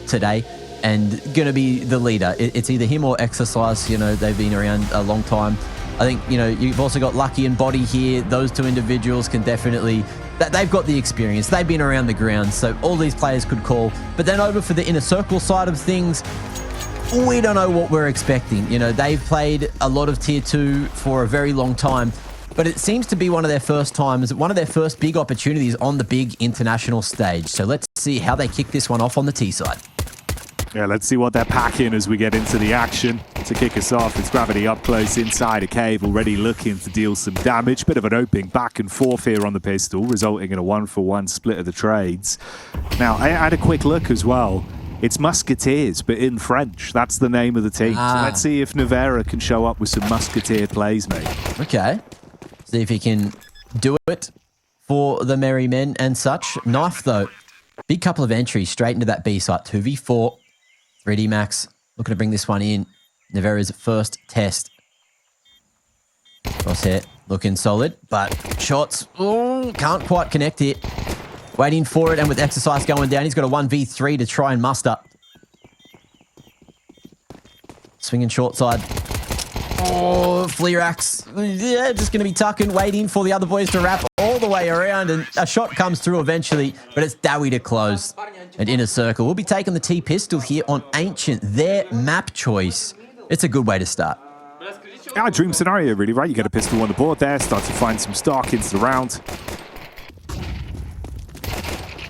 today and going to be the leader. It's either him or Exercise. You know, they've been around a long time. I think, you know, you've also got Lucky and Body here. Those two individuals can definitely, they've got the experience. They've been around the ground, so all these players could call. But then over for the inner circle side of things, we don't know what we're expecting. You know, they've played a lot of tier 2 for a very long time, but it seems to be one of their first times, one of their first big opportunities on the big international stage. So let's see how they kick this one off on the T side. Yeah, let's see what they're packing as we get into the action. To kick us off, it's Gravity up close inside a cave, already looking to deal some damage. Bit of an opening back and forth here on the pistol, resulting in a 1-for-1 split of the trades. Now, I had a quick look as well. It's Musketeers, but in French. That's the name of the team. So let's see if Nevera can show up with some Musketeer plays, mate. Okay. See if he can do it for the Merry Men and such. Knife, though. Big couple of entries straight into that B site. 2v4. 3D Max looking to bring this one in. Nevera's first test. Crosshair looking solid, but shots can't quite connect it. Waiting for it, and with Exercise going down, he's got a 1v3 to try and muster. Swinging short side. Oh, Fleerax. Yeah, just going to be tucking, waiting for the other boys to wrap all the way around, and a shot comes through eventually, but it's Dawy to close. And inner circle. We'll be taking the T-pistol here on Ancient, their map choice. It's a good way to start. Our dream scenario, really, right? You get a pistol on the board there, start to find some stock into the round.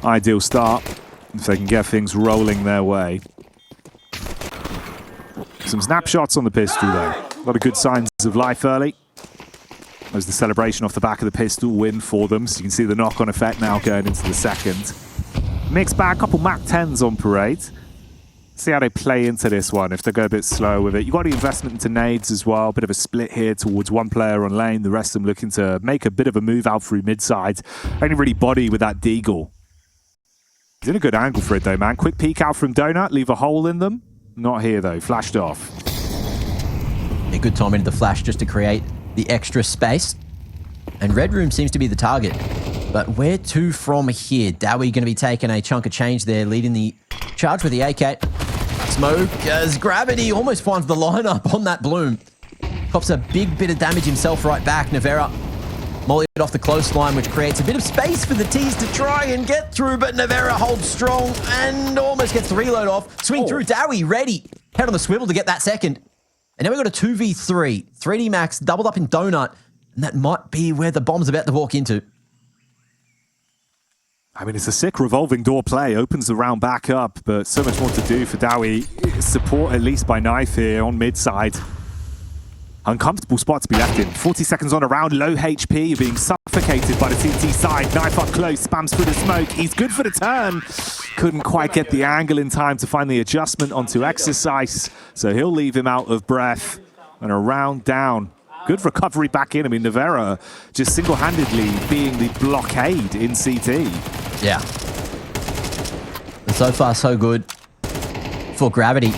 Ideal start, if they can get things rolling their way. Some snapshots on the pistol, though. A lot of good signs of life early. There's the celebration off the back of the pistol win for them, so you can see the knock-on effect now going into the second. Mixed bag, a couple Mac 10s on parade. See how they play into this one, if they go a bit slow with it. You've got the investment into nades as well. Bit of a split here towards one player on lane. The rest of them looking to make a bit of a move out through mid-side. Only really Body with that deagle. He's in a good angle for it, though, man. Quick peek out from Donut. Leave a hole in them. Not here, though. Flashed off. A good time into the flash just to create the extra space. And Red Room seems to be the target. But where to from here? Dawy going to be taking a chunk of change there, leading the charge with the AK. Smoke as Gravity almost finds the lineup on that Bloom. Cops a big bit of damage himself right back. Nevera mollied off the close line, which creates a bit of space for the T's to try and get through, but Nevera holds strong and almost gets the reload off. Swing through, Dawy ready. Head on the swivel to get that second. And now we've got a 2v3. 3D Max doubled up in Donut, and that might be where the bomb's about to walk into. I mean, it's a sick revolving door play. Opens the round back up, but so much more to do for Dawy. Support at least by Knife here on mid-side. Uncomfortable spot to be left in. 40 seconds on a round, low HP. You're being suffocated by the TT side. Knife up close, spams through the smoke. He's good for the turn. Couldn't quite get the angle in time to find the adjustment onto Exercise. So he'll leave him out of breath. And a round down. Good recovery back in. I mean, Nevera just single-handedly being the blockade in CT. Yeah. And so far, so good for Gravity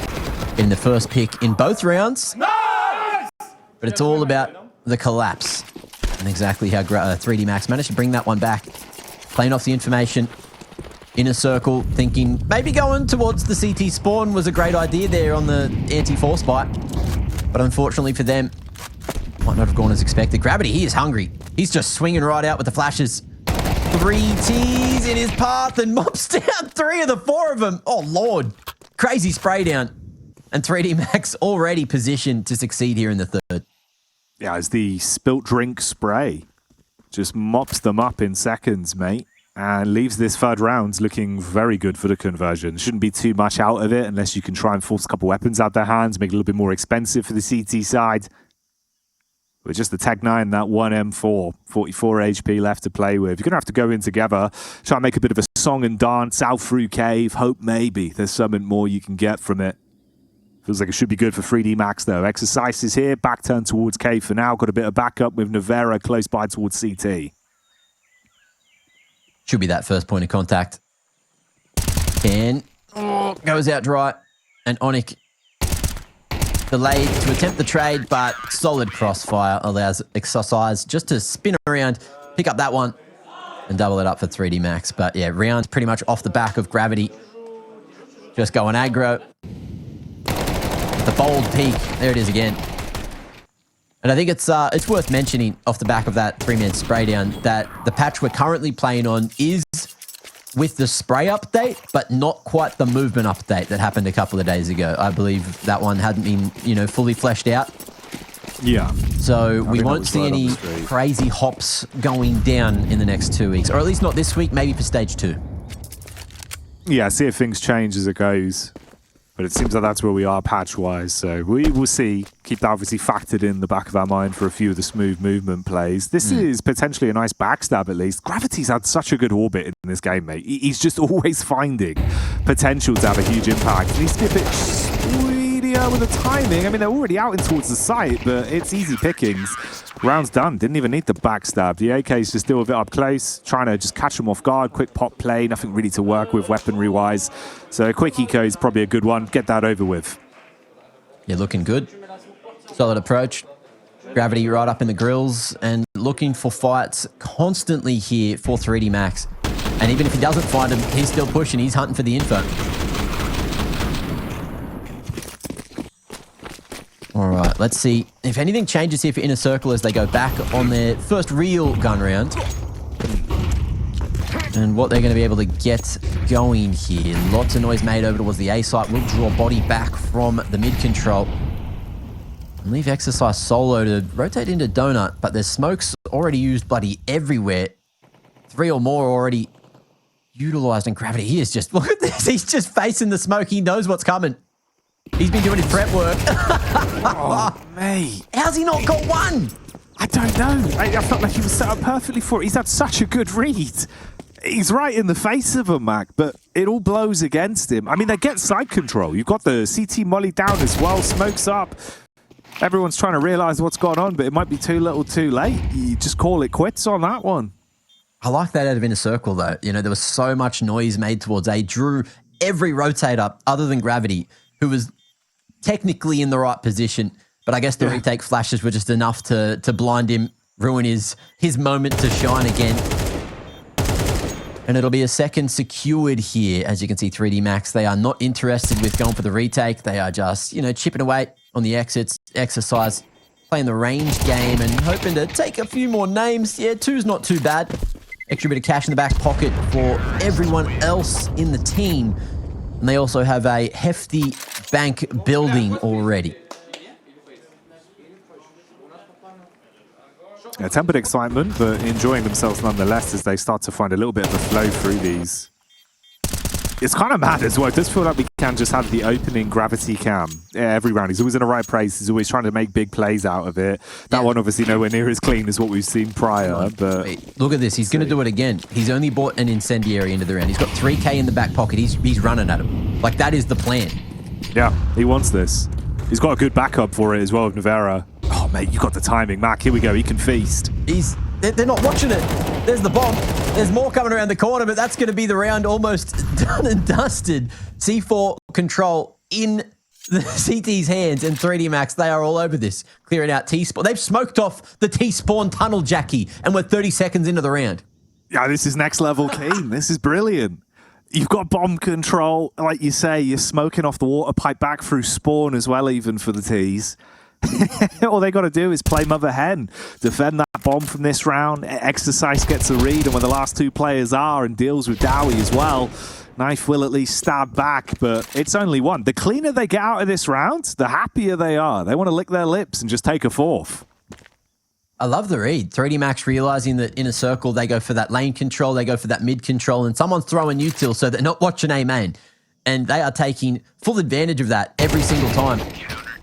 in the first pick in both rounds. Nice! But it's all about the collapse and exactly how 3D Max managed to bring that one back. Playing off the information. Inner circle, thinking maybe going towards the CT spawn was a great idea there on the anti-force bite. But unfortunately for them, might not have gone as expected. Gravity, he is hungry. He's just swinging right out with the flashes. 3 Ts in his path and mops down 3 of the 4 of them. Oh, Lord. Crazy spray down. And 3D Max already positioned to succeed here in the third. Yeah, as the spilt drink spray just mops them up in seconds, mate. And leaves this third round looking very good for the conversion. Shouldn't be too much out of it unless you can try and force a couple weapons out their hands, make it a little bit more expensive for the CT side. With just the Tag 9, that 1M4, 44 HP left to play with. You're going to have to go in together, try and make a bit of a song and dance out through cave. Hope maybe there's something more you can get from it. Feels like it should be good for 3D Max, though. Exercise is here, back turn towards cave for now. Got a bit of backup with Nevera close by towards CT. Should be that first point of contact. Ken goes out dry. And Onic delayed to attempt the trade, but solid crossfire allows Exercise just to spin around, pick up that one, and double it up for 3D Max. But yeah, round pretty much off the back of Gravity. Just going aggro. The bold peak. There it is again. And I think it's worth mentioning off the back of that 3-man spray down that the patch we're currently playing on is with the spray update, but not quite the movement update that happened a couple of days ago. I believe that one hadn't been, fully fleshed out. Yeah. So we won't see any crazy hops going down in the next 2 weeks, or at least not this week, maybe for stage 2. Yeah, see if things change as it goes. But it seems like that's where we are patch-wise, so we will see. Keep that obviously factored in the back of our mind for a few of the smooth movement plays. This is potentially a nice backstab at least. Gravity's had such a good orbit in this game, mate. He's just always finding potential to have a huge impact. He needs to be a bit speedier with the timing. I mean, they're already out in towards the site, but it's easy pickings. Round's done. Didn't even need the backstab. The AK's just still a bit up close, trying to just catch them off guard. Quick pop play, nothing really to work with weaponry-wise. So a quick eco is probably a good one. Get that over with. Yeah, looking good. Solid approach. Gravity right up in the grills and looking for fights constantly here for 3D Max. And even if he doesn't find him, he's still pushing. He's hunting for the info. All right, let's see if anything changes here for Inner Circle as they go back on their first real gun round. And what they're going to be able to get going here. Lots of noise made over towards the A site. Will draw body back from the mid control. And leave Exercise solo to rotate into Donut, but there's smokes already used bloody everywhere. 3 or more already utilized in Gravity. He is just, look at this. He's just facing the smoke. He knows what's coming. He's been doing his prep work. Oh, mate. How's he not got one? I don't know. I felt like he was set up perfectly for it. He's had such a good read. He's right in the face of him, Mac, but it all blows against him. I mean, they get side control. You've got the CT molly down as well. Smoke's up. Everyone's trying to realize what's going on, but it might be too little too late. You just call it quits on that one. I like that out of Inner Circle, though. There was so much noise made towards A. Drew every rotator other than Gravity, who was technically in the right position, but I guess the retake flashes were just enough to blind him, ruin his moment to shine again. And it'll be a second secured here. As you can see, 3D Max, they are not interested with going for the retake. They are just, chipping away on the exits, Exercise, playing the range game and hoping to take a few more names. Yeah, 2's not too bad. Extra bit of cash in the back pocket for everyone else in the team. And they also have a hefty bank building already. Yeah, tempered excitement, but enjoying themselves nonetheless as they start to find a little bit of a flow through these. It's kind of mad as well. It does feel like we can just have the opening Gravity cam every round. He's always in the right place. He's always trying to make big plays out of it. That one obviously nowhere near as clean as what we've seen prior. But wait, look at this. He's going to do it again. He's only bought an incendiary into the round. He's got 3K in the back pocket. He's running at him. Like, that is the plan. Yeah, he wants this. He's got a good backup for it as well with Navera. Oh, mate, you got the timing. Mac, here we go. He can feast. They're not watching it. There's the bomb. There's more coming around the corner, but that's going to be the round almost done and dusted. C4 control in the CT's hands, and 3D Max, they are all over this. Clearing out T-Spawn. They've smoked off the T-Spawn tunnel, Jackie, and we're 30 seconds into the round. Yeah, this is next level keen. This is brilliant. You've got bomb control. Like you say, you're smoking off the water pipe back through spawn as well, even for the T's. All they got to do is play Mother Hen, defend that bomb from this round. Exercise gets a read, and where the last 2 players are, and deals with Dawy as well. Knife will at least stab back, but it's only one. The cleaner they get out of this round, the happier they are. They want to lick their lips and just take a 4th. I love the read. 3D Max realizing that Inner Circle, they go for that lane control, they go for that mid control, and someone's throwing util, so they're not watching A main. And they are taking full advantage of that every single time.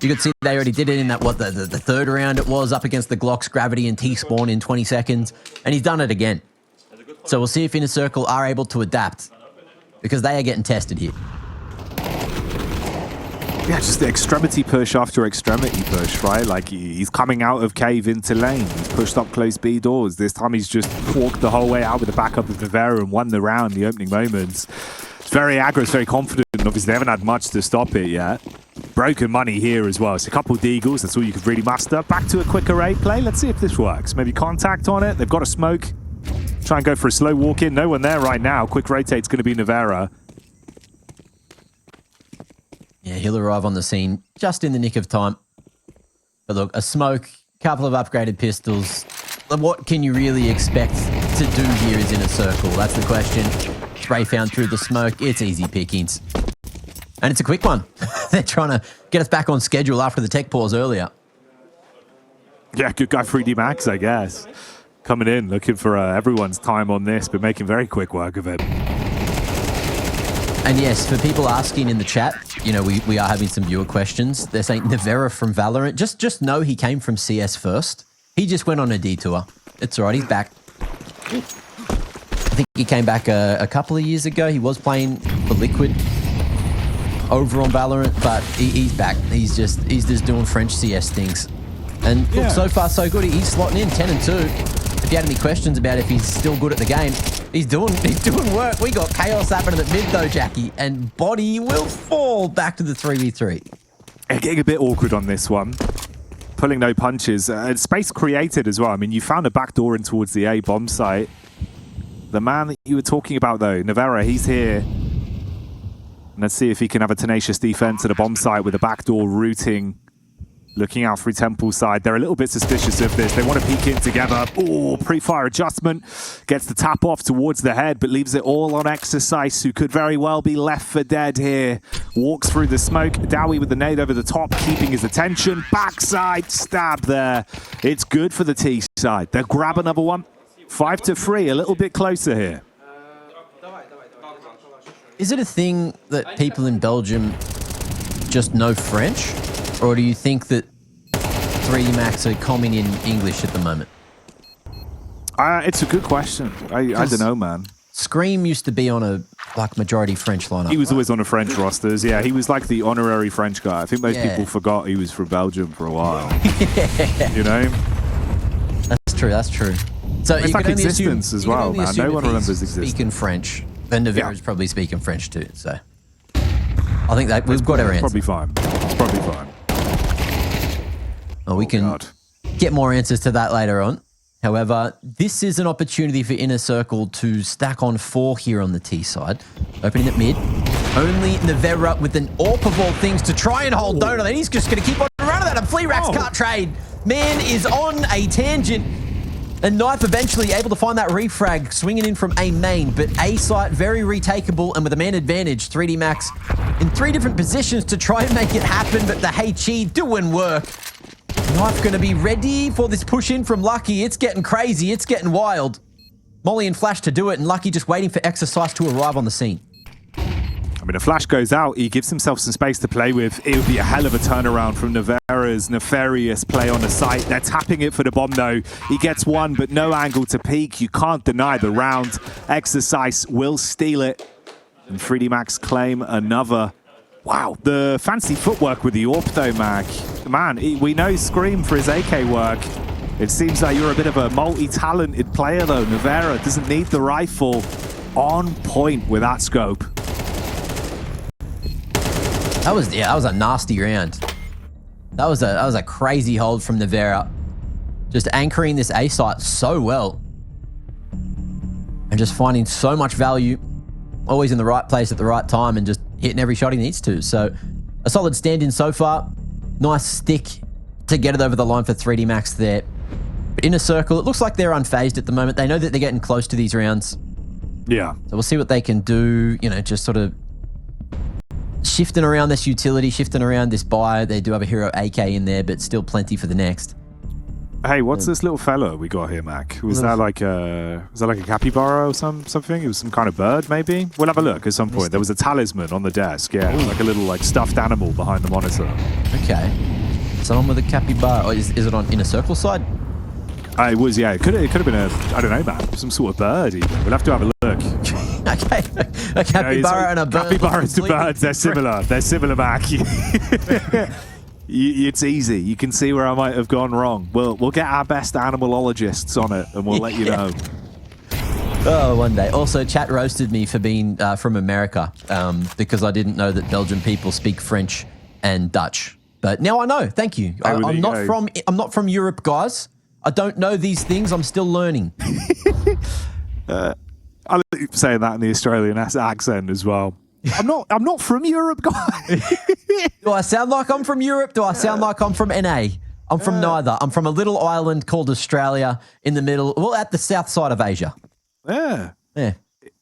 You could see they already did it in that, the third round it was, up against the Glocks, Gravity, and T-Spawn in 20 seconds. And he's done it again. So we'll see if Inner Circle are able to adapt, because they are getting tested here. Yeah, just the extremity push after extremity push, right? Like, he's coming out of cave into lane. He's pushed up close B doors. This time he's just walked the whole way out with the backup of Navera and won the round, the opening moments. It's very aggro, it's very confident. Obviously, they haven't had much to stop it yet. Broken money here as well. It's a couple of deagles. That's all you could really muster. Back to a quick array play. Let's see if this works. Maybe contact on it. They've got a smoke. Try and go for a slow walk in. No one there right now. Quick rotate's going to be Navera. he'll arrive on the scene just in the nick of time. But look, a smoke, couple of upgraded pistols. What can you really expect to do here is in a circle? That's the question. Spray found through the smoke. It's easy pickings. And it's a quick one. They're trying to get us back on schedule after the tech pause earlier. Yeah, good guy 3D Max, I guess. Coming in, looking for everyone's time on this, but making very quick work of it. And yes, for people asking in the chat, you know, we are having some viewer questions. They're saying Nevera from Valorant. Just know he came from CS first. He just went on a detour. It's all right. He's back. I think he came back a couple of years ago. He was playing for Liquid over on Valorant, but he's back. He's just doing French CS things. And look, so far so good. He's slotting in 10 and 2. If you had any questions about if he's still good at the game, he's doing work. We got chaos happening at mid though, Jackie, and body will fall back to the 3v3. Getting a bit awkward on this one. Pulling no punches. Space created as well. I mean, you found a back door in towards the A bomb site. The man that you were talking about though, Nevera, he's here. And let's see if he can have a tenacious defense at a bomb site with a back door routing. Looking out for Temple side. They're a little bit suspicious of this. They want to peek in together. Oh, pre-fire adjustment. Gets the tap off towards the head, but leaves it all on Exercise, who could very well be left for dead here. Walks through the smoke. Dawy with the nade over the top, keeping his attention. Backside stab there. It's good for the T side. They'll grab another one. 5-3, a little bit closer here. Is it a thing that people in Belgium just know French? Or do you think that 3D Max are coming in English at the moment? It's a good question. I don't know, man. Scream used to be on a majority French lineup. He was always on the French rosters. Yeah, he was like the honorary French guy. I think most people forgot he was from Belgium for a while. You know? That's true, that's true. So it's like existence as well, man. No one remembers existence. Speaking French. Then Nevera's probably speaking French too, so. I think that we've got our answer. Probably fine. It's probably fine. Well, we can get more answers to that later on. However, this is an opportunity for Inner Circle to stack on 4 here on the T side. Opening at mid. Only Nevera with an AWP of all things to try and hold Donut. And he's just going to keep on running that. And Fleerax can't trade. Man is on a tangent. And Knife eventually able to find that refrag, swinging in from A main. But A site very retakeable and with a man advantage. 3D Max in 3 different positions to try and make it happen. But the HE doing work. Knife going to be ready for this push in from Lucky. It's getting crazy. It's getting wild. Molly and Flash to do it, and Lucky just waiting for Exercise to arrive on the scene. I mean, a Flash goes out. He gives himself some space to play with. It would be a hell of a turnaround from Nevera's nefarious play on the site. They're tapping it for the bomb, though. He gets one, but no angle to peek. You can't deny the round. Exercise will steal it. And 3D Max claim another. Wow, the fancy footwork with the AWP though, Mag. Man, we know Scream for his AK work. It seems like you're a bit of a multi-talented player though. Nevera doesn't need the rifle. On point with that scope. That was a nasty round. That was a crazy hold from Nevera. Just anchoring this A site so well. And just finding so much value. Always in the right place at the right time and just hitting every shot he needs to. So a solid stand-in so far. Nice stick to get it over the line for 3D Max there. But Inner Circle, it looks like they're unfazed at the moment. They know that they're getting close to these rounds. Yeah. So we'll see what they can do, you know, just sort of shifting around this utility, shifting around this buy. They do have a hero AK in there, but still plenty for the next. Hey, what's this little fella we got here, Mac? Was that like a capybara or something? It was some kind of bird, maybe? We'll have a look at some point. There was a talisman on the desk, yeah, like a little stuffed animal behind the monitor. Okay, someone with a capybara. Oh, is it on Inner Circle side? It was, yeah. It could have been I don't know, man, some sort of bird. Even. We'll have to have a look. Okay, a capybara and a bird. Capybaras to birds, they're similar. They're similar, Mac. It's easy. You can see where I might have gone wrong. We'll get our best animalologists on it, and we'll let you know. Oh, one day. Also, chat roasted me for being from America because I didn't know that Belgian people speak French and Dutch. But now I know. Thank you. I'm not from Europe, guys. I don't know these things. I'm still learning. I like saying that in the Australian accent as well. I'm not from Europe, guys. Do I sound like I'm from Europe? Do I sound like I'm from NA? I'm from neither. I'm from a little island called Australia in the middle, well, at the south side of Asia. Yeah. Yeah.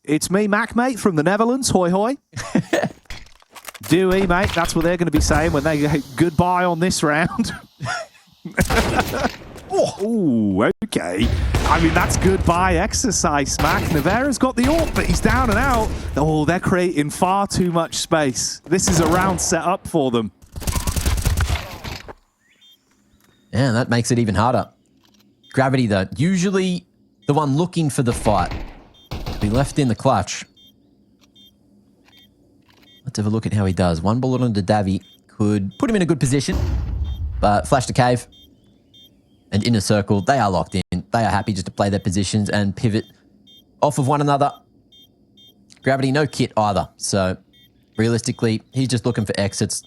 It's me, Mac, mate, from the Netherlands. Hoi, hoi. Dawy, mate. That's what they're going to be saying when they go goodbye on this round. Oh, okay. I mean, that's goodbye exercise, Mac. Nevera's got the AWP, but he's down and out. Oh, they're creating far too much space. This is a round set up for them. Yeah, that makes it even harder. Gravity, though, usually the one looking for the fight. Be left in the clutch. Let's have a look at how he does. One bullet onto Dawy could put him in a good position, but flash to cave and inner circle, they are locked in. They are happy just to play their positions and pivot off of one another. Gravity, no kit either. So realistically, he's just looking for exits.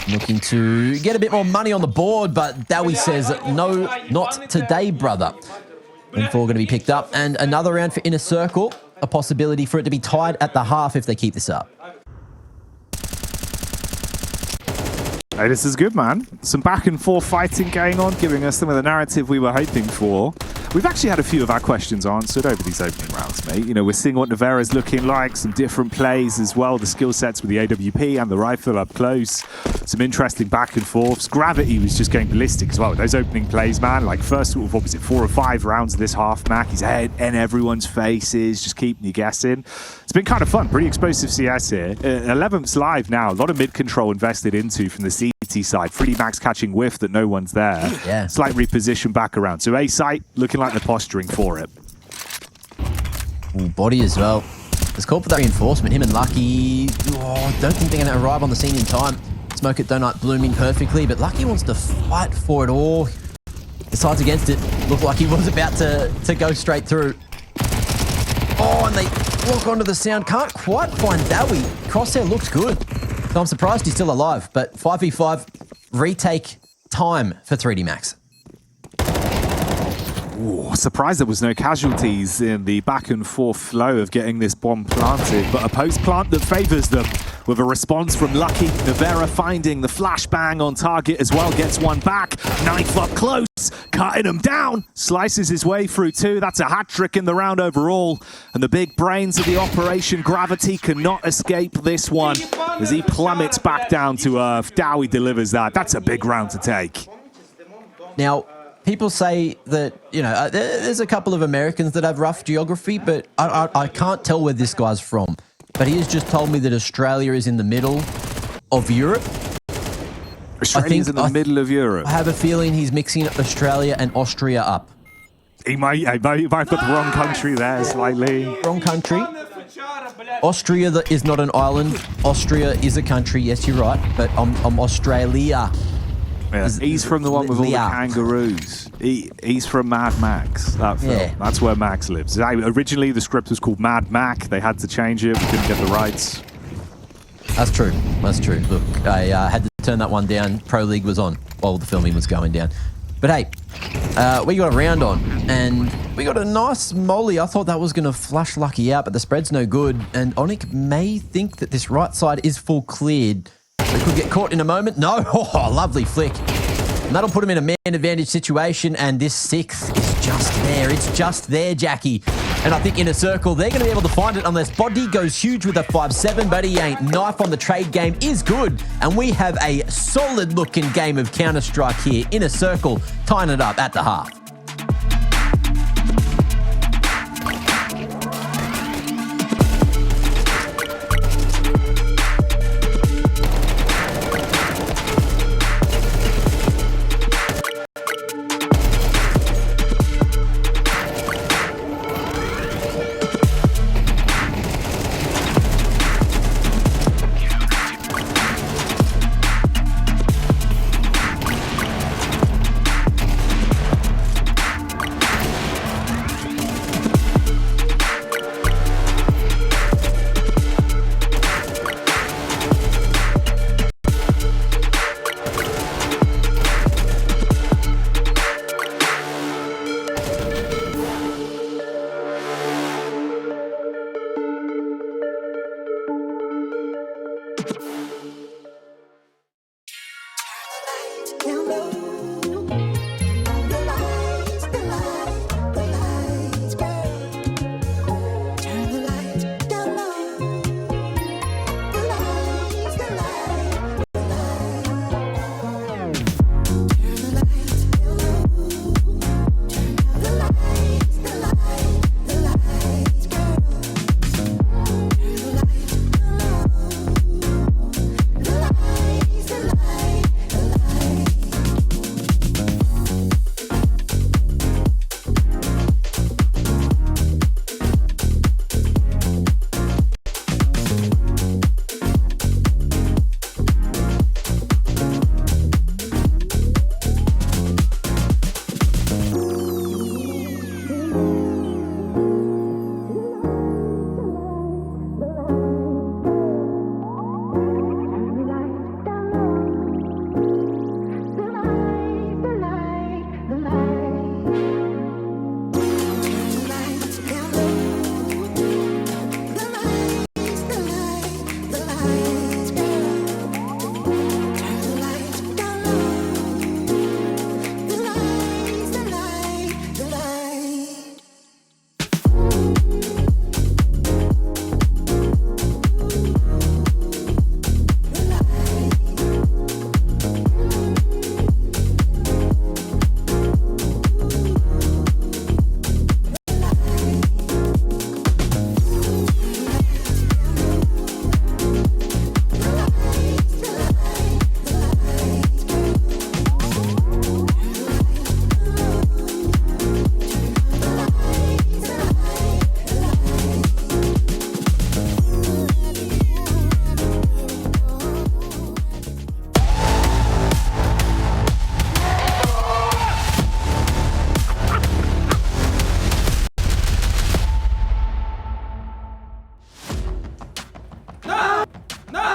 Looking to get a bit more money on the board, but Dawy says, no, not today, brother. And 4 going to be picked up. And another round for inner circle. A possibility for it to be tied at the half if they keep this up. Hey, this is good, man. Some back and forth fighting going on, giving us some of the narrative we were hoping for. We've actually had a few of our questions answered over these opening rounds, mate. You know, we're seeing what Nevera's looking like, some different plays as well, the skill sets with the AWP and the rifle up close. Some interesting back and forths. Gravity was just going ballistic as well with those opening plays, man. Like first sort of, what was it, 4 or 5 rounds of this half, Mac. He's head in everyone's faces, just keeping you guessing. It's been kind of fun, pretty explosive CS here. 11th's live now, a lot of mid-control invested into from the CT side. Freddie Max catching whiff that no one's there. Yeah. Slight reposition back around. So A site looking like they're posturing for it. Ooh, body as well. There's called for that reinforcement. Him and Lucky, don't think they're going to arrive on the scene in time. Smoke it Donut blooming perfectly, but Lucky wants to fight for it all. Decides against it. Looked like he was about to go straight through. Oh, and they lock onto the sound. Can't quite find Dawy. Crosshair looks good. So I'm surprised he's still alive, but 5v5 retake time for 3D Max. Ooh, surprised there was no casualties in the back and forth flow of getting this bomb planted, but a post plant that favors them with a response from Lucky. Nevera finding the flashbang on target as well, gets one back. Knife up close, cutting him down, slices his way through 2. That's a hat trick in the round overall. And the big brains of the operation, Gravity, cannot escape this one as he plummets back down to earth. Dawy delivers that. That's a big round to take. Now, people say that, you know, there's a couple of Americans that have rough geography, but I can't tell where this guy's from. But he has just told me that Australia is in the middle of Europe. Australia's in the middle of Europe. I have a feeling he's mixing Australia and Austria up. He might put the wrong country there slightly. Wrong country. Austria is not an island. Austria is a country. Yes, you're right. But I'm Australia. Yeah. He's from the one with all the kangaroos. He's from Mad Max, that film. Yeah. That's where Max lives. Originally, the script was called Mad Mac. They had to change it. We couldn't get the rights. That's true. That's true. Look, I had to turn that one down. Pro League was on while the filming was going down. But hey, we got a round on, and we got a nice molly. I thought that was going to flush Lucky out, but the spread's no good. And Onic may think that this right side is full cleared. We could get caught in a moment. No. Oh, lovely flick. And that'll put him in a man advantage situation. And this 6th is just there. It's just there, Jackie. And I think in a circle, they're going to be able to find it unless Body goes huge with a 5-7, but he ain't. Knife on the trade game is good. And we have a solid looking game of Counter-Strike here in a circle, tying it up at the half.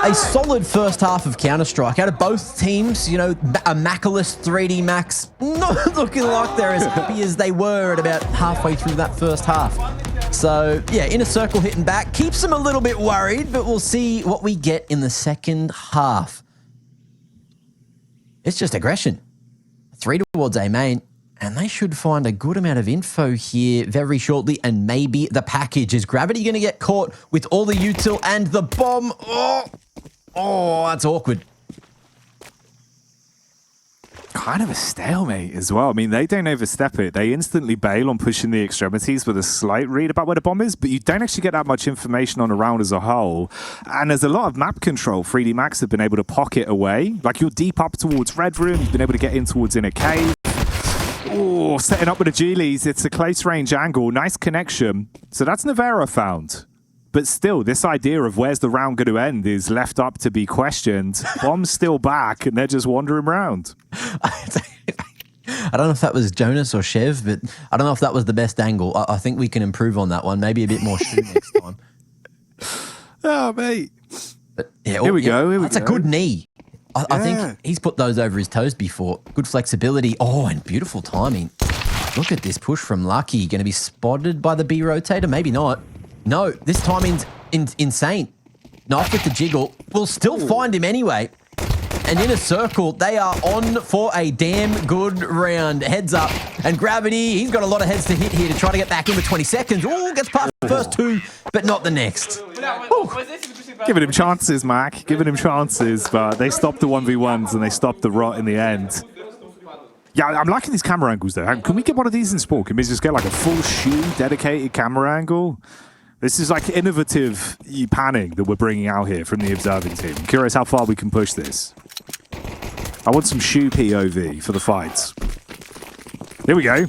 a solid first half of Counter-Strike out of both teams. You know, a Macalus 3D Max not looking like they're as happy as they were at about halfway through that first half. So, yeah, Inner Circle hitting back keeps them a little bit worried, but we'll see what we get in the second half. It's just aggression. 3 towards A main, and they should find a good amount of info here very shortly, and maybe the package. Is Gravity going to get caught with all the util and the bomb? Oh, that's awkward. Kind of a stalemate as well. I mean, they don't overstep it. They instantly bail on pushing the extremities with a slight read about where the bomb is, but you don't actually get that much information on the round as a whole. And there's a lot of map control. 3D Max have been able to pocket away. Like, you're deep up towards Red Room. You've been able to get in towards Inner Cave. Oh, setting up with the Julies. It's a close range angle. Nice connection. So that's Nevera found. But still, this idea of where's the round going to end is left up to be questioned. Bomb's still back, and they're just wandering around. I don't know if that was Jonas or Chev, but I don't know if that was the best angle. I think we can improve on that one. Maybe a bit more shoot next time. Oh, mate. But yeah, Here we go. That's a good knee. I think he's put those over his toes before. Good flexibility. Oh, and beautiful timing. Look at this push from Lucky. Going to be spotted by the B rotator? Maybe not. No, this timing's insane. Knife with the jiggle. We'll still find him anyway. And Inner Circle, they are on for a damn good round. Heads up. And Gravity, he's got a lot of heads to hit here to try to get back in with 20 seconds. Oh, gets past the first two, but not the next. Giving him chances, Mac. Giving him chances, but they stopped the 1v1s and they stopped the rot in the end. Yeah, I'm liking these camera angles, though. Can we get one of these in sport? Can we just get like a full shoe dedicated camera angle? This is like innovative panning that we're bringing out here from the observing team. I'm curious how far we can push this. I want some shoe POV for the fights. Here we go.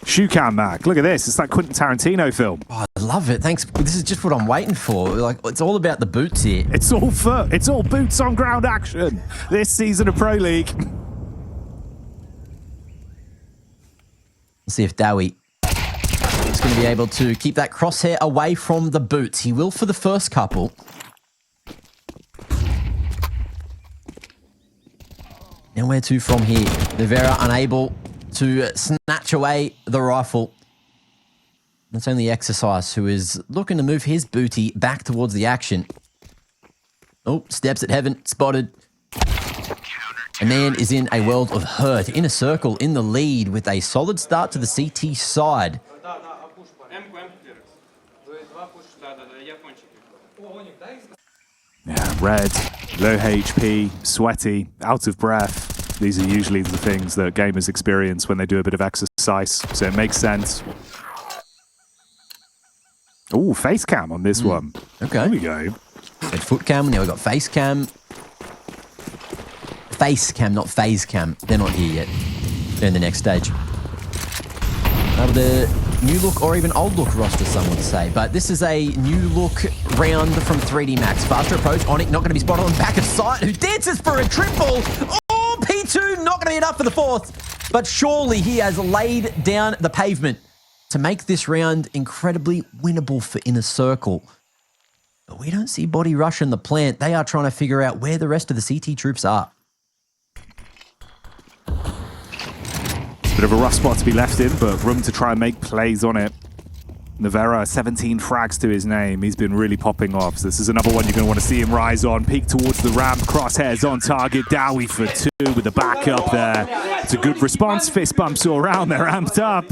Shoe cam, Mac. Look at this. It's like Quentin Tarantino film. Oh, I love it. Thanks. This is just what I'm waiting for. Like, it's all about the boots here. It's all foot. It's all boots on ground action this season of Pro League. Let's see if Dawy is going to be able to keep that crosshair away from the boots. He will for the first couple. Now where to from here? Nevera unable to snatch away the rifle. That's only Exercise who is looking to move his booty back towards the action. Oh, steps at heaven, spotted. A man is in a world of hurt. Inner Circle in the lead with a solid start to the CT side. Yeah, red, low HP, sweaty, out of breath. These are usually the things that gamers experience when they do a bit of exercise, so it makes sense. Oh, face cam on this one. Okay. Here we go. Got foot cam, now we've got face cam. Face cam, not phase cam. They're not here yet. They're in the next stage. The new look or even old look roster, some would say. But this is a new look round from 3D Max. Faster approach. Onic not going to be spotted on the back of sight. Who dances for a triple. Oh, P2 not going to be enough for the fourth. But surely he has laid down the pavement to make this round incredibly winnable for Inner Circle. But we don't see Body Rush in the plant. They are trying to figure out where the rest of the CT troops are. Bit of a rough spot to be left in, but room to try and make plays on it. Nevera, 17 frags to his name. He's been really popping off. So this is another one you're going to want to see him rise on. Peek towards the ramp. Crosshairs on target. Dowy for 2 with the backup there. It's a good response. Fist bumps all around. They're amped up.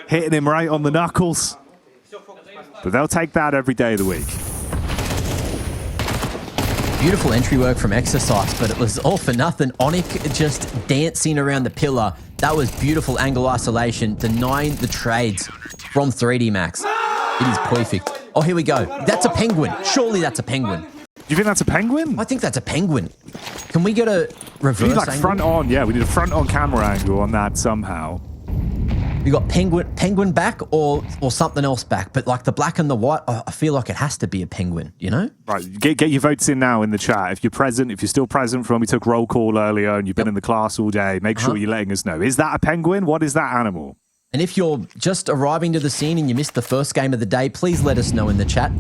Hitting him right on the knuckles. But they'll take that every day of the week. Beautiful entry work from Exercise, but it was all for nothing. Onic just dancing around the pillar. That was beautiful angle isolation, denying the trades from 3D Max. It is perfect. Oh, here we go. That's a penguin. Surely that's a penguin. You think that's a penguin? I think that's a penguin. Can we get a reverse we need like angle? front on. Yeah, we need a front on camera angle on that somehow. We got penguin back or something else back, but like the black and the white, I feel like it has to be a penguin, you know? Right, get your votes in now in the chat. If you're present, if you're still present from when we took roll call earlier and you've been in the class all day, make sure you're letting us know. Is that a penguin? What is that animal? And if you're just arriving to the scene and you missed the first game of the day, please let us know in the chat.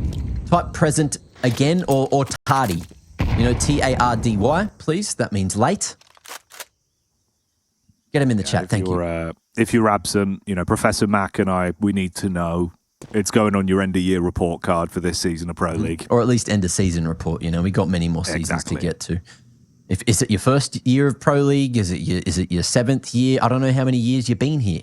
Type present again or tardy. You know, Tardy, please. That means late. Get him in the chat. Thank you. If you're absent, you know, Professor Mac and I, we need to know. It's going on your end of year report card for this season of Pro League. Or at least end of season report. You know, we got many more seasons to get to. Is it your first year of Pro League? Is it your 7th year? I don't know how many years you've been here.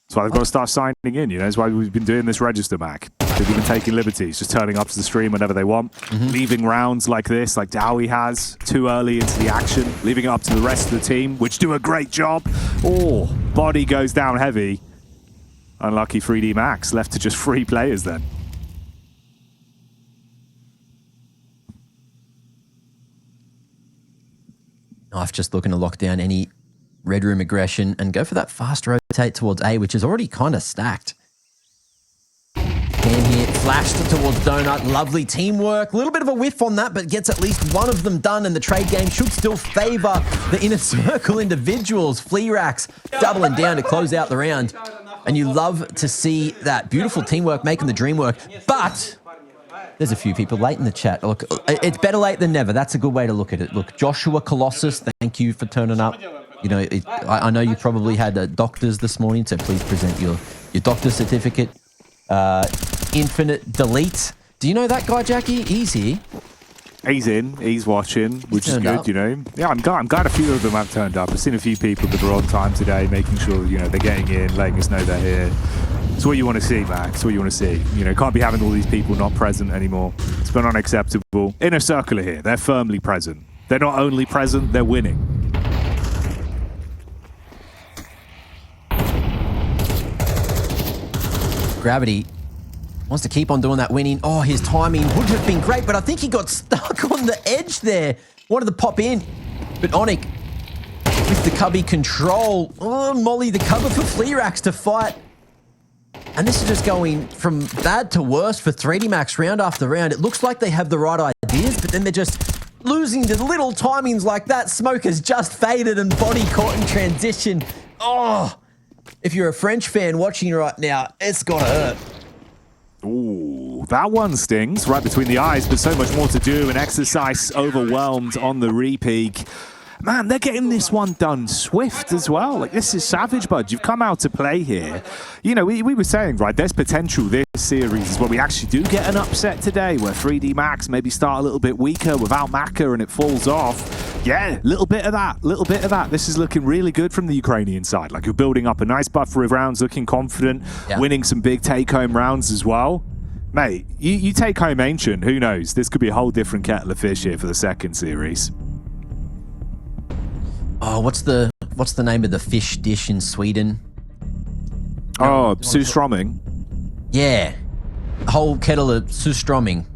That's why they've got to start signing in, you know. That's why we've been doing this register, Mac. They've been taking liberties, just turning up to the stream whenever they want, leaving rounds like this, like Dawy has, too early into the action, leaving it up to the rest of the team, which do a great job. Oh, body goes down heavy. Unlucky 3D Max, left to just 3 players then. Knife just looking to lock down any red room aggression and go for that fast rotate towards A, which is already kind of stacked. And here, flashed towards Donut. Lovely teamwork. A little bit of a whiff on that, but gets at least one of them done, and the trade game should still favor the inner circle individuals. Flearax doubling down to close out the round. And you love to see that beautiful teamwork making the dream work. But there's a few people late in the chat. Look, it's better late than never. That's a good way to look at it. Look, Joshua Colossus, thank you for turning up. You know, I know you probably had doctors this morning, so please present your doctor's certificate. Infinite Delete. Do you know that guy, Jackie? He's here. He's in. He's watching, which is good, up. you know. Yeah, I'm glad a few of them have turned up. I've seen a few people that are on time today, making sure, you know, they're getting in, letting us know they're here. It's what you want to see, Max. It's what you want to see. You know, can't be having all these people not present anymore. It's been unacceptable. Inner Circle are here. They're firmly present. They're not only present, they're winning. Gravity wants to keep on doing that winning. Oh, his timing would have been great, but I think he got stuck on the edge there. Wanted to pop in, but Onic with the cubby control. Oh, Molly the cover for Flearax to fight. And this is just going from bad to worse for 3D Max round after round. It looks like they have the right ideas, but then they're just losing to little timings like that. Smoke has just faded and body caught in transition. Oh, if you're a French fan watching right now, it's gotta hurt. Ooh, that one stings right between the eyes, but so much more to do. And Exercise overwhelmed on the repeak. Man, they're getting this one done swift as well. Like, this is savage, bud. You've come out to play here. You know, we were saying, right, there's potential this series is where we actually do get an upset today, where 3D Max maybe start a little bit weaker without Maka and it falls off. Yeah, little bit of that. This is looking really good from the Ukrainian side. Like, you're building up a nice buffer of rounds, looking confident, winning some big take-home rounds as well. Mate, you take home Ancient, who knows? This could be a whole different kettle of fish here for the second series. Oh, what's the name of the fish dish in Sweden? Oh, surströmming. Yeah, a whole kettle of surströmming.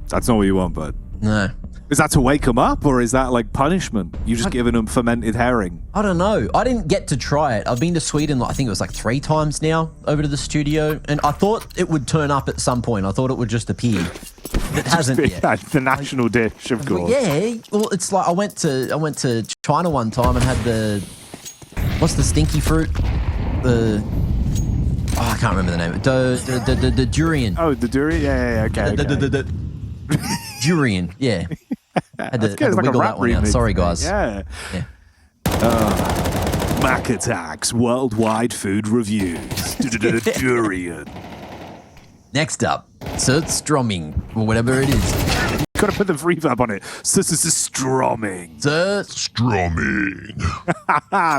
That's not what you want, bud. No. Is that to wake them up, or is that like punishment? You're just giving them fermented herring. I don't know. I didn't get to try it. I've been to Sweden, I think it was like 3 times now, over to the studio, and I thought it would turn up at some point. I thought it would just appear. It hasn't yet. The national dish, of course. Yeah, well, it's like I went to China one time and had what's the stinky fruit? I can't remember the name. The durian. Oh, the durian. Yeah. Okay. Durian. Yeah. Had to like wiggle that one out. Sorry, guys. Yeah. Mac Attacks Worldwide Food Reviews. Durian. Next up, surströmming, or whatever it is. You've got to put the reverb on it. Surströmming.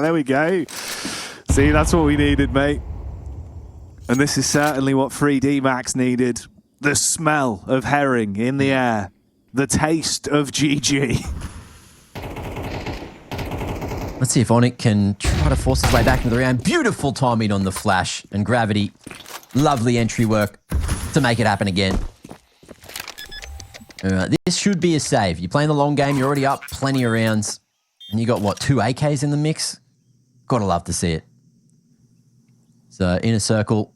There we go. See, that's what we needed, mate. And this is certainly what 3D Max needed. The smell of herring in the air. The taste of GG. Let's see if Onic can try to force his way back into the round. Beautiful timing on the flash and Gravity. Lovely entry work to make it happen again. This should be a save. You're playing the long game. You're already up plenty of rounds. And you got, what, 2 AKs in the mix? Gotta love to see it. So, Inner Circle.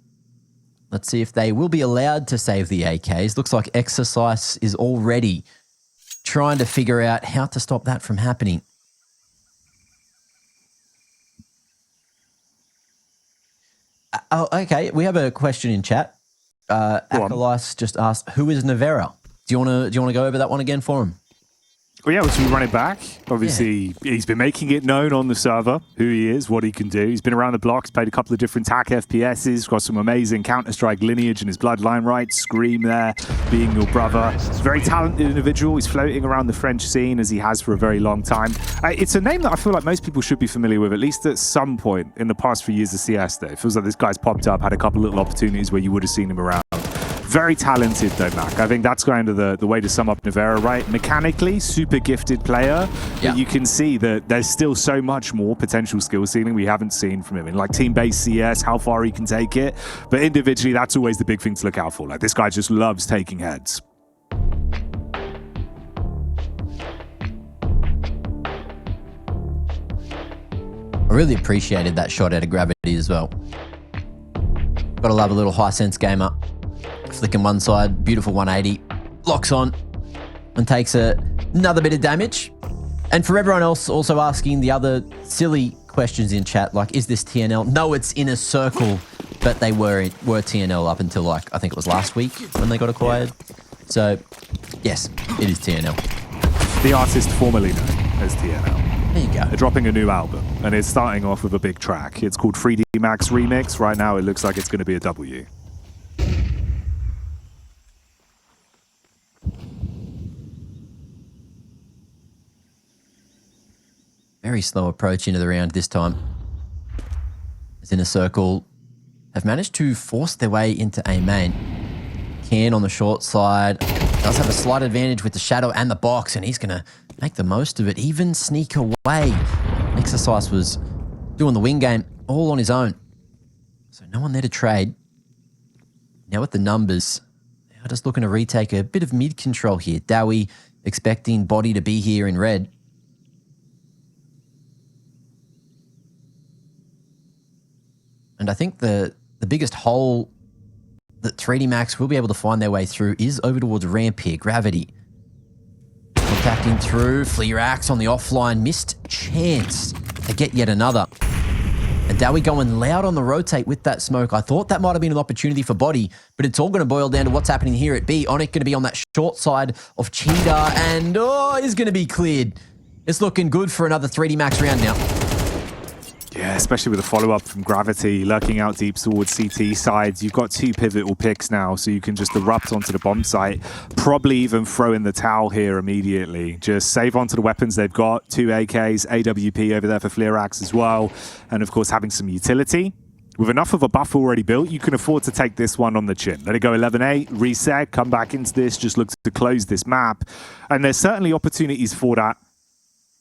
Let's see if they will be allowed to save the AKs. Looks like Exercise is already trying to figure out how to stop that from happening. Oh, okay. We have a question in chat. Acolytes just asked, who is Nevera? Do you want to go over that one again for him? Well, yeah, should we run it back? Obviously, he's been making it known on the server who he is, what he can do. He's been around the block, he's played a couple of different TAC FPSs, got some amazing Counter-Strike lineage in his bloodline, right? Scream there, being your brother. Very talented individual. He's floating around the French scene as he has for a very long time. It's a name that I feel like most people should be familiar with, at least at some point in the past few years of CS, though. It feels like this guy's popped up, had a couple little opportunities where you would have seen him around. Very talented though, Mac. I think that's kind of the way to sum up Nevera, right? Mechanically, super gifted player. But you can see that there's still so much more potential skill ceiling we haven't seen from him. In like team-based CS, how far he can take it. But individually, that's always the big thing to look out for. Like this guy just loves taking heads. I really appreciated that shot out of gravity as well. Gotta love a little high sense gamer. Flicking one side, beautiful 180, locks on and takes another bit of damage. And for everyone else also asking the other silly questions in chat, like, is this TNL? No, it's in a circle, but they were TNL up until like, I think it was last week when they got acquired. So yes, it is TNL. The artist formerly known as TNL. There you go. They're dropping a new album and it's starting off with a big track. It's called 3D Max Remix. Right now it looks like it's going to be a W. Very slow approach into the round this time. As in a circle, have managed to force their way into A main. Cairne on the short side does have a slight advantage with the shadow and the box, and he's going to make the most of it, even sneak away. Exercise was doing the wing game all on his own. So no one there to trade. Now with the numbers, they're just looking to retake a bit of mid control here. Dawy expecting body to be here in red. And I think the biggest hole that 3D Max will be able to find their way through is over towards ramp here. Gravity. Contacting through. Fleerax on the offline. Missed chance to get yet another. And Dawy going loud on the rotate with that smoke. I thought that might have been an opportunity for body, but it's all going to boil down to what's happening here at B. Onic going to be on that short side of Cheetah, and is going to be cleared. It's looking good for another 3D Max round now. Yeah, especially with a follow-up from Gravity, lurking out deep towards CT sides. You've got two pivotal picks now, so you can just erupt onto the bomb site. Probably even throw in the towel here immediately. Just save onto the weapons they've got. 2 AKs, AWP over there for Fleerax as well. And of course, having some utility. With enough of a buff already built, you can afford to take this one on the chin. Let it go 11-8, reset, come back into this, just look to close this map. And there's certainly opportunities for that.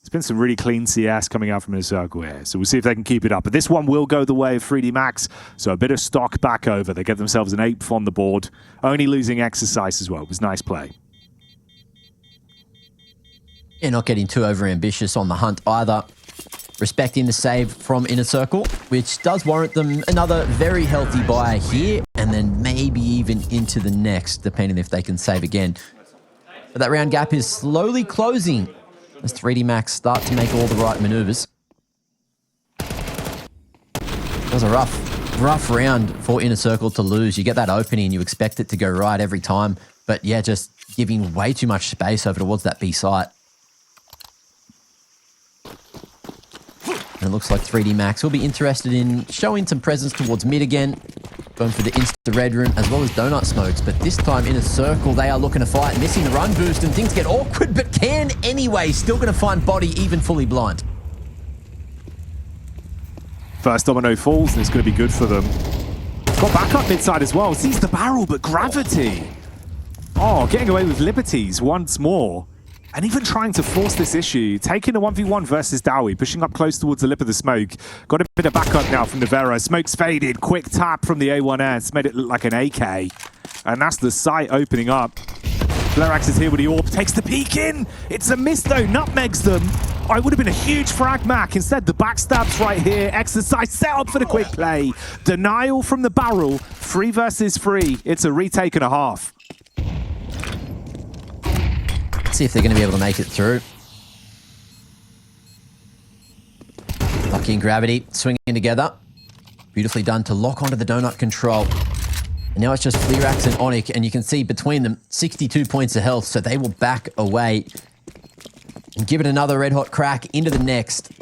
It's been some really clean CS coming out from the circle here, so we'll see if they can keep it up. But this one will go the way of 3D Max, so a bit of stock back over. They get themselves an 8th on the board, only losing exercise as well. It was nice play. Yeah, not getting too over-ambitious on the hunt either. Respecting the save from Inner Circle, which does warrant them another very healthy buy here, and then maybe even into the next, depending if they can save again. But that round gap is slowly closing as 3D Max start to make all the right maneuvers. It was a rough round for Inner Circle to lose. You get that opening, you expect it to go right every time. But yeah, just giving way too much space over towards that B site. And it looks like 3D Max will be interested in showing some presence towards mid again. Going for the Insta Red Room as well as Donut Smokes. But this time in a circle, they are looking to fight. Missing the run boost and things get awkward, but can anyway. Still going to find body even fully blind. First domino falls, and it's going to be good for them. Got back up mid-side as well. Sees the barrel, but Gravity. Oh, getting away with liberties once more. And even trying to force this issue, taking a 1v1 versus Dawy, pushing up close towards the lip of the smoke. Got a bit of backup now from Nevera. Smoke's faded, quick tap from the A1S, made it look like an AK. And that's the site opening up. Fleerax is here with the AWP, takes the peek in. It's a miss though, nutmegs them. Oh, it would have been a huge frag Mac. Instead, the backstab's right here. Exercise set up for the quick play. Denial from the barrel, 3 versus 3. It's a retake and a half. See if they're going to be able to make it through. Lucky and Gravity swinging together. Beautifully done to lock onto the donut control. And now it's just Fleerax and Onyx, and you can see between them 62 points of health, so they will back away and give it another red hot crack into the next.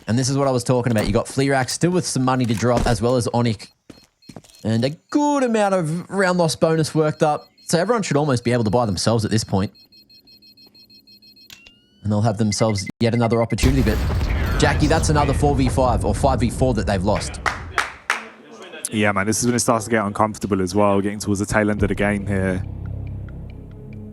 And this is what I was talking about. You got Fleerax still with some money to drop, as well as Onyx. And a good amount of round loss bonus worked up. So everyone should almost be able to buy themselves at this point. And they'll have themselves yet another opportunity. But Jackie, that's another 4v5 or 5v4 that they've lost. Yeah, man, this is when it starts to get uncomfortable as well, getting towards the tail end of the game here.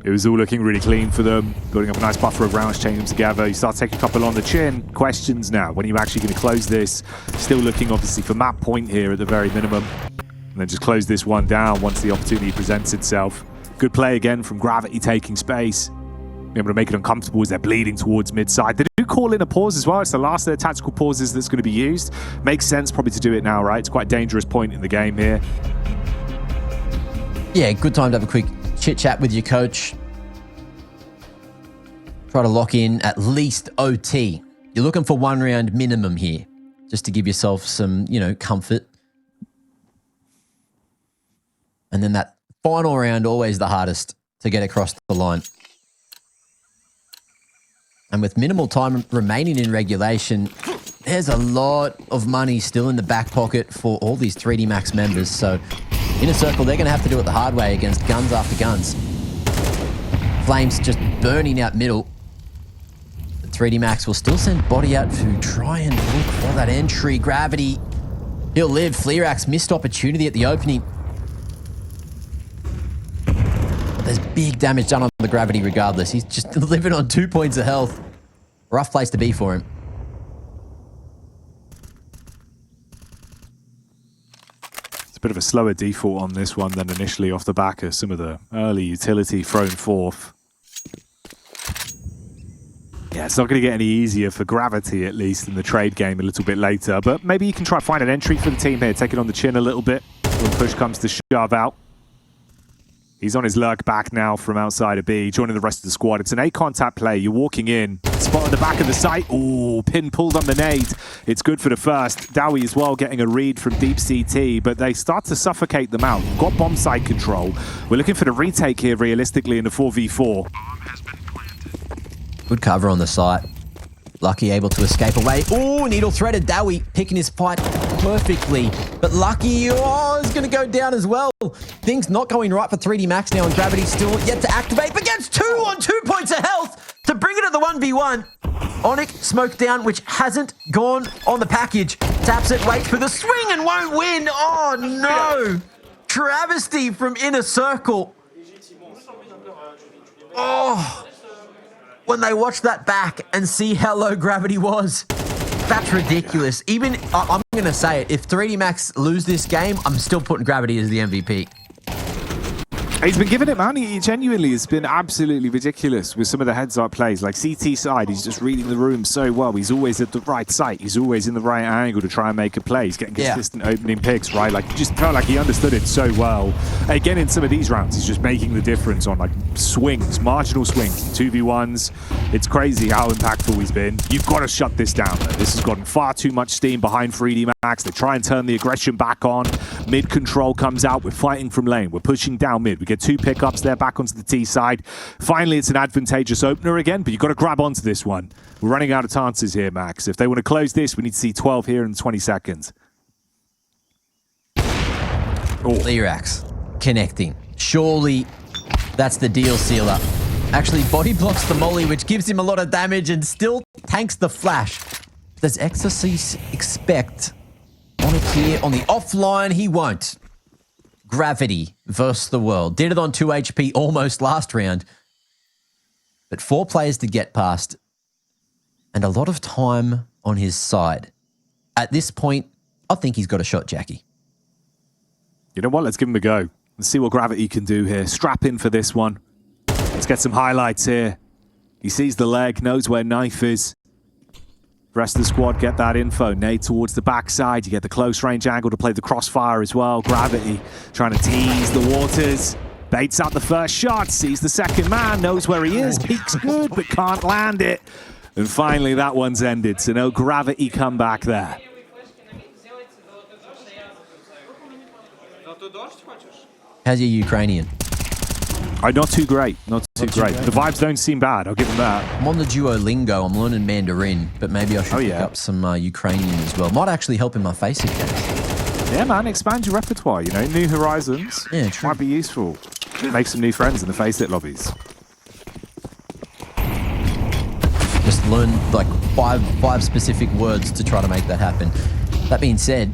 It was all looking really clean for them, building up a nice buffer of rounds, chaining them together. You start taking a couple on the chin. Questions now. When are you actually going to close this? Still looking, obviously, for map point here at the very minimum. And then just close this one down once the opportunity presents itself. Good play again from Gravity taking space. Be able to make it uncomfortable as they're bleeding towards mid-side. They do call in a pause as well. It's the last of their tactical pauses that's going to be used. Makes sense probably to do it now, right? It's quite a dangerous point in the game here. Yeah, good time to have a quick chit-chat with your coach. Try to lock in at least OT. You're looking for 1 round minimum here, just to give yourself some, comfort. And then that final round, always the hardest to get across the line. And with minimal time remaining in regulation, there's a lot of money still in the back pocket for all these 3D Max members. So in a circle, they're going to have to do it the hard way against guns after guns. Flames just burning out middle. But 3D Max will still send Body out to try and look for that entry. Gravity, he'll live. Fleerax missed opportunity at the opening. There's big damage done on the Gravity regardless. He's just living on 2 points of health. Rough place to be for him. It's a bit of a slower default on this one than initially off the back of some of the early utility thrown forth. Yeah, it's not going to get any easier for Gravity, at least, in the trade game a little bit later. But maybe you can try to find an entry for the team here. Take it on the chin a little bit when push comes to shove out. He's on his lurk back now from outside of B, joining the rest of the squad. It's an A-contact play. You're walking in. Spot on the back of the site. Ooh, pin pulled on the nade. It's good for the first. Dawy as well getting a read from deep CT, but they start to suffocate them out. Got bomb site control. We're looking for the retake here, realistically, in the 4v4. Good cover on the site. Lucky able to escape away. Oh, needle threaded. Dawy picking his fight perfectly. But Lucky, is going to go down as well. Things not going right for 3D Max now, and Gravity still yet to activate, but gets 2 on 2 points of health to bring it at the 1v1. Onyx smoked down, which hasn't gone on the package. Taps it, waits for the swing and won't win. Oh no. Travesty from Inner Circle. Oh. When they watch that back and see how low Gravity was, that's ridiculous. Even, I'm going to say it, if 3D Max lose this game, I'm still putting Gravity as the MVP. He's been giving it, man. He genuinely has been absolutely ridiculous with some of the heads-up plays. Like CT side, he's just reading the room so well. He's always at the right site. He's always in the right angle to try and make a play. He's getting consistent opening picks, right? Like, just felt like he understood it so well. Again, in some of these rounds, he's just making the difference on, like, swings, marginal swings, 2v1s. It's crazy how impactful he's been. You've got to shut this down, though. This has gotten far too much steam behind 3D Max. They try and turn the aggression back on. Mid control comes out. We're fighting from lane. We're pushing down mid. We get 2 pickups there back onto the T side. Finally, it's an advantageous opener again, but you've got to grab onto this one. We're running out of chances here, Max. If they want to close this, we need to see 12 here in 20 seconds. Fleerax connecting. Surely that's the deal sealer. Actually body blocks the molly, which gives him a lot of damage and still tanks the flash. Does Exorcist expect on it here on the offline? He won't. Gravity versus the world. Did it on 2 HP almost last round. But 4 players to get past and a lot of time on his side. At this point, I think he's got a shot, Jackie. You know what? Let's give him a go. Let's see what Gravity can do here. Strap in for this one. Let's get some highlights here. He sees the leg, knows where knife is. Rest of the squad get that info. Nade towards the backside. You get the close range angle to play the crossfire as well. Gravity trying to tease the waters. Baits out the first shot. Sees the second man. Knows where he is. Peeks good, but can't land it. And finally, that one's ended. So no Gravity comeback there. How's your Ukrainian? Not too great. Not too great. The vibes don't seem bad. I'll give them that. I'm on the Duolingo. I'm learning Mandarin, but maybe I should pick up some Ukrainian as well. Might actually help in my facing games. Yeah, man. Expand your repertoire. You know, new horizons. Yeah, true. Might be useful. Make some new friends in the Face-It lobbies. Just learn like five specific words to try to make that happen. That being said,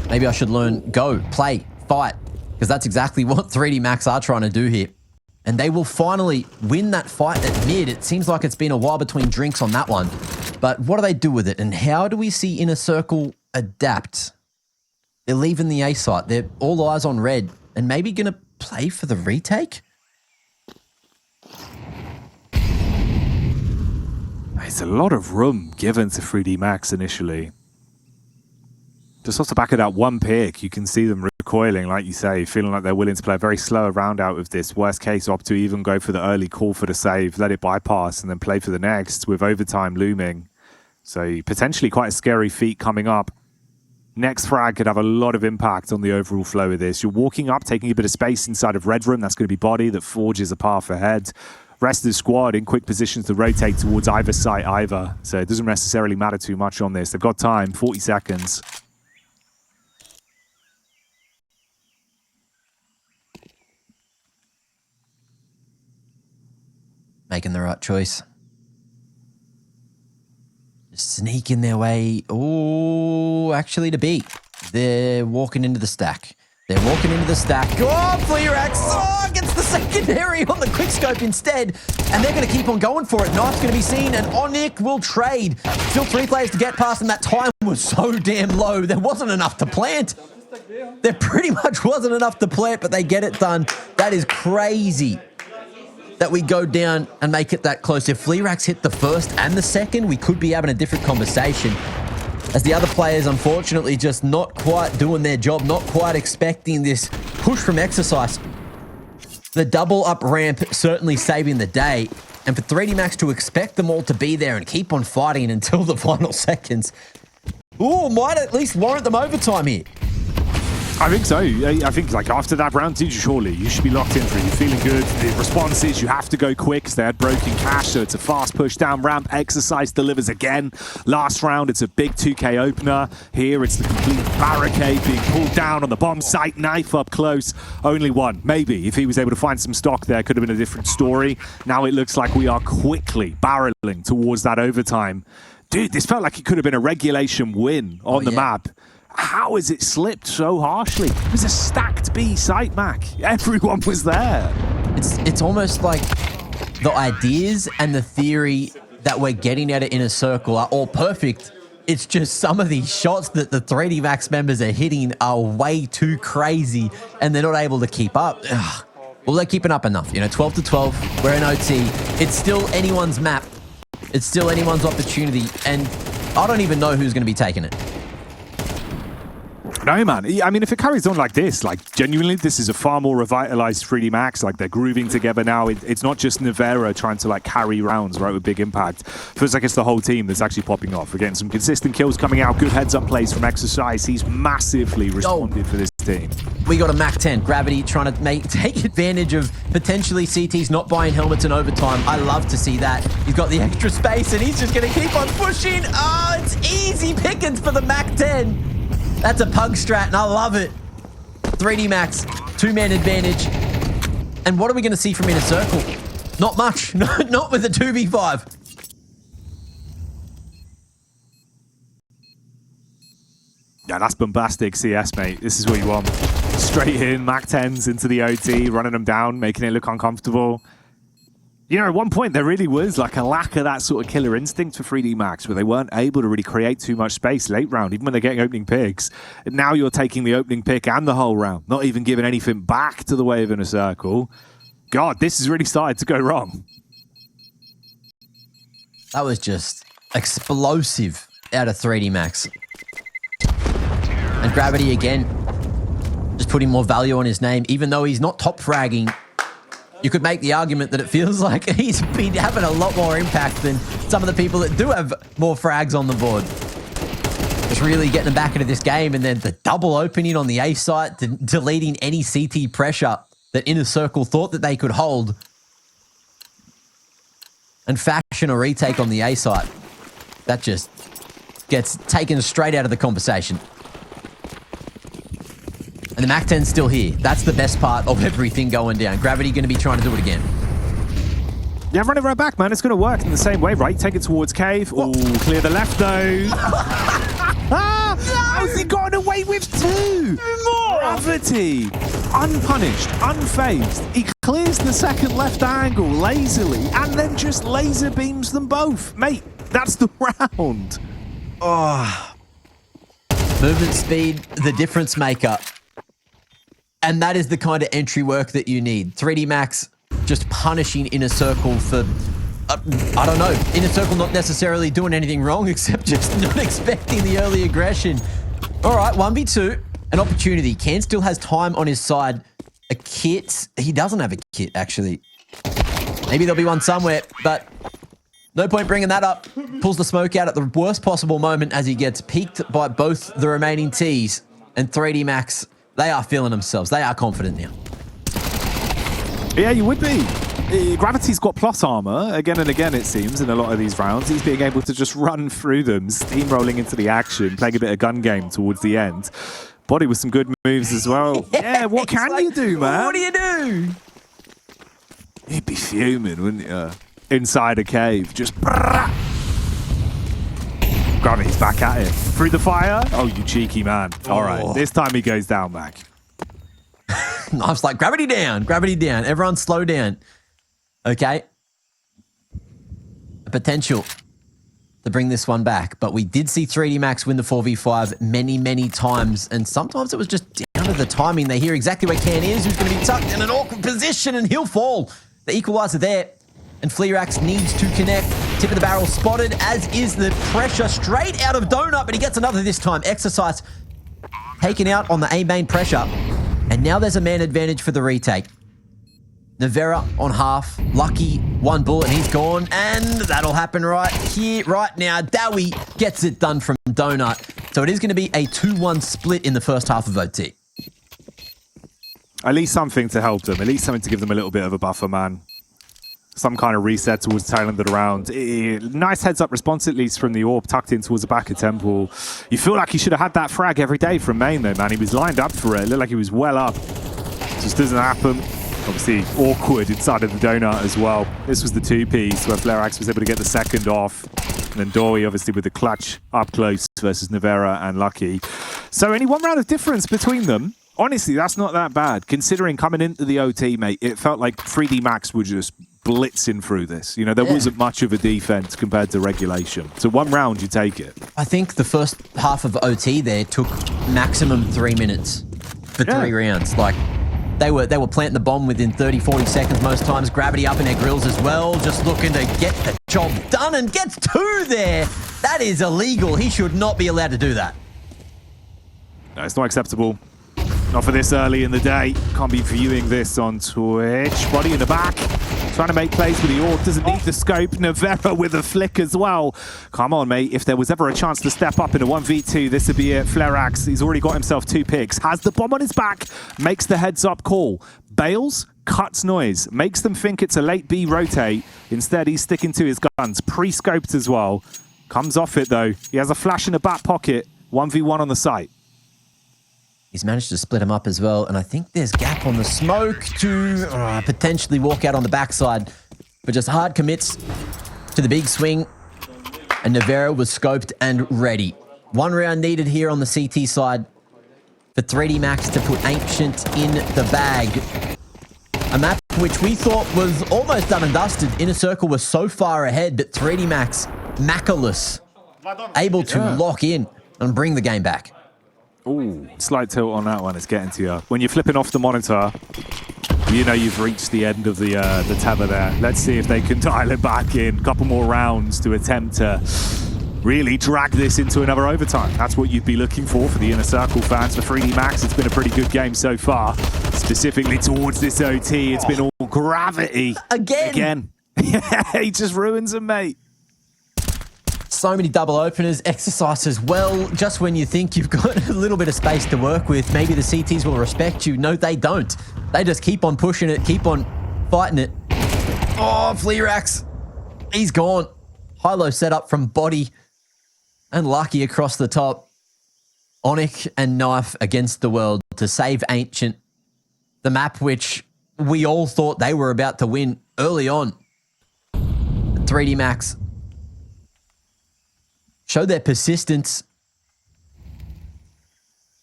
maybe I should learn go, play, fight, because that's exactly what 3D Max are trying to do here. And they will finally win that fight at mid. It seems like it's been a while between drinks on that one. But what do they do with it? And how do we see Inner Circle adapt? They're leaving the A site. They're all eyes on red and maybe going to play for the retake? It's a lot of room given to 3D Max initially. Just off the back of that one pick, you can see them recoiling, like you say, feeling like they're willing to play a very slow round out with this. Worst case, opt to even go for the early call for the save, let it bypass, and then play for the next with overtime looming. So potentially quite a scary feat coming up. Next frag could have a lot of impact on the overall flow of this. You're walking up, taking a bit of space inside of Red Room. That's going to be body that forges a path ahead. Rest of the squad in quick positions to rotate towards either site either. So it doesn't necessarily matter too much on this. They've got time, 40 seconds. Making the right choice. Sneaking their way. Oh, actually to B. They're walking into the stack. They're walking into the stack. Oh, Fleerax. Oh, gets the secondary on the quickscope instead. And they're going to keep on going for it. Knife's going to be seen, and Onic will trade. Still 3 players to get past, and that time was so damn low. There wasn't enough to plant. There pretty much wasn't enough to plant, but they get it done. That is crazy that we go down and make it that close. If Fleerax hit the first and the second, we could be having a different conversation. As the other players, unfortunately, just not quite doing their job, not quite expecting this push from Exercise. The double up ramp certainly saving the day. And for 3D Max to expect them all to be there and keep on fighting until the final seconds, ooh, might at least warrant them overtime here. I think so. I think like after that round, surely you should be locked in for it. You're feeling good. The response is you have to go quick because they had broken cash, so it's a fast push down ramp. Exercise delivers again. Last round, it's a big 2K opener. Here, it's the complete barricade being pulled down on the bomb site. Knife up close. Only one. Maybe if he was able to find some stock there, could have been a different story. Now it looks like we are quickly barreling towards that overtime. Dude, this felt like it could have been a regulation win on the map. How has it slipped so harshly? It was a stacked B site, Mac. Everyone was there. It's almost like the ideas and the theory that we're getting out of Inner Circle are all perfect. It's just some of these shots that the 3D Max members are hitting are way too crazy and they're not able to keep up. Ugh. Well, they're keeping up enough. You know, 12 to 12, we're in OT. It's still anyone's map. It's still anyone's opportunity. And I don't even know who's going to be taking it. No, man. I mean, if it carries on like this, like genuinely, this is a far more revitalized 3D Max. Like they're grooving together now. It's not just Nivera trying to like carry rounds, right, with big impact. Feels like it's the whole team that's actually popping off. We're getting some consistent kills coming out. Good heads-up plays from Exercise. He's massively responded for this team. We got a Mac 10. Gravity trying to take advantage of potentially CTs not buying helmets in overtime. I love to see that. He's got the extra space and he's just going to keep on pushing. Oh, it's easy pickings for the Mac 10. That's a pug strat, and I love it. 3D Max, 2-man advantage. And what are we going to see from Inner Circle? Not much. Not with the 2v5. Yeah, that's bombastic CS, mate. This is what you want. Straight in, Mac 10s into the OT, running them down, making it look uncomfortable. You know, at one point, there really was like a lack of that sort of killer instinct for 3D Max, where they weren't able to really create too much space late round, even when they're getting opening picks. And now you're taking the opening pick and the whole round, not even giving anything back to the way of Inner Circle. God, this has really started to go wrong. That was just explosive out of 3D Max. And Gravity again, just putting more value on his name, even though he's not top fragging. You could make the argument that it feels like he's been having a lot more impact than some of the people that do have more frags on the board. just really getting them back into this game. And then the double opening on the A site, deleting any CT pressure that Inner Circle thought that they could hold, and fashion a retake on the A site. That just gets taken straight out of the conversation. And the MAC-10's still here. That's the best part of everything going down. Gravity going to be trying to do it again. Yeah, run it right back, man. It's going to work in the same way, right? Take it towards cave. Oh, clear the left, though. How's he gotten away with two? More gravity. Unpunished, unfazed. He clears the second left angle lazily and then just laser beams them both. Mate, that's the round. Oh. Movement speed, the difference maker. And that is the kind of entry work that you need. 3D Max just punishing Inner Circle for, I don't know, Inner Circle not necessarily doing anything wrong except just not expecting the early aggression. All right, 1v2, an opportunity. Cairne still has time on his side. A kit, he doesn't have a kit actually. Maybe there'll be one somewhere, but no point bringing that up. Pulls the smoke out at the worst possible moment as he gets peeked by both the remaining Ts. And 3D Max, they are feeling themselves. They are confident now. Yeah, you would be. Gravity's got plot armor again and again, it seems, in a lot of these rounds. He's being able to just run through them, steamrolling into the action, playing a bit of gun game towards the end. Body with some good moves as well. Yeah, what can you do, man? What do you do? You'd be fuming, wouldn't you? Inside a cave, just... Gravity's back at it. Through the fire? Oh, you cheeky man. All right, this time he goes down, Mac. I was like, gravity down, gravity down. Everyone slow down. Okay. A potential to bring this one back. But we did see 3D Max win the 4v5 many, many times. And sometimes it was just down to the timing. They hear exactly where Cairne is, who's going to be tucked in an awkward position, and he'll fall. The equalizer there. And Fleerax needs to connect. Tip of the barrel spotted, as is the pressure straight out of Donut. But he gets another this time. Exercise taken out on the A main pressure. And now there's a man advantage for the retake. Nevera on half. Lucky, one bullet, and he's gone. And that'll happen right here, right now. Dawy gets it done from Donut. So it is going to be a 2-1 split in the first half of OT. At least something to help them. At least something to give them a little bit of a buffer, man. Some kind of reset towards the tail end of the round. Nice heads-up response, at least, from the AWP, tucked in towards the back of Temple. You feel like he should have had that frag every day from main, though, man. He was lined up for it. It looked like he was well up. Just doesn't happen. Obviously, awkward inside of the donut as well. This was the two-piece where Fleerax was able to get the second off. And then Dawy, obviously, with the clutch up close versus Nevera and Lucky. So only one round of difference between them. Honestly, that's not that bad. Considering coming into the OT, mate, it felt like 3D Max were just blitzing through this. You know, there wasn't much of a defense compared to regulation. So one round, you take it. I think the first half of OT there took maximum 3 minutes for 3 rounds. Like, they were planting the bomb within 30, 40 seconds most times. Gravity up in their grills as well, just looking to get the job done, and gets 2 there. That is illegal. He should not be allowed to do that. No, it's not acceptable. Not for this early in the day. Can't be viewing this on Twitch. Body in the back. Trying to make plays with the AWP. Doesn't need the scope. Nevera with a flick as well. Come on, mate. If there was ever a chance to step up in a 1v2, this would be it. Fleerax, he's already got himself 2 picks. Has the bomb on his back. Makes the heads-up call. Bails, cuts noise. Makes them think it's a late B rotate. Instead, he's sticking to his guns. Pre-scoped as well. Comes off it, though. He has a flash in the back pocket. 1v1 on the site. He's managed to split him up as well, and I think there's gap on the smoke to potentially walk out on the backside, but just hard commits to the big swing, and Nevera was scoped and ready. 1 round needed here on the CT side for 3D Max to put Ancient in the bag. A map which we thought was almost done and dusted. Inner Circle was so far ahead, but 3D Max, Macalus, able to lock in and bring the game back. Ooh, slight tilt on that one. It's getting to you. When you're flipping off the monitor, you know you've reached the end of the tether there. Let's see if they can dial it back in. A couple more rounds to attempt to really drag this into another overtime. That's what you'd be looking for the Inner Circle fans. For 3D Max, it's been a pretty good game so far. Specifically towards this OT, it's been all gravity. Again. Yeah, he just ruins them, mate. So many double openers, exercise as well. Just when you think you've got a little bit of space to work with, maybe the CTs will respect you. No, they don't. They just keep on pushing it, keep on fighting it. Oh, Fleerax. He's gone. High-low setup from Body and Lucky across the top. Onyx and Knife against the world to save Ancient. The map which we all thought they were about to win early on. 3D Max showed their persistence.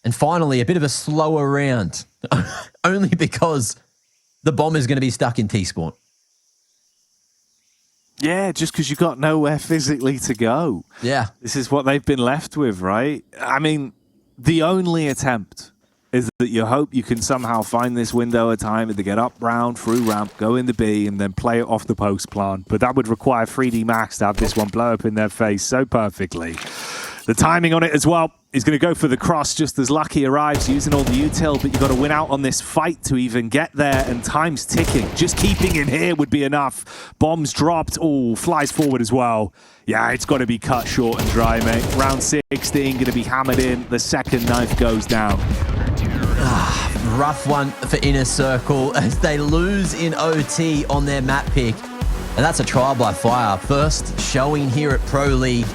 And finally, a bit of a slower round. Only because the bomb is going to be stuck in T-spawn. Yeah, just because you've got nowhere physically to go. Yeah. This is what they've been left with, right? I mean, the only attempt is that you hope you can somehow find this window of time to get up round, through ramp, go in the B, and then play it off the post plan. But that would require 3D Max to have this one blow up in their face so perfectly. The timing on it as well is going to go for the cross just as Lucky arrives using all the util, but you've got to win out on this fight to even get there, and time's ticking. Just keeping in here would be enough. Bombs dropped. Oh, flies forward as well. Yeah, it's got to be cut short and dry, mate. Round 16 going to be hammered in. The second knife goes down. Rough one for Inner Circle as they lose in OT on their map pick. And that's a trial by fire. First showing here at Pro League.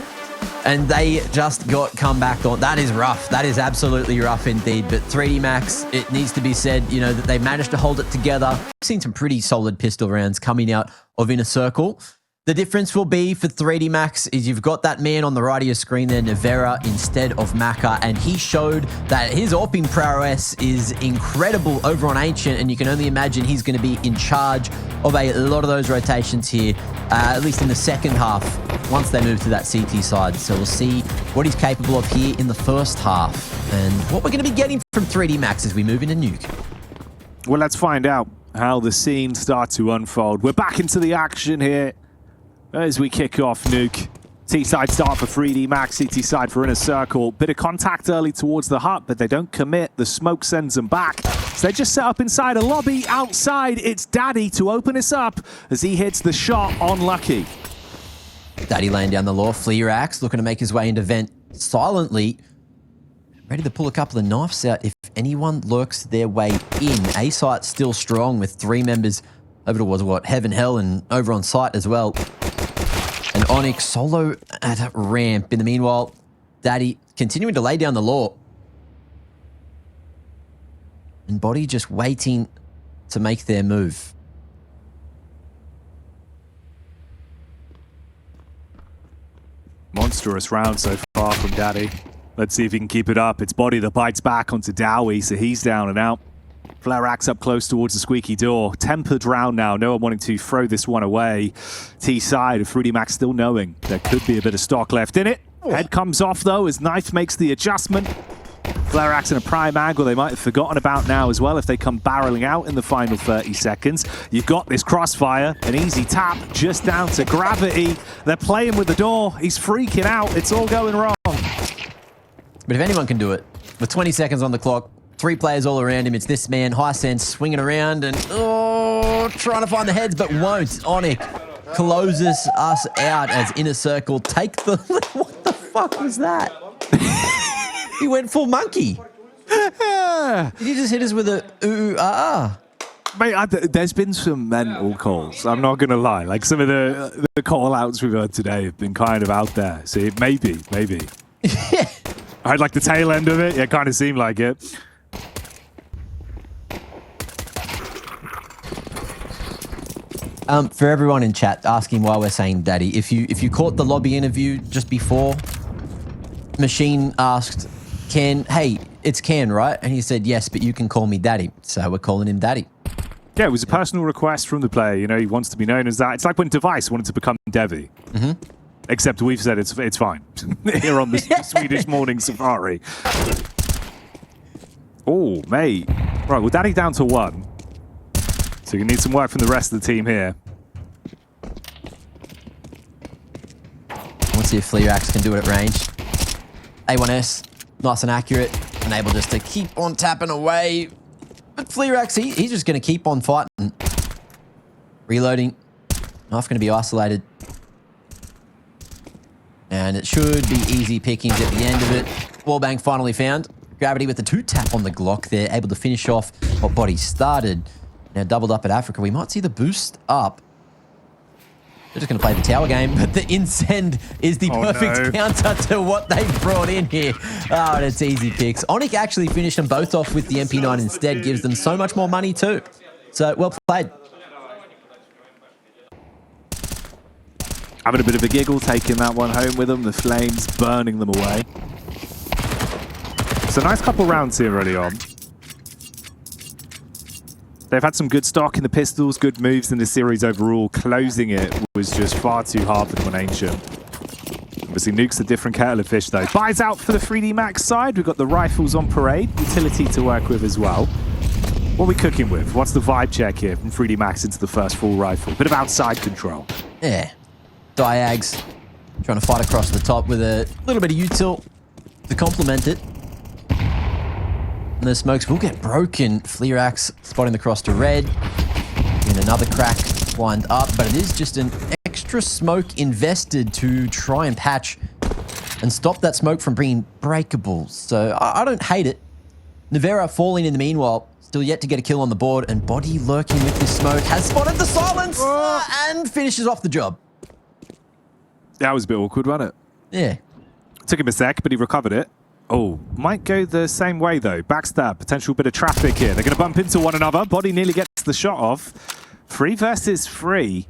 And they just got come back on. That is rough. That is absolutely rough indeed. But 3D Max, it needs to be said, you know, that they managed to hold it together. I've seen some pretty solid pistol rounds coming out of Inner Circle. The difference will be for 3D Max is you've got that man on the right of your screen there, Nevera, instead of Maka, and he showed that his AWPing prowess is incredible over on Ancient, and you can only imagine he's going to be in charge of a lot of those rotations here, at least in the second half, once they move to that CT side. So we'll see what he's capable of here in the first half, and what we're going to be getting from 3D Max as we move into Nuke. Well, let's find out how the scene starts to unfold. We're back into the action here as we kick off Nuke. T-side start for 3D Max, CT side for Inner Circle. Bit of contact early towards the hut, but they don't commit. The smoke sends them back. So they just set up inside a lobby. Outside, it's Daddy to open us up as he hits the shot on Lucky. Daddy laying down the law. Fleerax looking to make his way into vent silently. Ready to pull a couple of knives out if anyone lurks their way in. A-site still strong with 3 members over towards what? Heaven, Hell, and over on site as well. And Onyx solo at a ramp. In the meanwhile, Daddy continuing to lay down the law. And Body just waiting to make their move. Monstrous round so far from Daddy. Let's see if he can keep it up. It's Body that bites back onto Dawy, so he's down and out. Fleerax up close towards the squeaky door. Tempered round now. No one wanting to throw this one away. T-side of 3D Max still knowing there could be a bit of stock left in it. Head comes off though as Knife makes the adjustment. Fleerax in a prime angle they might have forgotten about now as well if they come barreling out in the final 30 seconds. You've got this crossfire, an easy tap just down to gravity. They're playing with the door. He's freaking out. It's all going wrong. But if anyone can do it, with 20 seconds on the clock, 3 players all around him, it's this man, High Sense, swinging around and trying to find the heads, but won't. Onyx closes us out as Inner Circle take the... What the fuck was that? He went full monkey. Did he just hit us with a ooh-ah? Mate, there's been some mental calls. I'm not going to lie. Like some of the call-outs we've heard today have been kind of out there. So maybe. Yeah. I had like the tail end of it. Yeah, it kind of seemed like it. For everyone in chat asking why we're saying Daddy, if you caught the lobby interview just before, Machine asked Ken, hey, it's Ken, right? And he said, yes, but you can call me Daddy. So we're calling him Daddy. Yeah, it was a personal request from the player. You know, he wants to be known as that. It's like when Device wanted to become Devi. Mm-hmm. Except we've said it's fine. Here on the Swedish Morning Safari. Oh, mate. Right, well, Daddy down to 1. So you need some work from the rest of the team here. Let's see if Fleerax can do it at range. A1S, nice and accurate, and able just to keep on tapping away. But Fleerax, he's just going to keep on fighting. Reloading. Knife going to be isolated. And it should be easy pickings at the end of it. Wallbang finally found. Gravity with the 2-tap on the Glock there, able to finish off what Body started. Now doubled up at Africa. We might see the boost up. They're just going to play the tower game, but the Incend is the perfect counter to what they've brought in here. Oh, and it's easy picks. Onyx actually finished them both off with the MP9 instead, gives them so much more money too. So, well played. Having a bit of a giggle, taking that one home with them. The flames burning them away. It's a nice couple rounds here early on. They've had some good stock in the pistols, good moves in the series overall. Closing it was just far too hard for them on Ancient. Obviously, Nuke's a different kettle of fish, though. Buys out for the 3D Max side. We've got the rifles on parade. Utility to work with as well. What are we cooking with? What's the vibe check here from 3D Max into the first full rifle? Bit of outside control. Yeah. Diags trying to fight across the top with a little bit of util to complement it. And the smokes will get broken. Fleerax spotting the cross to red. And another crack wind up, but it is just an extra smoke invested to try and patch and stop that smoke from being breakable. So I don't hate it. Nevera falling in the meanwhile, still yet to get a kill on the board, and Body lurking with this smoke has spotted the silence and finishes off the job. That was a bit awkward, wasn't it? Yeah. Took him a sec, but he recovered it. Oh, might go the same way, though. Backstab, potential bit of traffic here. They're going to bump into one another. Body nearly gets the shot off. 3 versus 3.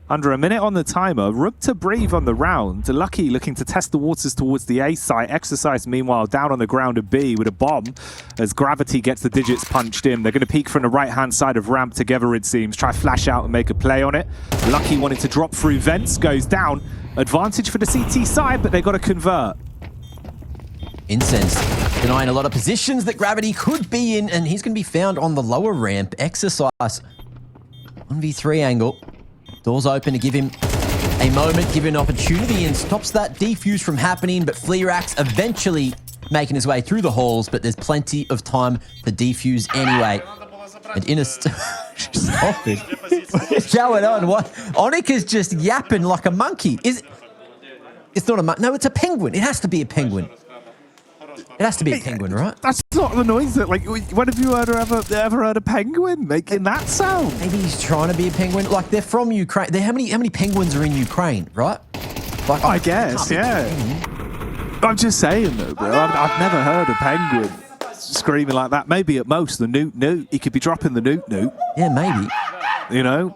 Under a minute on the timer. Room to breathe on the round. Lucky looking to test the waters towards the A site. Exercise, meanwhile, down on the ground at B with a bomb as Gravity gets the digits punched in. They're going to peek from the right-hand side of ramp together, it seems. Try flash out and make a play on it. Lucky wanted to drop through vents. Goes down. Advantage for the CT side, but they got to convert. Incense denying a lot of positions that Gravity could be in, and he's going to be found on the lower ramp. Exercise 1v3 angle. Doors open to give him a moment, give him an opportunity, and stops that defuse from happening. But Fleerax eventually making his way through the halls, but there's plenty of time to defuse anyway. And in a stop it. What's going on? What? Onyx is just yapping like a monkey. It's not a monkey. No, it's a penguin. It has to be a penguin. It has to be a penguin, right? That's not the noise that, like, when have you ever heard a penguin making that sound? Maybe he's trying to be a penguin. Like, they're from Ukraine. How many penguins are in Ukraine, right? Like, I guess, yeah. I'm just saying, though, bro. I've never heard a penguin screaming like that. Maybe at most the Nuke. He could be dropping the Nuke. Yeah, maybe. You know?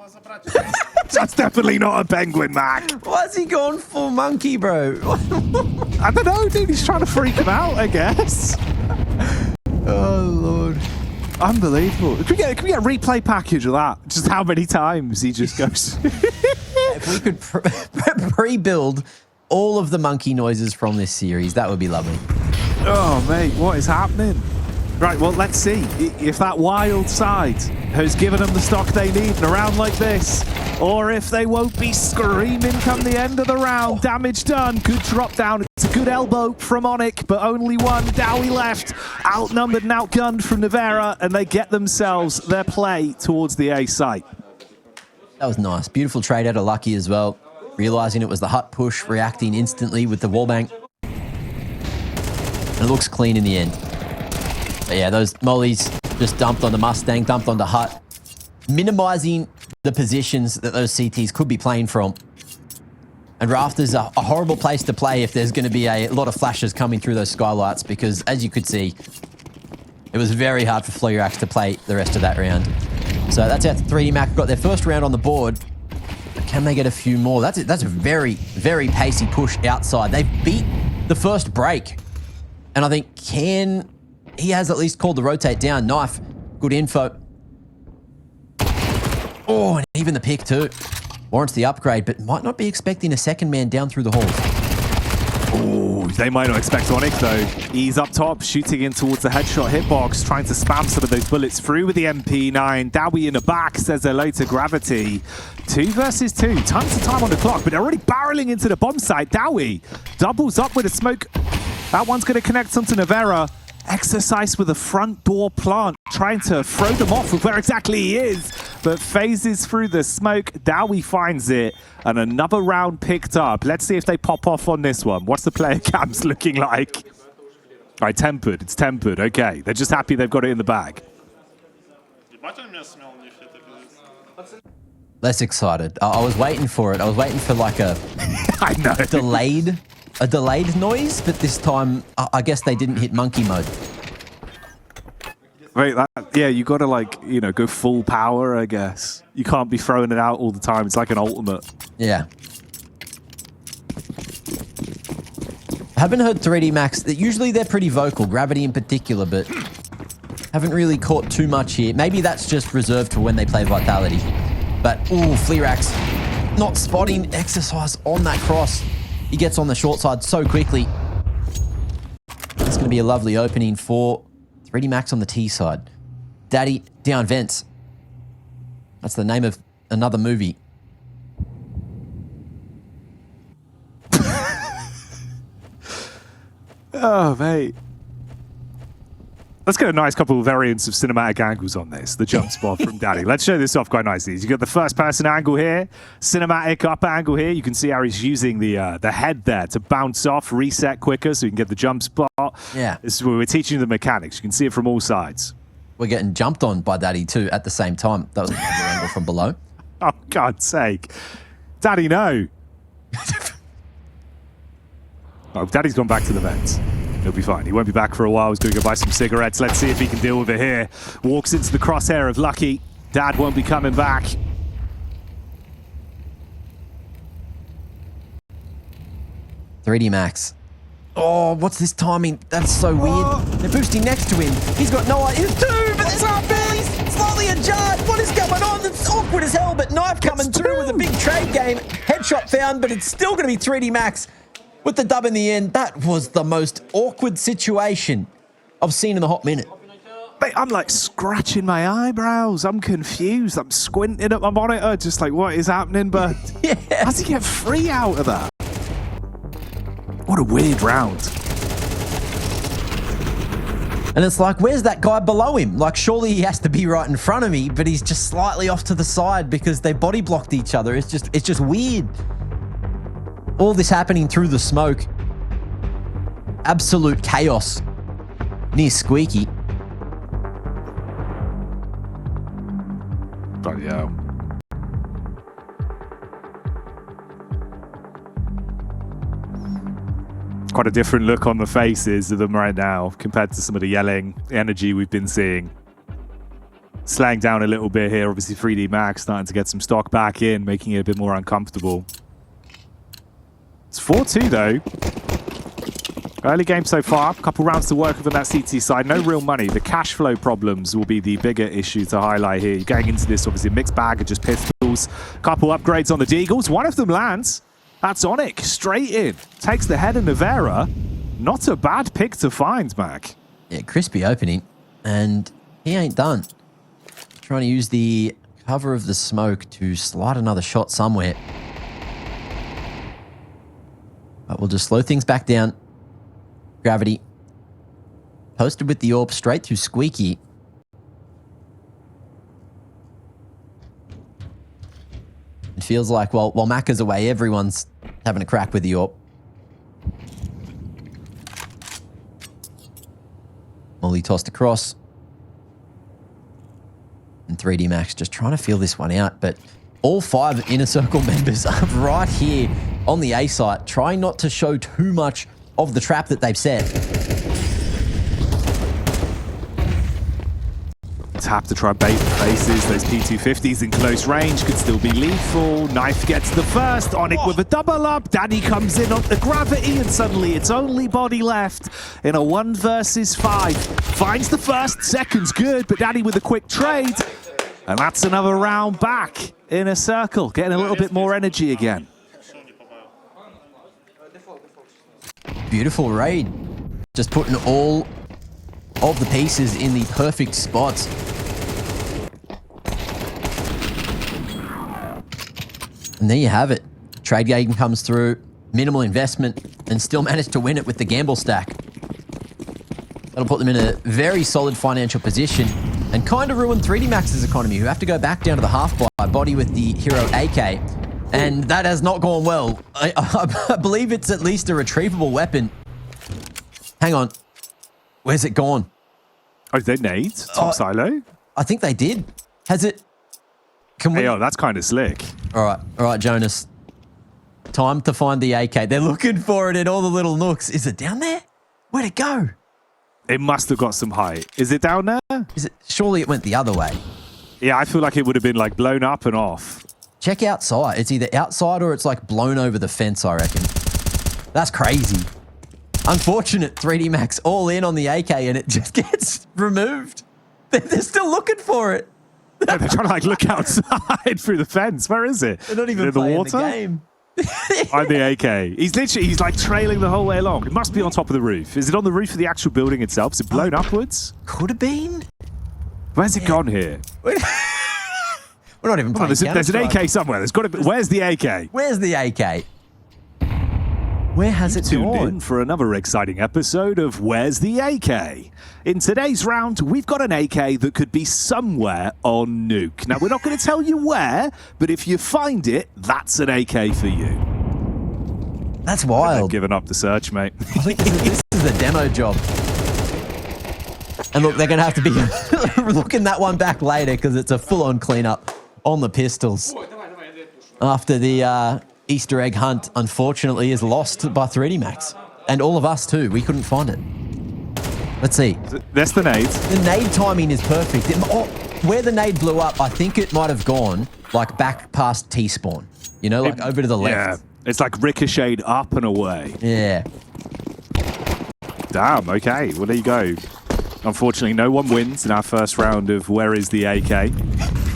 That's definitely not a penguin, Mac. Why's he going full monkey, bro? I don't know, dude. He's trying to freak him out, I guess. Oh, Lord. Unbelievable. Can we get a replay package of that? Just how many times he just goes. If we could pre-build all of the monkey noises from this series, that would be lovely. Oh, mate, what is happening? Right, well, let's see if that wild side has given them the stock they need in a round like this, or if they won't be screaming come the end of the round. Damage done. Good drop down. It's a good elbow from Onyx, but only one. Dawy left. Outnumbered and outgunned from Nevera, and they get themselves their play towards the A site. That was nice. Beautiful trade out of Lucky as well. Realizing it was the hut push, reacting instantly with the wallbang. And it looks clean in the end. But yeah, those mollies just dumped on the Mustang, dumped on the hut, minimizing the positions that those CTs could be playing from. And Rafters are a horrible place to play if there's going to be a lot of flashes coming through those skylights, because as you could see, it was very hard for Fleerax to play the rest of that round. So that's how 3D Mac got their first round on the board. But can they get a few more? That's a very, very pacey push outside. They've beat the first break. And I think cairne, he has at least called the rotate down. Knife, good info. Oh, and even the pick too. Warrants the upgrade, but might not be expecting a second man down through the halls. Oh, they might not expect Onyx though. He's up top, shooting in towards the headshot hitbox, trying to spam some of those bullets through with the MP9. Dawy in the back says hello to Gravity. 2 versus 2, tons of time on the clock, but they're already barreling into the bomb site. Dawy doubles up with a smoke. That one's going to connect onto Nevera. Exercise with a front door plant, trying to throw them off with where exactly he is. but phases through the smoke. Dawy finds it, and another round picked up. Let's see if they pop off on this one. What's the player cams looking like? All right, tempered. It's tempered. Okay, they're just happy they've got it in the bag. Less excited. I was waiting for it. I was waiting for like a I know. delayed noise, but this time I guess they didn't hit monkey mode. Right, yeah, you got to like, you know, go full power, I guess. You can't be throwing it out all the time. It's like an ultimate. Yeah. I haven't heard 3D Max. Usually they're pretty vocal, Gravity in particular, but haven't really caught too much here. Maybe that's just reserved for when they play Vitality. But, ooh, Fleerax not spotting Exercise on that cross. He gets on the short side so quickly. It's going to be a lovely opening for 3D Max on the T side. Daddy down vents. That's the name of another movie. Oh, mate. Let's get a nice couple of variants of cinematic angles on this. The jump spot from Daddy. Let's show this off quite nicely. You got the first person angle here, cinematic up angle here. You can see how he's using the head there to bounce off, reset quicker so you can get the jump spot. Yeah. This is where we're teaching you the mechanics. You can see it from all sides. We're getting jumped on by Daddy too at the same time. That was another angle from below. Oh, God's sake. Daddy, no. Oh, Daddy's gone back to the vents. He'll be fine. He won't be back for a while. He's going to go buy some cigarettes. Let's see if he can deal with it here. Walks into the crosshair of Lucky. Dad won't be coming back. .3D Max. Oh, what's this timing? That's so weird. They're boosting next to him. He's got no idea. He's two, but there's not Billy's slowly ajar. What is going on? It's awkward as hell, but Knife coming through with a big trade game. Headshot found, but it's still going to be 3D Max with the dub in the end. That was the most awkward situation I've seen in a hot minute. Mate, I'm like scratching my eyebrows. I'm confused. I'm squinting at my monitor, just like, what is happening? But Yeah. how's he get free out of that? What a weird round. And it's like, where's that guy below him? Like, surely he has to be right in front of me, but he's just slightly off to the side because they body blocked each other. It's just weird. All this happening through the smoke. Absolute chaos near Squeaky. But yeah. Quite a different look on the faces of them right now compared to some of the yelling energy we've been seeing. Slowing down a little bit here. Obviously 3D Max starting to get some stock back in, making it a bit more uncomfortable. It's 4-2 though. Early game so far. A couple rounds to work with on that CT side. No real money. The cash flow problems will be the bigger issue to highlight here. You're going into this obviously a mixed bag of just pistols. Couple upgrades on the Deagles. One of them lands. That's Onic, straight in. Takes the head of Navera. Not a bad pick to find, Mac. Yeah, crispy opening. And he ain't done. Trying to use the cover of the smoke to slide another shot somewhere. But we'll just slow things back down. Gravity. Posted with the AWP straight through Squeaky. It feels like while Macca's away, everyone's having a crack with the AWP. Molly tossed across. And 3D Max just trying to feel this one out. But all 5 Inner Circle members are right here on the A site, trying not to show too much of the trap that they've set. Tap to try bait the faces. Those P250s in close range could still be lethal. Knife gets the first. Onic with a double up. Daddy comes in on the gravity, and suddenly it's only body left in a 1 versus 5. Finds the first. Second's good, but Daddy with a quick trade. And that's another round back in a circle. Getting a little bit more energy again. Beautiful raid. Just putting all of the pieces in the perfect spots. And there you have it. Trade game comes through, minimal investment, and still managed to win it with the gamble stack. That'll put them in a very solid financial position. and kind of ruined 3D Max's economy, who have to go back down to the half by body with the hero AK. And that has not gone well. I believe it's at least a retrievable weapon. Hang on. Where's it gone? Oh, they nades? Top silo? I think they did. Has it? Can we? Hey, oh, that's kind of slick. All right, Jonas. Time to find the AK. They're looking for it in all the little nooks. Is it down there? Where'd it go? It must have got some height. Is it down there? Is it? Surely it went the other way. Yeah, I feel like it would have been like blown up and off. Check outside. It's either outside or it's like blown over the fence, I reckon. That's crazy. Unfortunate 3D Max all in on the AK and it just gets removed. They're still looking for it. Yeah, they're trying to like look outside through the fence. Where is it? They're not even in playing the water? the game. On the AK. He's like trailing the whole way along. It must be on top of the roof. Is it on the roof of the actual building itself? Is it blown upwards? Could have been. Where's it gone here? We're not even playing. There's an AK somewhere. There's got to be. Where's the AK? Where's the AK? Where has it Tuned gone? in for another exciting episode of Where's the AK? In today's round, we've got an AK that could be somewhere on Nuke. Now, we're not going to tell you where, but if you find it, that's an AK for you. That's wild. I've given up the search, mate. I think this is the demo job. And look, they're going to have to be looking that one back later because it's a full-on cleanup on the pistols. After the Easter egg hunt, unfortunately, is lost by 3D Max. And all of us too. We couldn't find it. Let's see. That's the nades. The nade timing is perfect. Where the nade blew up, I think it might have gone like back past T-spawn. You know, like over to the left. Yeah. It's like ricocheted up and away. Yeah. Damn, okay. Well, there you go. Unfortunately, no one wins in our first round of Where is the AK?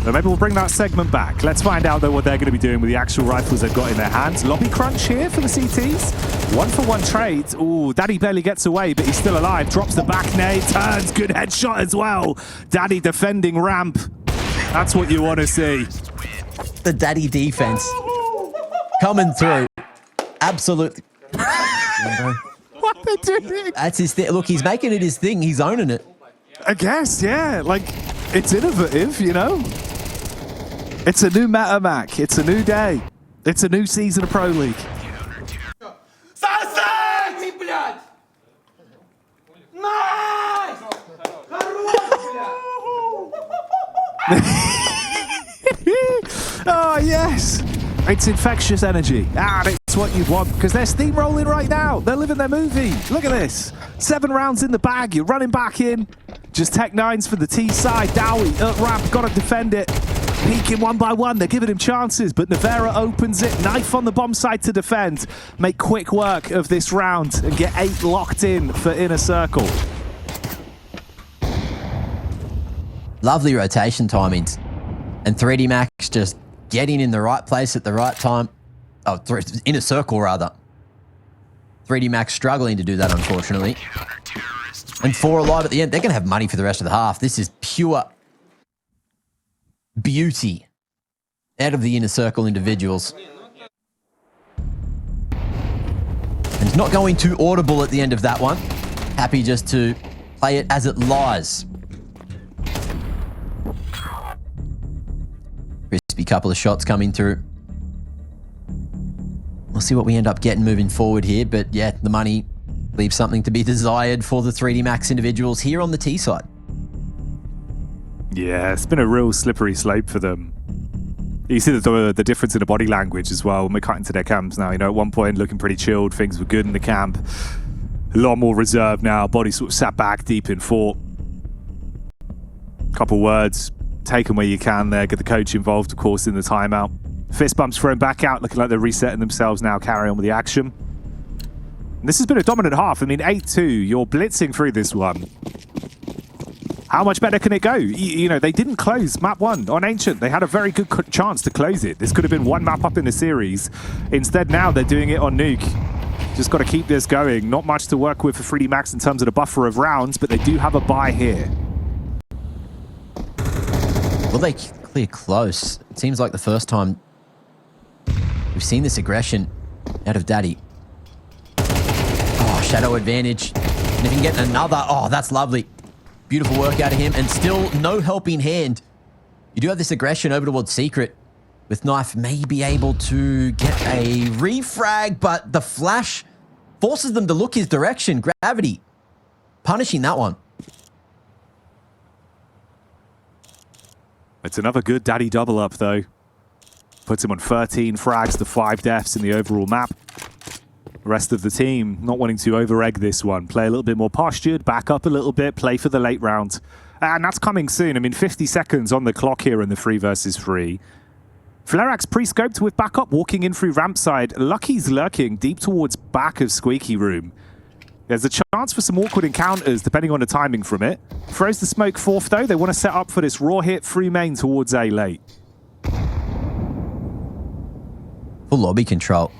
But maybe we'll bring that segment back. Let's find out, though, what they're going to be doing with the actual rifles they've got in their hands. Lobby crunch here for the CTs. 1-for-1 trade. Ooh, Daddy barely gets away, but he's still alive. Drops the back nade, turns. Good headshot as well. Daddy defending ramp. That's what you want to see. The Daddy defense. Coming through. Absolutely. What are they doing? That's his thing. Look, he's making it his thing. He's owning it. I guess, yeah. Like, it's innovative, you know? It's a new meta, Mac. It's a new day. It's a new season of Pro League. Oh, yes. It's infectious energy. That's what you want, because they're steamrolling right now. They're living their movie. Look at this. 7 rounds in the bag. You're running back in. Just tech 9s for the T side. Dawy at ramp. Got to defend it. Peeking one by one. They're giving him chances, but Nevera opens it. Knife on the bomb side to defend. Make quick work of this round and get 8 locked in for inner circle. Lovely rotation timings. And 3D Max just getting in the right place at the right time. Oh, inner circle, rather. 3D Max struggling to do that, unfortunately. And 4 alive at the end. They're going to have money for the rest of the half. This is pure beauty out of the inner circle individuals. And not going too audible at the end of that one. Happy just to play it as it lies. Crispy couple of shots coming through. We'll see what we end up getting moving forward here. But yeah, the money leaves something to be desired for the 3D Max individuals here on the T side. Yeah, it's been a real slippery slope for them. You see the difference in the body language as well when we're cutting to their camps now. You know, at one point looking pretty chilled, things were good in the camp. A lot more reserved now, body sort of sat back deep in fort. Couple words, take them where you can there, get the coach involved, of course, in the timeout. Fist bumps thrown back out, looking like they're resetting themselves now, carry on with the action. And this has been a dominant half. I mean, 8-2, you're blitzing through this one. How much better can it go? You know, they didn't close map 1 on Ancient. They had a very good chance to close it. This could have been one map up in the series. Instead, now they're doing it on Nuke. Just got to keep this going. Not much to work with for 3D Max in terms of the buffer of rounds, but they do have a buy here. Will they clear close? It seems like the first time we've seen this aggression out of Daddy. Oh, shadow advantage. And if you can get another, oh, that's lovely. Beautiful work out of him, and still no helping hand. You do have this aggression over towards Secret. With Knife may be able to get a refrag, but the flash forces them to look his direction. Gravity punishing that one. It's another good daddy double up, though. Puts him on 13 frags to 5 deaths in the overall map. The rest of the team not wanting to over-egg this one. Play a little bit more postured, back up a little bit, play for the late round. And that's coming soon. I mean, 50 seconds on the clock here in the 3 versus 3. Flerax pre-scoped with backup, walking in through ramp side. Lucky's lurking deep towards back of Squeaky Room. There's a chance for some awkward encounters, depending on the timing from it. Throws the smoke forth, though. They want to set up for this raw hit through main towards A late. Full lobby control.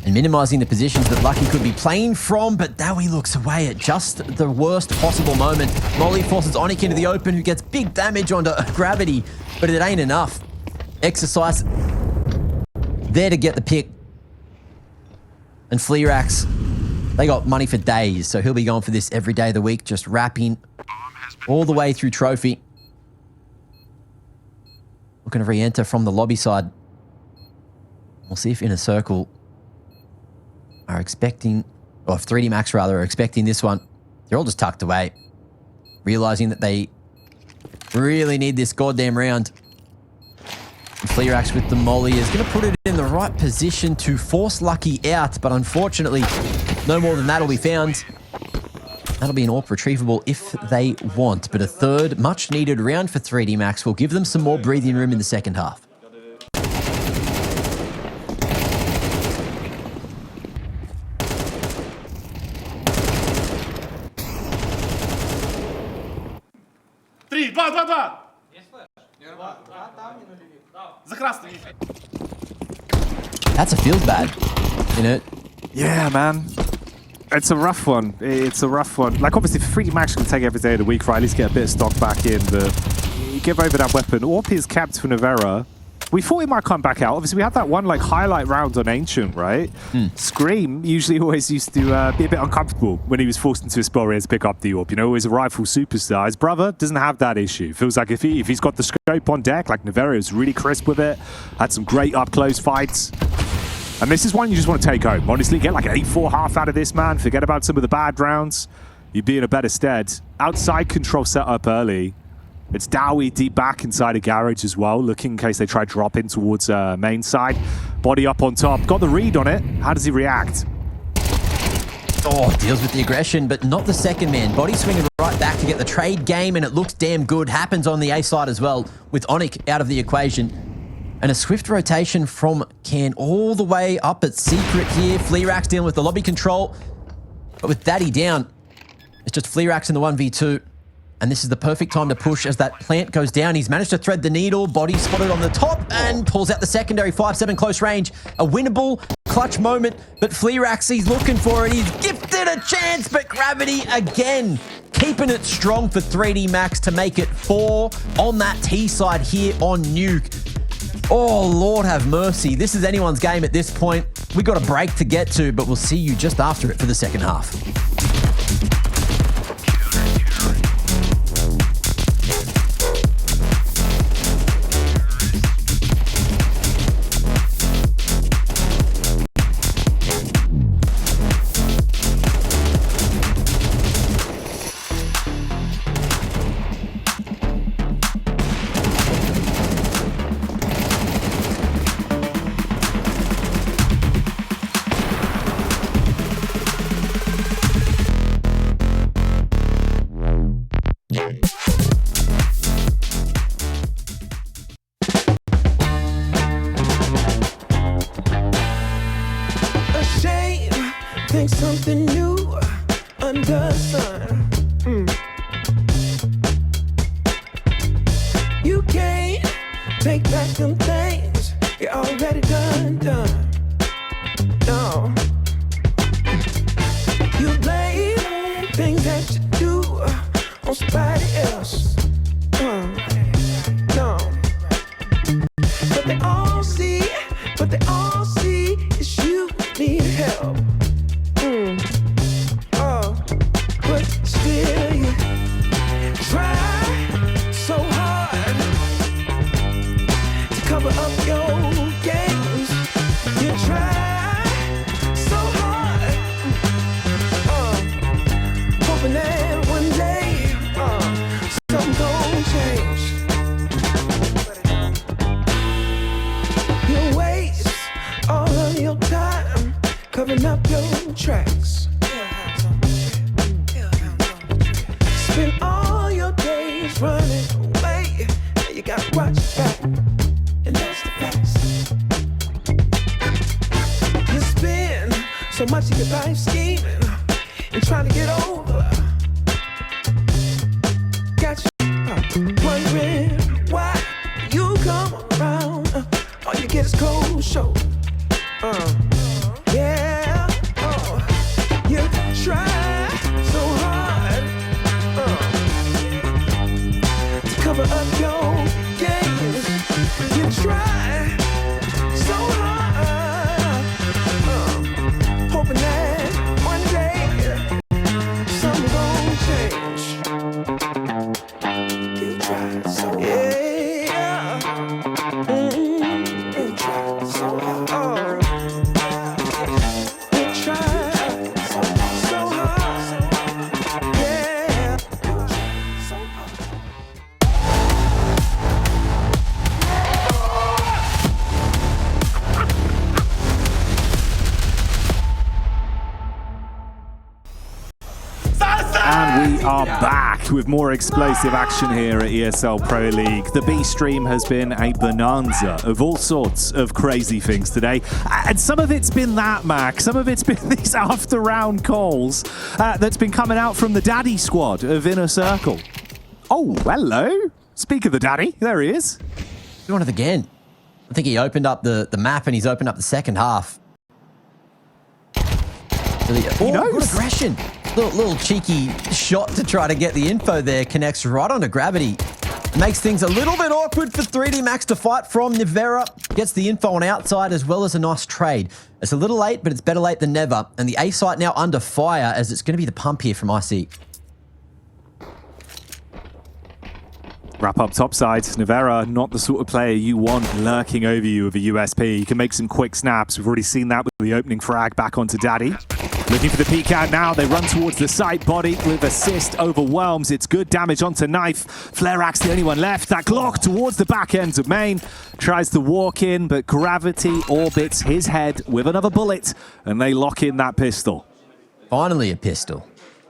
And minimizing the positions that Lucky could be playing from, but Dawy looks away at just the worst possible moment. Molly forces Onic into the open, who gets big damage onto Gravity, but it ain't enough. Exercise there to get the pick. And Fleerax, they got money for days, so he'll be going for this every day of the week, just wrapping all the way through trophy. Looking to re-enter from the lobby side. We'll see if Inner Circle are expecting, or if 3D Max rather, are expecting this one. They're all just tucked away, realizing that they really need this goddamn round. And Fleerax with the molly is going to put it in the right position to force Lucky out, but unfortunately, no more than that will be found. That'll be an AWP retrievable if they want, but a third much-needed round for 3D Max will give them some more breathing room in the second half. That's a feels bad, you know? Yeah, man. It's a rough one. It's a rough one. Like, obviously, 3D Max can take every day of the week, right? At least get a bit of stock back in, but you give over that weapon. AWP is capped for Navera. We thought he might come back out. Obviously, we had that one, like, highlight round on Ancient, right? Scream usually always used to be a bit uncomfortable when he was forced into a spot where he had to pick up the AWP. You know, always a rifle superstar. His brother doesn't have that issue. Feels like if he's got the scope on deck, like Navera is really crisp with it. Had some great up-close fights. And this is one you just want to take home. Honestly, get like an 8-4 half out of this, man. Forget about some of the bad rounds. You'd be in a better stead. Outside control set up early. It's Dawy deep back inside a garage as well, looking in case they try dropping towards main side. Body up on top. Got the read on it. How does he react? Oh, deals with the aggression, but not the second man. Body swinging right back to get the trade game, and it looks damn good. Happens on the A side as well, with Onic out of the equation. And a swift rotation from cairne all the way up at Secret here. Fleerax dealing with the lobby control. But with Daddy down, it's just Fleerax in the 1v2. And this is the perfect time to push as that plant goes down. He's managed to thread the needle. Body spotted on the top and pulls out the secondary. 5-7 close range. A winnable clutch moment. But Fleerax, he's looking for it. He's gifted a chance, but Gravity again keeping it strong for 3D Max to make it 4 on that T side here on Nuke. Oh, Lord have mercy. This is anyone's game at this point. We got a break to get to, but we'll see you just after it for the second half. Think something new under the sun. You can't take back them things you already done. No. You blame things that you do on somebody else. No. But they all see is you need help. cover up your game. You try so hard, hoping that one day something gon' change. You try so hard. Yeah. You try so hard. You try so hard. Yeah. So hard. And we are back with more explosive action here at ESL Pro League. The B stream has been a bonanza of all sorts of crazy things today. And some of it's been that, Mac. Some of it's been these after-round calls that's been coming out from the Daddy squad of Inner Circle. Oh, hello. Speak of the Daddy. There he is. Doing it again. I think he opened up the map and he's opened up the second half. Oh, knows. good aggression. Little cheeky shot to try to get the info there. Connects right onto Gravity. Makes things a little bit awkward for 3D Max to fight from. Nivera gets the info on outside as well as a nice trade. It's a little late, but it's better late than never. And the A site now under fire as it's going to be the pump here from IC. Wrap up topside. Nivera, not the sort of player you want lurking over you with a USP. He can make some quick snaps. We've already seen that with the opening frag back onto Daddy. Looking for the peek out now. They run towards the side body with assist. Overwhelms. It's good damage onto knife. Flare Axe the only one left. That Glock towards the back end of main. Tries to walk in, but Gravity orbits his head with another bullet. And they lock in that pistol. Finally a pistol.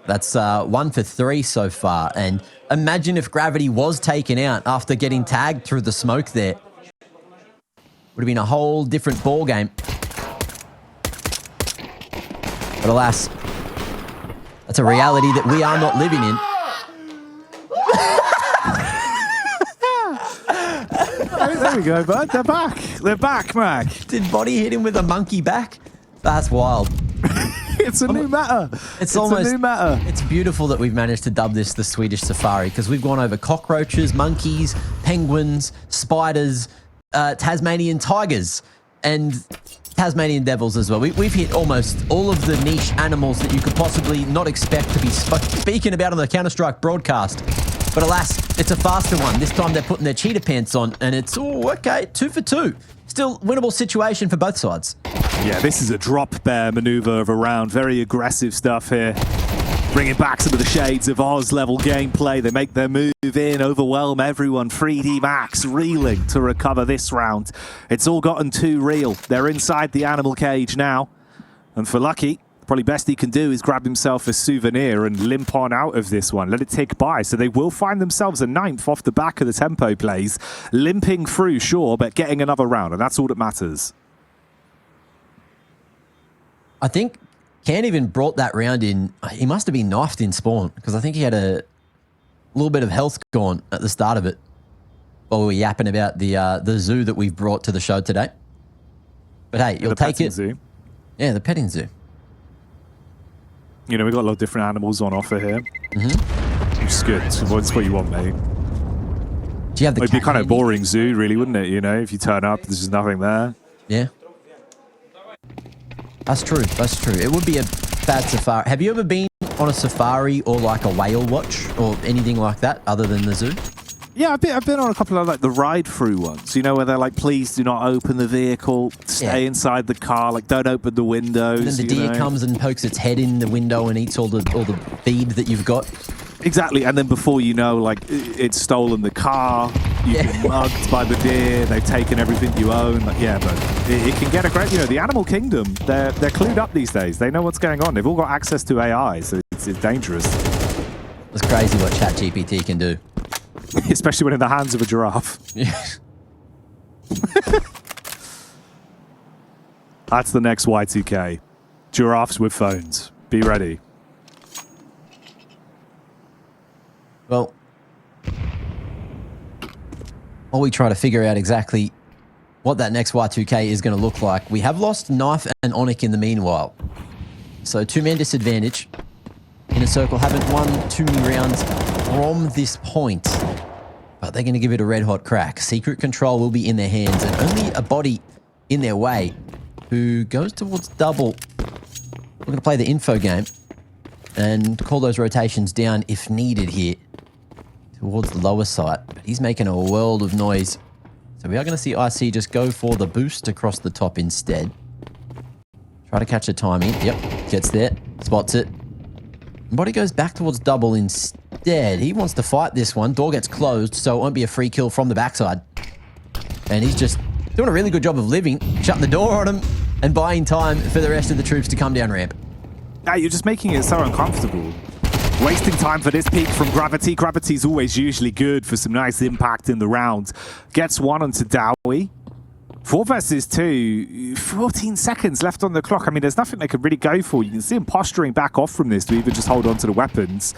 That's 1 for 3 so far. And imagine if Gravity was taken out after getting tagged through the smoke there. Would have been a whole different ball game. But alas, that's a reality that we are not living in. There we go, bud. They're back. They're back, Mac. Did Body hit him with a monkey back? That's wild. It's a new meta. It's almost a new meta. It's beautiful that we've managed to dub this the Swedish Safari because we've gone over cockroaches, monkeys, penguins, spiders, Tasmanian tigers, and Tasmanian devils as well. We've hit almost all of the niche animals that you could possibly not expect to be speaking about on the Counter-Strike broadcast. But alas, it's a faster one. This time they're putting their cheetah pants on, and it's, oh, okay, 2 for 2. Still winnable situation for both sides. Yeah, this is a drop bear maneuver of a round. Very aggressive stuff here. Bringing back some of the shades of Oz level gameplay. They make their move in, overwhelm everyone. 3D Max reeling to recover this round. It's all gotten too real. They're inside the animal cage now. And for Lucky, probably best he can do is grab himself a souvenir and limp on out of this one. Let it tick by. So they will find themselves a 9th off the back of the tempo plays. Limping through, sure, but getting another round. And that's all that matters. I think Cairne even brought that round in. He must have been knifed in spawn because I think he had a little bit of health gone at the start of it while we were yapping about the zoo that we've brought to the show today. But hey, you'll take it. Zoo. Yeah, the petting zoo. You know, we've got a lot of different animals on offer here. Mm-hmm. Which is good. It's what you want, mate. Do you have the It'd be kind of boring zoo, really, wouldn't it? You know, if you turn up, there's just nothing there. Yeah. That's true. That's true. It would be a bad safari. Have you ever been on a safari or like a whale watch or anything like that other than the zoo? Yeah, I've been on a couple of like the ride-through ones. You know, where they're like, please do not open the vehicle, stay inside the car, like don't open the windows. And then the deer comes and pokes its head in the window and eats all the feed that you've got. Exactly, and then before you know, like, it's stolen the car, you've been mugged by the deer, they've taken everything you own. Like, yeah, but it can get a great, you know, the animal kingdom, they're clued up these days. They know what's going on. They've all got access to AI, so it's dangerous. It's crazy what ChatGPT can do. Especially when in the hands of a giraffe. Yeah. That's the next Y2K. Giraffes with phones. Be ready. Well, while we try to figure out exactly what that next Y2K is going to look like, we have lost Knife and Onyx in the meanwhile. So 2-man disadvantage. Inner Circle haven't won too many rounds from this point. but they're going to give it a red-hot crack. Secret control will be in their hands, and only a body in their way who goes towards double. We're going to play the info game and call those rotations down if needed here towards the lower side. But he's making a world of noise. So we are going to see IC just go for the boost across the top instead. Try to catch the timing. Yep, gets there, spots it. Body goes back towards double instead. He wants to fight this one. Door gets closed, so it won't be a free kill from the backside. And he's just doing a really good job of living, shutting the door on him, and buying time for the rest of the troops to come down ramp. Now you're just making it so uncomfortable. Wasting time for this peek from Gravity. Gravity's always usually good for some nice impact in the round. Gets one onto Dawy. 4 versus 2, 14 seconds left on the clock. I mean, there's nothing they could really go for. You can see him posturing back off from this to even just hold on to the weapons.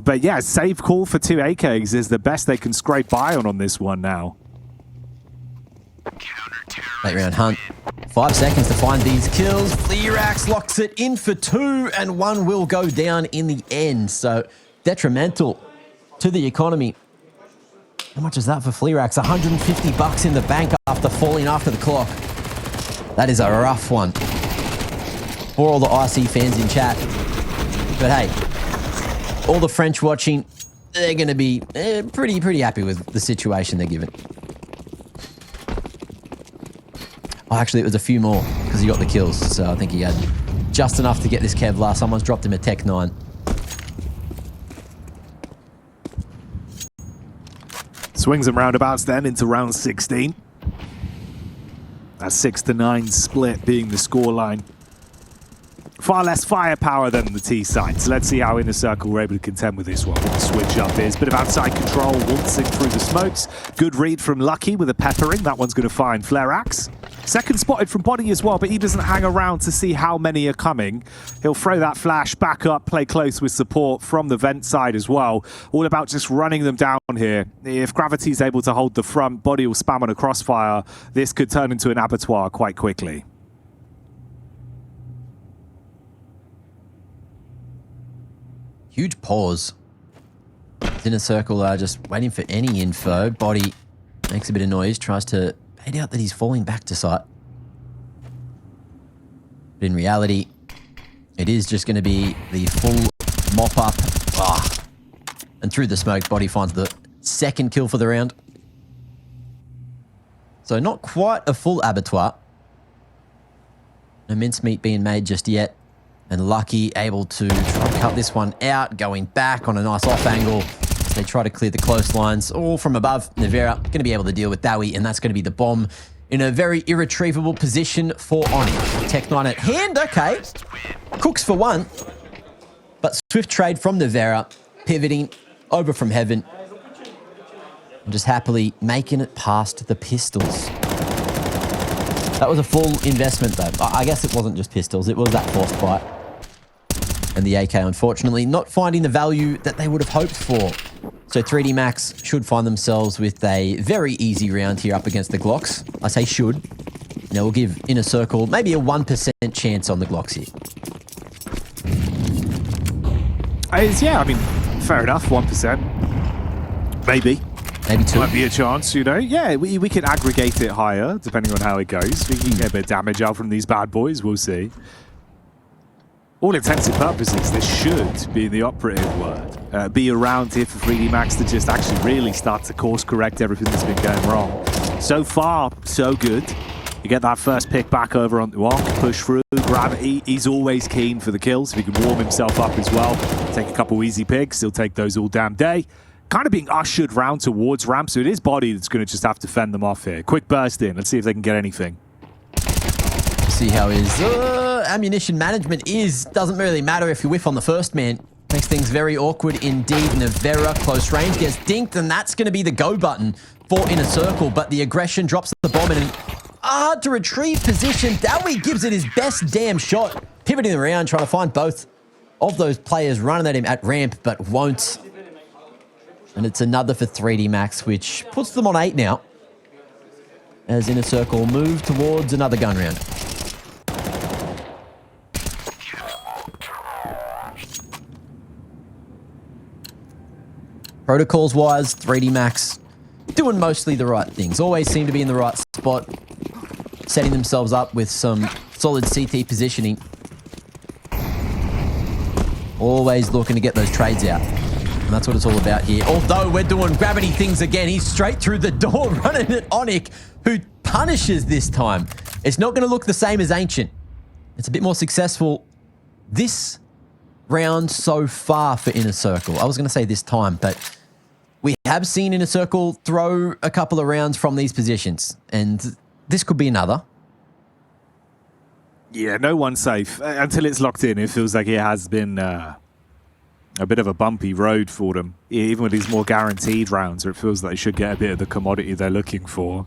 But yeah, save call for 2 AKs is the best they can scrape by on this one now. Late round hunt. 5 seconds to find these kills. Fleerax locks it in for 2, and 1 will go down in the end. So detrimental to the economy. How much is that for Fleerax? 150 bucks in the bank after falling after the clock. That is a rough one for all the IC fans in chat. But hey, all the French watching, they're going to be pretty happy with the situation they're given. Oh, actually, it was a few more because he got the kills. So I think he had just enough to get this Kevlar. Someone's dropped him a Tech 9. Swings and roundabouts then into round 16. A 6-9 split being the scoreline. Far less firepower than the T side. So let's see how Inner Circle were able to contend with this one. What the switch up is. Bit of outside control, waltzing through the smokes. Good read from Lucky with a peppering. That one's going to find Fleerax. Second spotted from Body as well, but he doesn't hang around to see how many are coming. He'll throw that flash back up, play close with support from the vent side as well. All about just running them down here. If Gravity's able to hold the front, Body will spam on a crossfire. This could turn into an abattoir quite quickly. Huge pause. Inner Circle are just waiting for any info. Body makes a bit of noise, tries to bait out that he's falling back to site. But in reality, it is just going to be the full mop up. And through the smoke, Body finds the second kill for the round. So not quite a full abattoir. No mincemeat being made just yet. And Lucky able to try to cut this one out, going back on a nice off angle. They try to clear the close lines. All from above. Nevera going to be able to deal with Dawy, and that's going to be the bomb in a very irretrievable position for Oni. Tech 9 at hand, okay. Cooks for 1. But swift trade from Nevera, pivoting over from heaven. And just happily making it past the pistols. That was a full investment though. I guess it wasn't just pistols, it was that forced fight. And the AK, unfortunately, not finding the value that they would have hoped for. So 3D Max should find themselves with a very easy round here up against the Glocks. I say should. Now we'll give Inner Circle maybe a 1% chance on the Glocks here. Yeah, I mean, fair enough, 1%. Maybe. Maybe 2. Might be a chance, you know. Yeah, we can aggregate it higher, depending on how it goes. We can get a bit of damage out from these bad boys, we'll see. All intents and purposes, this should be the operative word. Be around here for 3D Max to just actually really start to course correct everything that's been going wrong. So far, so good. You get that first pick back over on the walk, push through, Gravity. He's always keen for the kills. If he can warm himself up as well, take a couple easy picks, he'll take those all damn day. Kind of being ushered round towards ramp, so it is Body that's going to just have to fend them off here. Quick burst in. Let's see if they can get anything. See how his ammunition management is. Doesn't really matter if you whiff on the first man. Makes things very awkward indeed. Nevera, close range, gets dinked, and that's going to be the go button for Inner Circle. But the aggression drops the bomb in an hard to retrieve position. Dawy gives it his best damn shot. Pivoting around, trying to find both of those players running at him at ramp, but won't. And it's another for 3D Max, which puts them on 8 now. As Inner Circle move towards another gun round. Protocols-wise, 3D Max doing mostly the right things. Always seem to be in the right spot, setting themselves up with some solid CT positioning. Always looking to get those trades out. And that's what it's all about here. Although we're doing gravity things again. He's straight through the door running at Onyx, who punishes this time. It's not going to look the same as Ancient. It's a bit more successful this round so far for Inner Circle. I was going to say this time, but we have seen Inner Circle throw a couple of rounds from these positions. And this could be another. Yeah, no one's safe. Until it's locked in, it feels like it has been a bit of a bumpy road for them. Even with these more guaranteed rounds, where it feels like they should get a bit of the commodity they're looking for.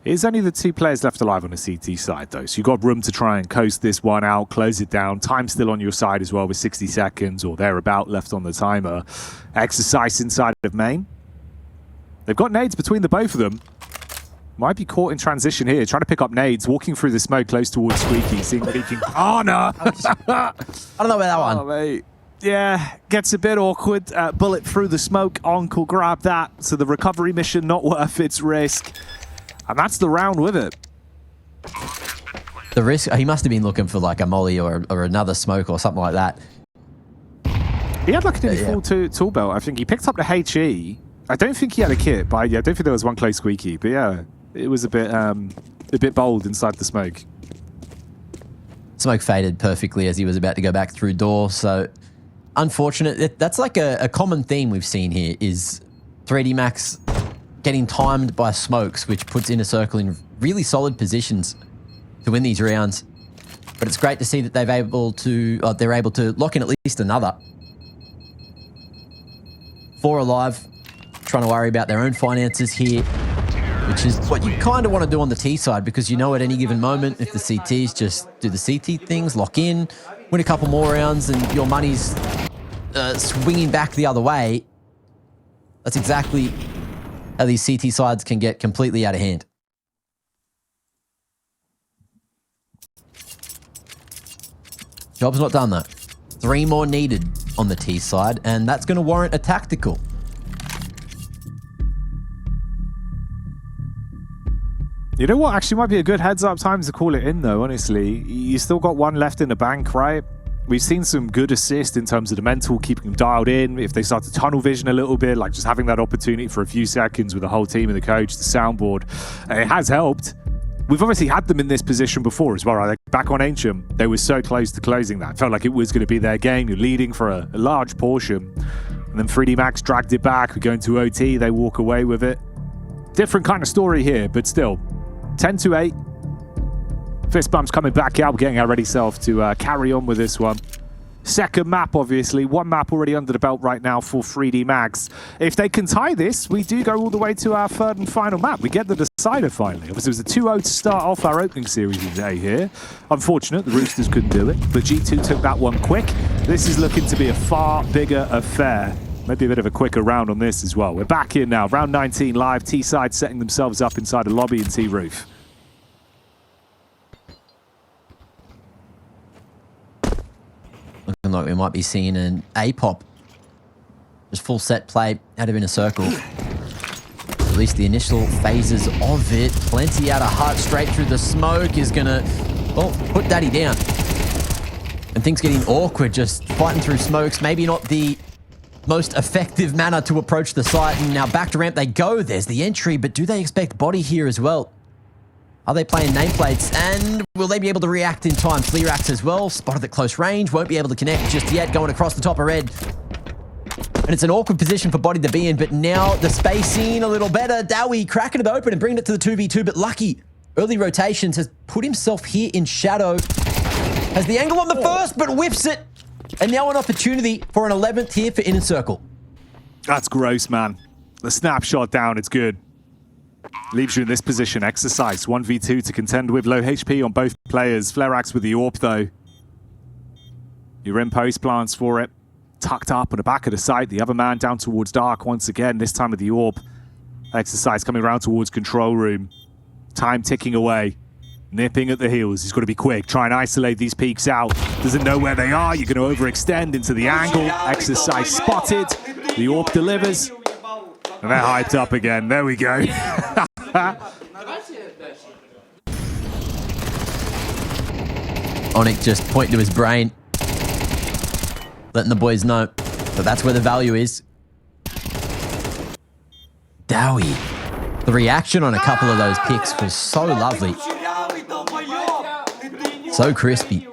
It's only the 2 players left alive on the CT side, though. So you've got room to try and coast this one out, close it down. Time's still on your side as well with 60 seconds or thereabout left on the timer. Exercise inside of main. They've got nades between the both of them. Might be caught in transition here. Trying to pick up nades, walking through the smoke close towards Squeaky, seeing what he can... Oh, no! I don't know about that one. Oh, mate. Yeah, gets a bit awkward. Bullet through the smoke. Uncle grabbed that. So the recovery mission not worth its risk. And that's the round with it. The risk, he must have been looking for like a molly or another smoke or something like that. He had like a full tool belt. I think he picked up the HE. I don't think he had a kit, but yeah, I don't think there was one close Squeaky. But yeah, it was a bit bold inside the smoke. Smoke faded perfectly as he was about to go back through door. So unfortunate. That's like a common theme we've seen here is 3D Max getting timed by smokes, which puts Inner Circle in really solid positions to win these rounds. But it's great to see that they're able to lock in at least another. 4 alive, trying to worry about their own finances here, which is what you kind of want to do on the T side, because you know at any given moment, if the CTs just do the CT things, lock in, win a couple more rounds, and your money's swinging back the other way, that's exactly how these CT sides can get completely out of hand. Job's not done though. 3 more needed on the T side, and that's going to warrant a tactical. You know what? Actually might be a good heads-up time to call it in, though, honestly. You still got 1 left in the bank, right? We've seen some good assist in terms of the mental, keeping them dialed in. If they start to tunnel vision a little bit, like just having that opportunity for a few seconds with the whole team and the coach, the soundboard, it has helped. We've obviously had them in this position before as well, right? Like back on Ancient, they were so close to closing that. Felt like it was going to be their game. You're leading for a large portion. And then 3D Max dragged it back. We go into OT. They walk away with it. Different kind of story here, but still. 10-8. Fist bumps coming back out, getting our ready self to carry on with this one. Second map, obviously. 1 map already under the belt right now for 3D Max. If they can tie this, we do go all the way to our 3rd and final map. We get the decider finally. Obviously, it was a 2-0 to start off our opening series today here. Unfortunate, the Roosters couldn't do it, but G2 took that one quick. This is looking to be a far bigger affair. Maybe a bit of a quicker round on this as well. We're back in now. Round 19 live. T-side setting themselves up inside a lobby in T-roof. Looking like we might be seeing an A-pop. Just full set play out of Inner Circle. At least the initial phases of it. Plenty out of hut, straight through the smoke is going to, well, put Daddy down. And things getting awkward, just fighting through smokes. Maybe not the most effective manner to approach the site. And now back to ramp they go. There's the entry, but do they expect body here as well? Are they playing nameplates? And will they be able to react in time? Fleerax as well, spotted at close range. Won't be able to connect just yet, going across the top of red. And it's an awkward position for Body to be in, but now the spacing a little better. Dawy cracking it open and bringing it to the 2v2, but Lucky, early rotations, has put himself here in shadow. Has the angle on the first, but whiffs it. And now an opportunity for an 11th here for Inner Circle. That's gross, man. The snapshot down, it's good. Leaves you in this position. Exercise 1v2 to contend with. Low HP on both players. Fleerax with the AWP though. You're in post plants for it. Tucked up on the back of the site. The other man down towards dark once again, this time with the AWP. Exercise coming around towards control room. Time ticking away. Nipping at the heels. He's got to be quick. Try and isolate these peaks out. Doesn't know where they are. You're going to overextend into the angle. Exercise spotted. The AWP delivers. And they're hyped up again. There we go. Onyx just pointing to his brain, letting the boys know that that's where the value is. Dawy. The reaction on a couple of those picks was so lovely. So crispy.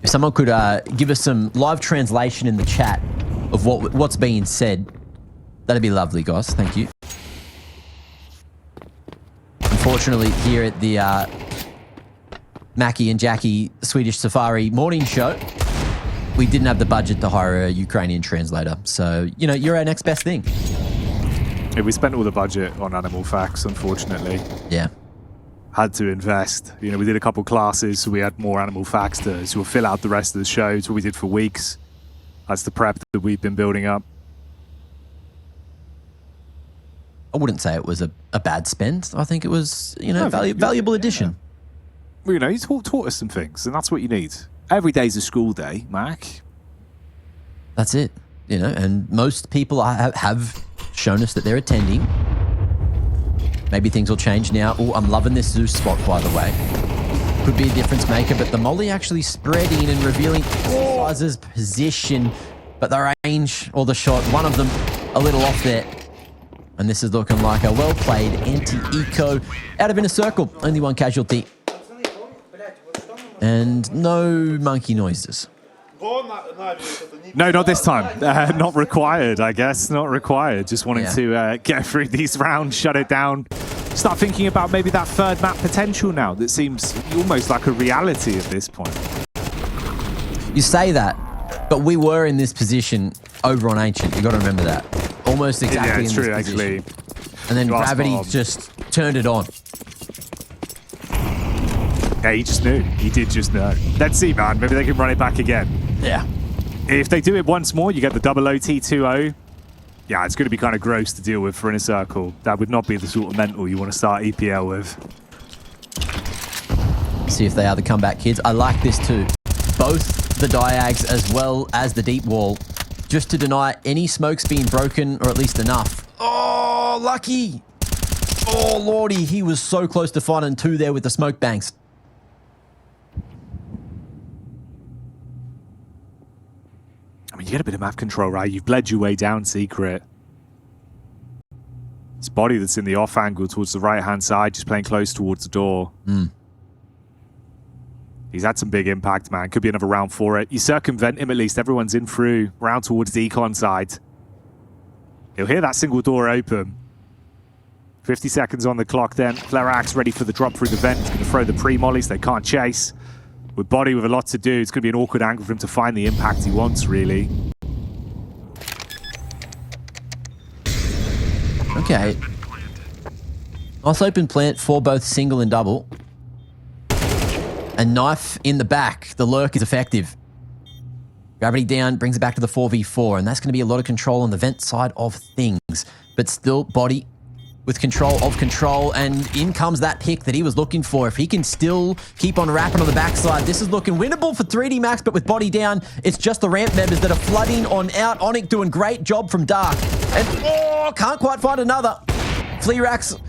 If someone could give us some live translation in the chat of what's being said, that'd be lovely, guys. Thank you. Unfortunately, here at the Mackie and Jackie Swedish Safari morning show, we didn't have the budget to hire a Ukrainian translator. So, you know, you're our next best thing. Yeah, we spent all the budget on animal facts, unfortunately. Yeah. Had to invest. You know, we did a couple classes, so we had more animal facts to sort of fill out the rest of the show. It's what we did for weeks. That's the prep that we've been building up. I wouldn't say it was a bad spend. I think it was, you know, valuable addition. Well, you know, you taught us some things, and that's what you need. Every day's a school day, Mac. That's it. You know, and most people have shown us that they're attending. Maybe things will change now. Oh, I'm loving this Zeus spot, by the way. Could be a difference maker, but the molly actually spreading and revealing Sizer's position, but the range or the shot, one of them a little off there. And this is looking like a well-played anti-eco out of inner circle. Only one casualty. And no monkey noises. No, not this time. Not required, I guess. Not required. Just wanting to get through these rounds, shut it down. Start thinking about maybe that third map potential now that seems almost like a reality at this point. You say that, but we were in this position over on Ancient. You got to remember that. Almost exactly in this position. Actually. And then Gravity just turned it on. Yeah, he just knew. He did just know. Let's see, man. Maybe they can run it back again. Yeah. If they do it once more, you get the double OT 2-0. Yeah, it's going to be kind of gross to deal with for Inner Circle. That would not be the sort of mental you want to start EPL with. See if they are the comeback kids. I like this too. Both the diags as well as the deep wall, just to deny any smokes being broken, or at least enough. Oh, lucky. Oh, lordy. He was so close to finding two there with the smoke banks. I mean, you get a bit of map control, right? You've bled your way down Secret. His body that's in the off angle towards the right-hand side, just playing close towards the door. He's had some big impact, man. Could be another round for it. You circumvent him at least. Everyone's in through. Round towards the econ side. He'll hear that single door open. 50 seconds on the clock then. Flerax ready for the drop through the vent. He's going to throw the pre-mollies. They can't chase. With Body with a lot to do, it's going to be an awkward angle for him to find the impact he wants, really. Okay. Nice open plant for both single and double. A knife in the back. The lurk is effective. Gravity down, brings it back to the 4v4, and that's going to be a lot of control on the vent side of things. But still, Body with control of control, and in comes that pick that he was looking for. If he can still keep on rapping on the backside, this is looking winnable for 3D Max, but with Body down, it's just the ramp members that are flooding on out. Onyx doing great job from Dark. And, oh, can't quite find another. Fleerax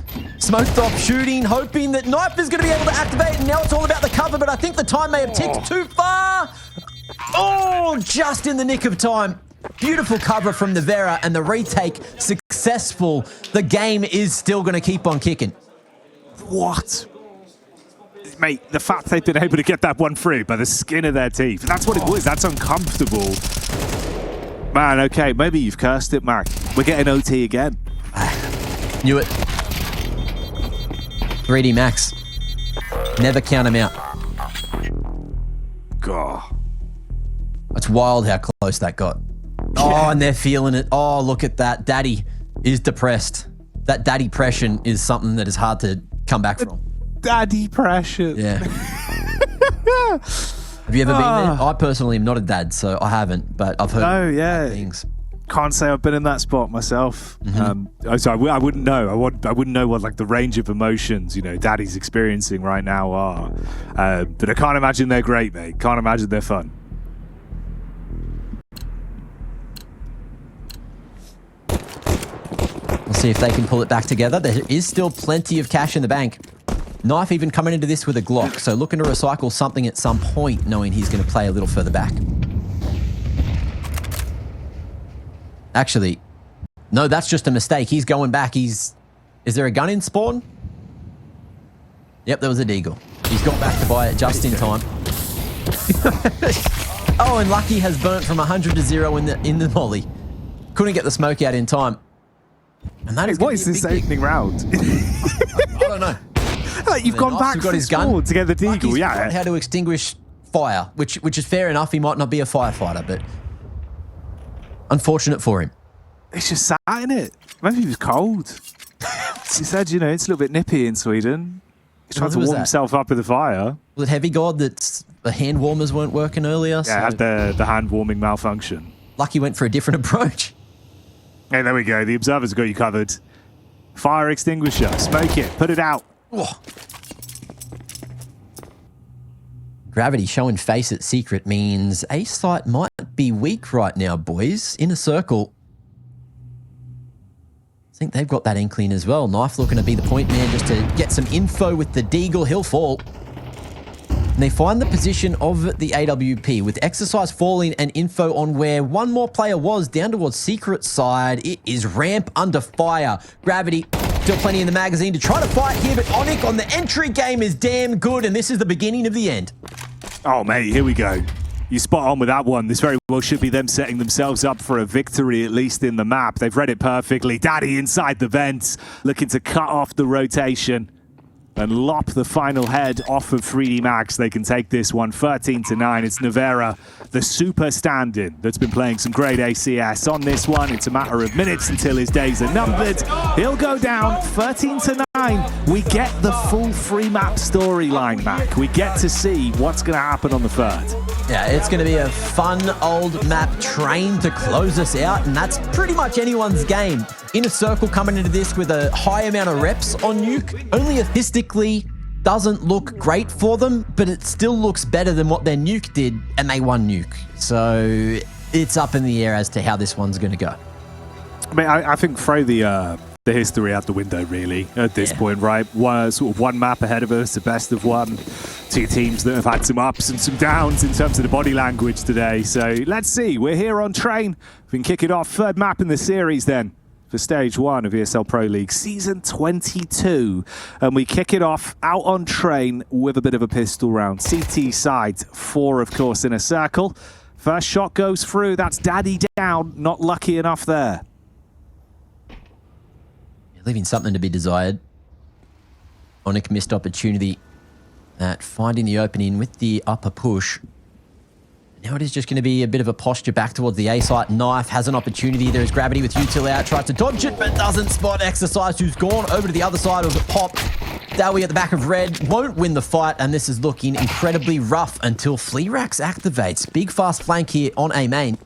smoked off shooting, hoping that Knife is going to be able to activate, and now it's all about the cover, but I think the time may have ticked too far. Oh, just in the nick of time. Beautiful cover from the Vera, and the retake successful. The game is still going to keep on kicking. What? Mate, the fact they've been able to get that one through by the skin of their teeth. That's what it was. That's uncomfortable. Man, okay, maybe you've cursed it, Mark. We're getting OT again. Knew it. 3D Max. Never count him out. God. It's wild how close that got. Oh, and they're feeling it. Oh, look at that. Daddy is depressed. That daddy depression is something that is hard to come back from. Daddy depression. Yeah. Have you ever been there? I personally am not a dad, so I haven't, but I've heard bad things. Can't say I've been in that spot myself. So I wouldn't know. I wouldn't know what like the range of emotions, you know, daddy's experiencing right now are. But I can't imagine they're great, mate. Can't imagine they're fun. See if they can pull it back together. There is still plenty of cash in the bank. Knife even coming into this with a Glock, so looking to recycle something at some point, knowing he's going to play a little further back. Actually, no, that's just a mistake. He's going back. Is there a gun in spawn? Yep, there was a deagle. He's got back to buy it just in time. Oh, and Lucky has burnt from 100 to 0 in the molly. Couldn't get the smoke out in time. And that is what is this opening round? I don't know. Like you've gone back got his gun to get the deagle. Lucky's Yeah, forgotten how to extinguish fire, which is fair enough. He might not be a firefighter, but unfortunate for him. It's just sat in it. Maybe he was cold. He said, you know, it's a little bit nippy in Sweden. He's trying to warm himself up with the fire. Was it Heavy God that the hand warmers weren't working earlier? Yeah, so had the hand warming malfunction. Lucky went for a different approach. Hey, there we go. The observers got you covered. Fire extinguisher. Smoke it. Put it out. Oh. Gravity showing face at secret means A site might be weak right now, boys. In a circle. I think they've got that inkling as well. Knife looking to be the point man just to get some info with the deagle. He'll fall. And they find the position of the AWP with exercise falling and info on where one more player was down towards secret side. It is ramp under fire. Gravity still plenty in the magazine to try to fight here, but Onyx on the entry game is damn good, and this is the beginning of the end. Oh, mate, here we go. You spot on with that one. This very well should be them setting themselves up for a victory, at least in the map. They've read it perfectly. Daddy inside the vents, looking to cut off the rotation and lop the final head off of 3D Max. They can take this one 13-9. It's Nevera, the super stand-in, that's been playing some great ACS on this one. It's a matter of minutes until his days are numbered. He'll go down 13-9. We get the full free map storyline, Mac. We get to see what's going to happen on the third. Yeah, it's going to be a fun old map train to close us out, and that's pretty much anyone's game. Inner Circle coming into this with a high amount of reps on Nuke. Only aesthetically doesn't look great for them, but it still looks better than what their Nuke did, and they won Nuke. So it's up in the air as to how this one's going to go. I mean, I think throw the history out the window, really, at this point, right? One map ahead of us, the best of one. Two teams that have had some ups and some downs in terms of the body language today. So let's see. We're here on train. We can kick it off. Third map in the series then for stage 1 of ESL Pro League, season 22. And we kick it off out on train with a bit of a pistol round. CT side, 4, of course, in a circle. First shot goes through. That's Daddy down. Not lucky enough there. Leaving something to be desired. Onyx missed opportunity at finding the opening with the upper push. Now it is just going to be a bit of a posture back towards the A site. Knife has an opportunity. There is Gravity with Util out. Tries to dodge it, but doesn't spot Exercise, who's gone over to the other side of the pop. Dawy at the back of red won't win the fight, and this is looking incredibly rough until Fleerax activates. Big fast flank here on A main.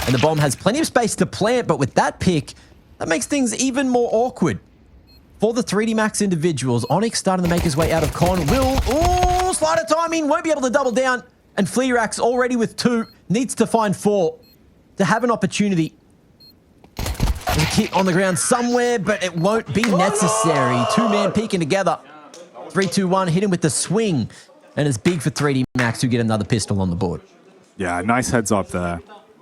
And the bomb has plenty of space to plant, but with that pick, that makes things even more awkward. For the 3D Max individuals, Onyx starting to make his way out of con. Will, slider timing, won't be able to double down. And Fleerax already with 2, needs to find 4 to have an opportunity. There's a kit on the ground somewhere, but it won't be necessary. 2-man peeking together. 3-2-1, hit him with the swing. And it's big for 3D Max who get another pistol on the board. Yeah, nice heads up there.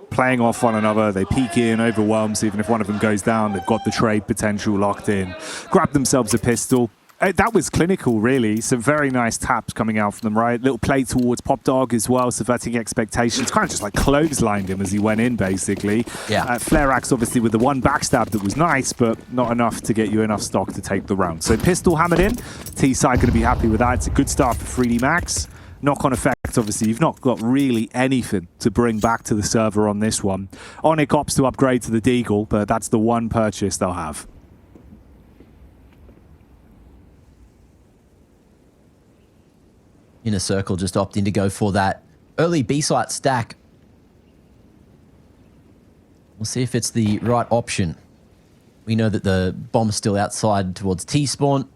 Playing off one another, they peek in, overwhelms. Even if one of them goes down, they've got the trade potential locked in. Grab themselves a pistol. That was clinical, really. Some very nice taps coming out from them, right? Little play towards Pop Dog as well, subverting expectations. Kind of just like clotheslined him as he went in, basically. Yeah. Fleerax, obviously, with the one backstab that was nice, but not enough to get you enough stock to take the round. So pistol hammered in. T-side going to be happy with that. It's a good start for 3D Max. Knock-on effect, obviously, you've not got really anything to bring back to the server on this one. Onyx opts to upgrade to the Deagle, but that's the one purchase they'll have. Inner Circle just opting to go for that early B-site stack. We'll see if it's the right option. We know that the bomb's still outside towards T-spawn.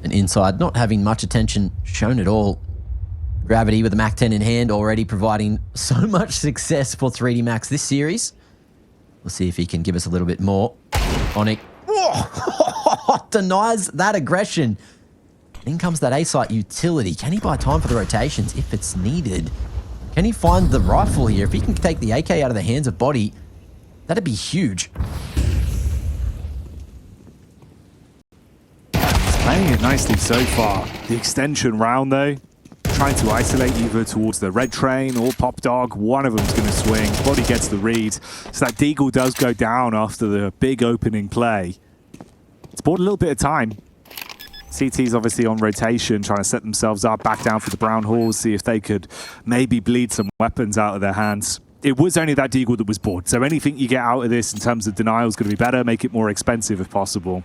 And inside, not having much attention shown at all. Gravity with the Mac 10 in hand, already providing so much success for 3D Max this series. We'll see if he can give us a little bit more. Onic denies that aggression. In comes that A-site utility. Can he buy time for the rotations if it's needed? Can he find the rifle here? If he can take the AK out of the hands of Body, that'd be huge. He's playing it nicely so far. The extension round, though, trying to isolate either towards the red train or Pop Dog. One of them's going to swing. Body gets the read. So that Deagle does go down after the big opening play. It's bought a little bit of time. CT's obviously on rotation, trying to set themselves up, back down for the Brown Halls, see if they could maybe bleed some weapons out of their hands. It was only that Deagle that was bought, so anything you get out of this in terms of denial is going to be better, make it more expensive if possible.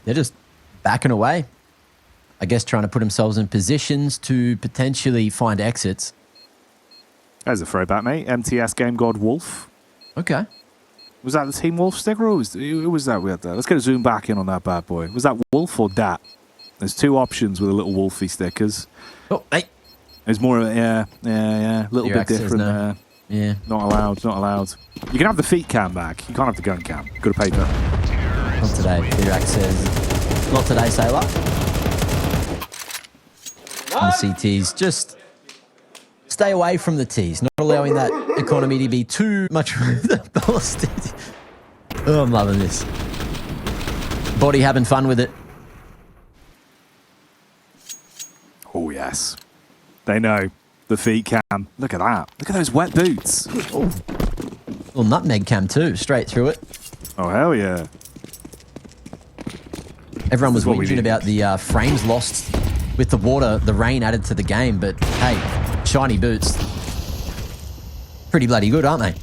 They're just backing away. I guess trying to put themselves in positions to potentially find exits. There's a throwback, mate. MTS Game God Wolf. Okay. Was that the Team Wolf sticker or who was that we had there? Let's get a zoom back in on that bad boy. Was that Wolf or Dat? There's two options with the little Wolfie stickers. Oh, hey. There's more of a, yeah. A little bit different. No. Yeah. Not allowed, not allowed. You can have the feet cam back. You can't have the gun cam. Got to pay for that. Not today. Dirac says, not today, Sailor. And the CTs just stay away from the T's, not allowing that economy to be too much ballistic. Oh, I'm loving this. Body having fun with it. Oh, yes. They know. The feet cam. Look at that. Look at those wet boots. Ooh. Little nutmeg cam too, straight through it. Oh, hell yeah. Everyone was whinging about the frames lost with the water, the rain added to the game, but hey, shiny boots. Pretty bloody good, aren't they?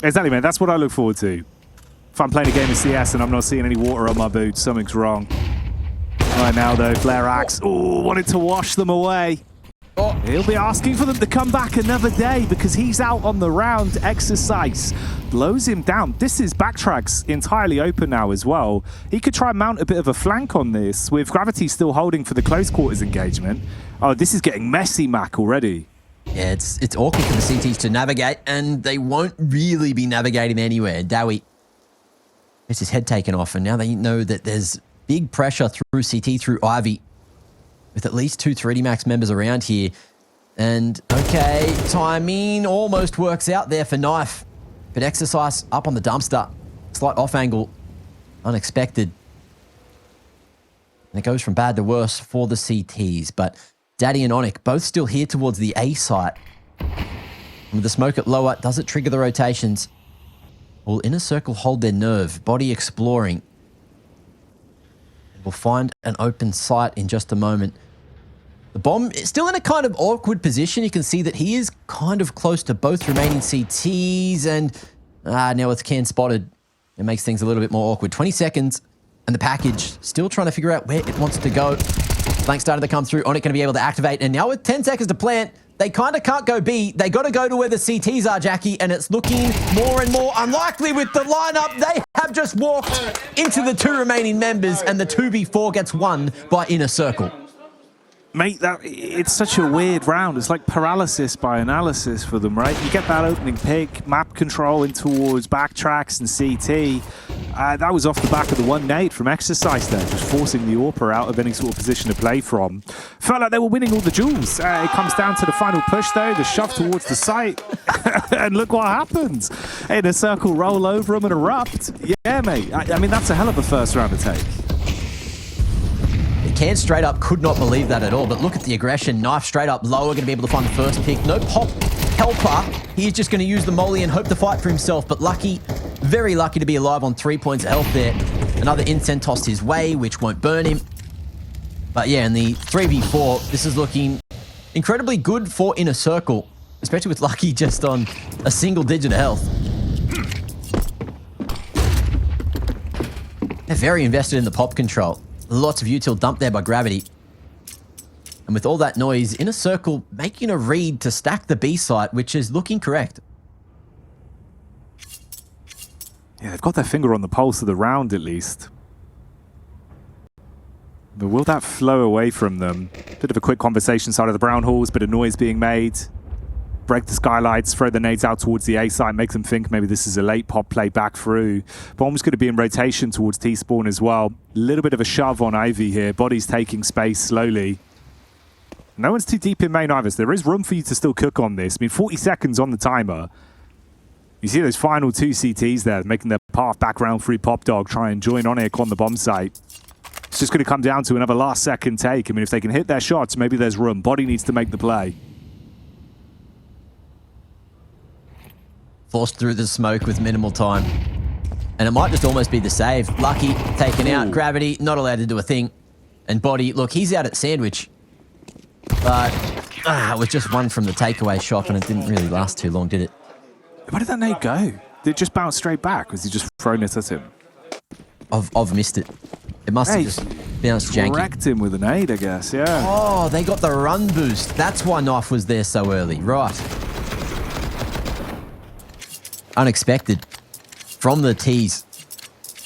Exactly, man. That's what I look forward to. If I'm playing a game of CS and I'm not seeing any water on my boots, something's wrong. Right now, though, Flare Axe. Oh, wanted to wash them away. Oh, he'll be asking for them to come back another day because he's out on the round. Exercise blows him down. This is Backtracks entirely open now as well. He could try and mount a bit of a flank on this with Gravity still holding for the close quarters engagement. Oh, this is getting messy, Mac, already. Yeah, it's awkward for the CTs to navigate, and they won't really be navigating anywhere. Dawy gets his head taken off, and now they know that there's big pressure through CT, through Ivy, with at least 2 3D Max members around here. And, okay, timing almost works out there for Knife. But Exercise up on the dumpster. Slight off angle. Unexpected. And it goes from bad to worse for the CTs. But Daddy and Onic both still here towards the A site. And with the smoke at lower, does it trigger the rotations? Will Inner Circle hold their nerve? Body exploring. We'll find an open site in just a moment. The bomb is still in a kind of awkward position. You can see that he is kind of close to both remaining CTs, and now it's can spotted. It makes things a little bit more awkward. 20 seconds, and the package still trying to figure out where it wants to go. Flank started to come through. Onic going to be able to activate, and now with 10 seconds to plant, they kind of can't go B. They got to go to where the CTs are, Jackie, and it's looking more and more unlikely with the lineup. They have just walked into the 2 remaining members, and the 2v4 gets won by Inner Circle. Mate, it's such a weird round. It's like paralysis by analysis for them, right? You get that opening pick, map control in towards Backtracks and CT. That was off the back of the one nade from Exercise there, just forcing the AWPer out of any sort of position to play from. Felt like they were winning all the duels. It comes down to the final push, though, the shove towards the site. And look what happens. Inner Circle roll over them and erupt. Yeah, mate. I mean, that's a hell of a first round to take. Can straight up could not believe that at all, but look at the aggression. Knife straight up lower, going to be able to find the first pick. No pop helper. He's just going to use the molly and hope to fight for himself, but lucky, very lucky to be alive on 3 points of health there. Another incense tossed his way, which won't burn him. But yeah, in the 3v4, this is looking incredibly good for Inner Circle, especially with Lucky just on a single digit of health. They're very invested in the pop control. Lots of util dumped there by Gravity. And with all that noise, Inner Circle making a read to stack the B site, which is looking correct. Yeah, they've got their finger on the pulse of the round at least. But will that flow away from them? Bit of a quick conversation side of the Brown Halls, bit of noise being made. break the skylights, throw the nades out towards the A side, make them think maybe this is a late pop play back through. Bomb's going to be in rotation towards T-spawn as well. A little bit of a shove on Ivy here. Body's taking space slowly. No one's too deep in main either, so there is room for you to still cook on this. I mean, 40 seconds on the timer. You see those final 2 CTs there, making their path back round through Pop Dog, try and join Onyx on the bomb site. It's just going to come down to another last second take. I mean, if they can hit their shots, maybe there's room. Body needs to make the play. Forced through the smoke with minimal time. And it might just almost be the save. Lucky, taken out. Gravity, not allowed to do a thing. And Body, look, he's out at Sandwich. But it was just one from the takeaway shot, and it didn't really last too long, did it? Where did that nade go? Did it just bounce straight back? Was he just throwing it at him? I've missed it. It must have just bounced janky. Wrecked him with an nade, I guess, yeah. Oh, they got the run boost. That's why Knife was there so early. Right. Unexpected from the tees.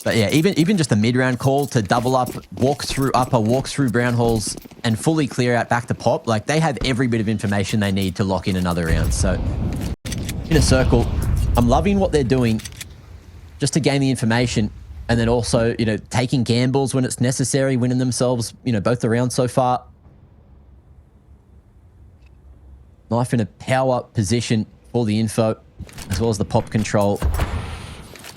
But yeah, even just a mid-round call to double up, walk through upper, walk through brown halls, and fully clear out back to Pop. Like, they have every bit of information they need to lock in another round. So, in a circle, I'm loving what they're doing just to gain the information, and then also, you know, taking gambles when it's necessary, winning themselves, you know, both the rounds so far. Knife in a power position for the info, as well as the Pop control.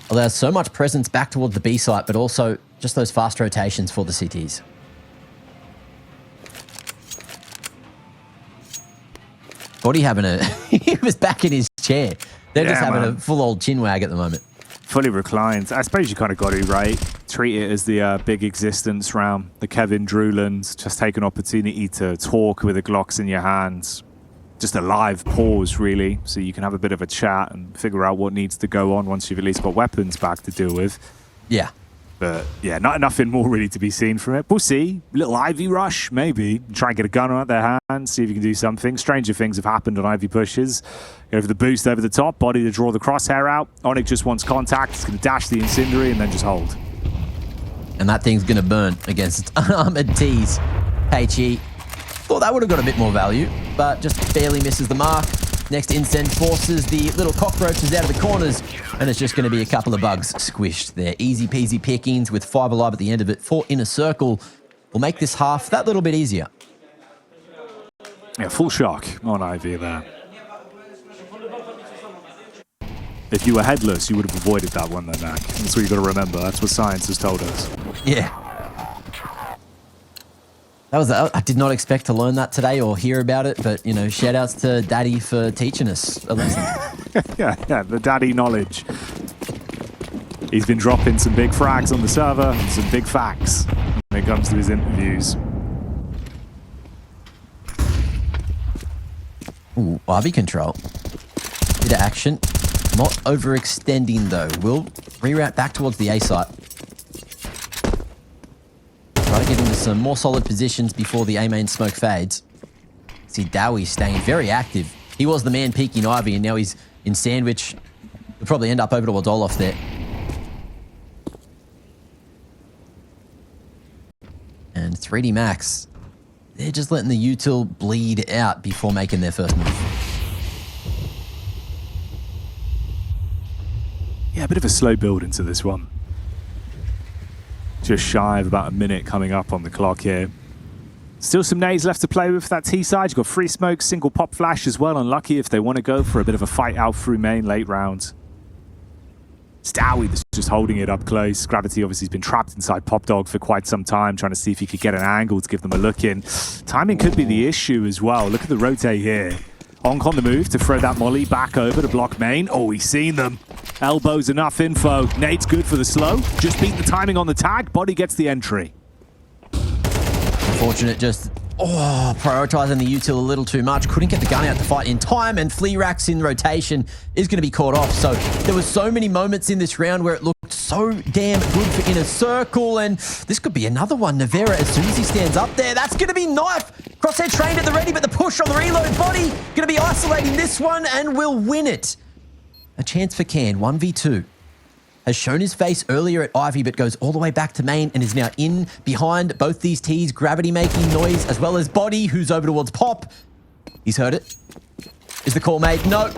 Allows so much presence back towards the B site, but also just those fast rotations for the CTs. Body having a... he was back in his chair. They're just having a full old chin wag at the moment. Fully reclined. I suppose you kind of got to, right? Treat it as the big existence round. The Kevin Drewlands. Just take an opportunity to talk with the Glocks in your hands. Just a live pause, really, so you can have a bit of a chat and figure out what needs to go on once you've at least got weapons back to deal with. Yeah. But yeah, nothing more really to be seen from it. We'll see. Little Ivy rush, maybe. Try and get a gun out their hands, see if you can do something. Stranger things have happened on Ivy pushes. Go for the boost over the top, Body to draw the crosshair out. Onyx just wants contact. It's going to dash the incendiary and then just hold. And that thing's going to burn against armored T's. HE. Thought that would have got a bit more value, but just barely misses the mark. Next incend forces the little cockroaches out of the corners, and it's just going to be a couple of bugs squished there. Easy peasy pickings with 5 alive at the end of it for Inner Circle will make this half that little bit easier. Yeah, full shock on Ivy there. If you were headless, you would have avoided that one then, Mac. That's what you got to remember. That's what science has told us. Yeah. I did not expect to learn that today or hear about it, but, you know, shout outs to Daddy for teaching us a lesson. yeah, the daddy knowledge. He's been dropping some big frags on the server and some big facts when it comes to his interviews. Ooh, Ivy control. Bit of action. Not overextending, though. Will reroute back towards the A site. Try to get into some more solid positions before the A main smoke fades. See Dawy staying very active. He was the man peeking Ivy, and now he's in Sandwich. He'll probably end up over towards Olaf there. And 3D Max. They're just letting the util bleed out before making their first move. Yeah, a bit of a slow build into this one. Just shy of about a minute coming up on the clock here. Still some nades left to play with that T side. You've got free smoke, single pop flash as well. Unlucky if they want to go for a bit of a fight out through main late rounds. It's Dawy that's just holding it up close. Gravity obviously has been trapped inside Pop Dog for quite some time, trying to see if he could get an angle to give them a look in. Timing could be the issue as well. Look at the rotate here. Onk on the move to throw that molly back over to block main. Oh, he's seen them. Elbows enough info. Nate's good for the slow. Just beat the timing on the tag. Body gets the entry. Unfortunate, just prioritizing the util a little too much. Couldn't get the gun out to fight in time, and Flea Racks in rotation is going to be caught off. So there was so many moments in this round where it looked so damn good for Inner Circle, and this could be another one. Navera, as soon as he stands up there, that's going to be Knife. Crosshair trained at the ready, but the push on the reload. Body going to be isolating this one and will win it. A chance for cairne, 1v2. Has shown his face earlier at Ivy, but goes all the way back to main and is now in behind both these T's. Gravity making noise, as well as Body, who's over towards Pop. He's heard it. Is the call made? No.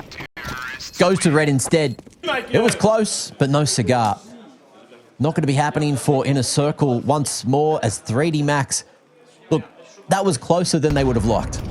Goes to red instead. It was close, but no cigar. Not going to be happening for Inner Circle once more as 3D Max. Look, that was closer than they would have liked.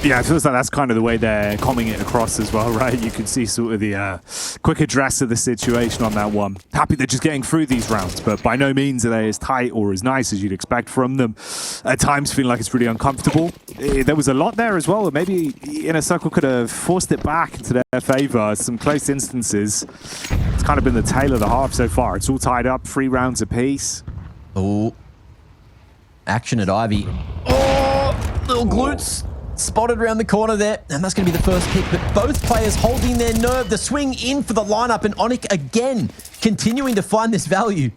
Yeah, it feels like that's kind of the way they're coming it across as well, right? You can see sort of the quick address of the situation on that one. Happy they're just getting through these rounds, but by no means are they as tight or as nice as you'd expect from them. At times feeling like it's really uncomfortable. There was a lot there as well. Maybe Inner Circle could have forced it back into their favor. Some close instances. It's kind of been the tail of the half so far. It's all tied up, 3 rounds apiece. Oh. Action at Ivy. Oh, little glutes. Spotted around the corner there, and that's going to be the first pick, but both players holding their nerve. The swing in for the lineup, and Onic again continuing to find this value.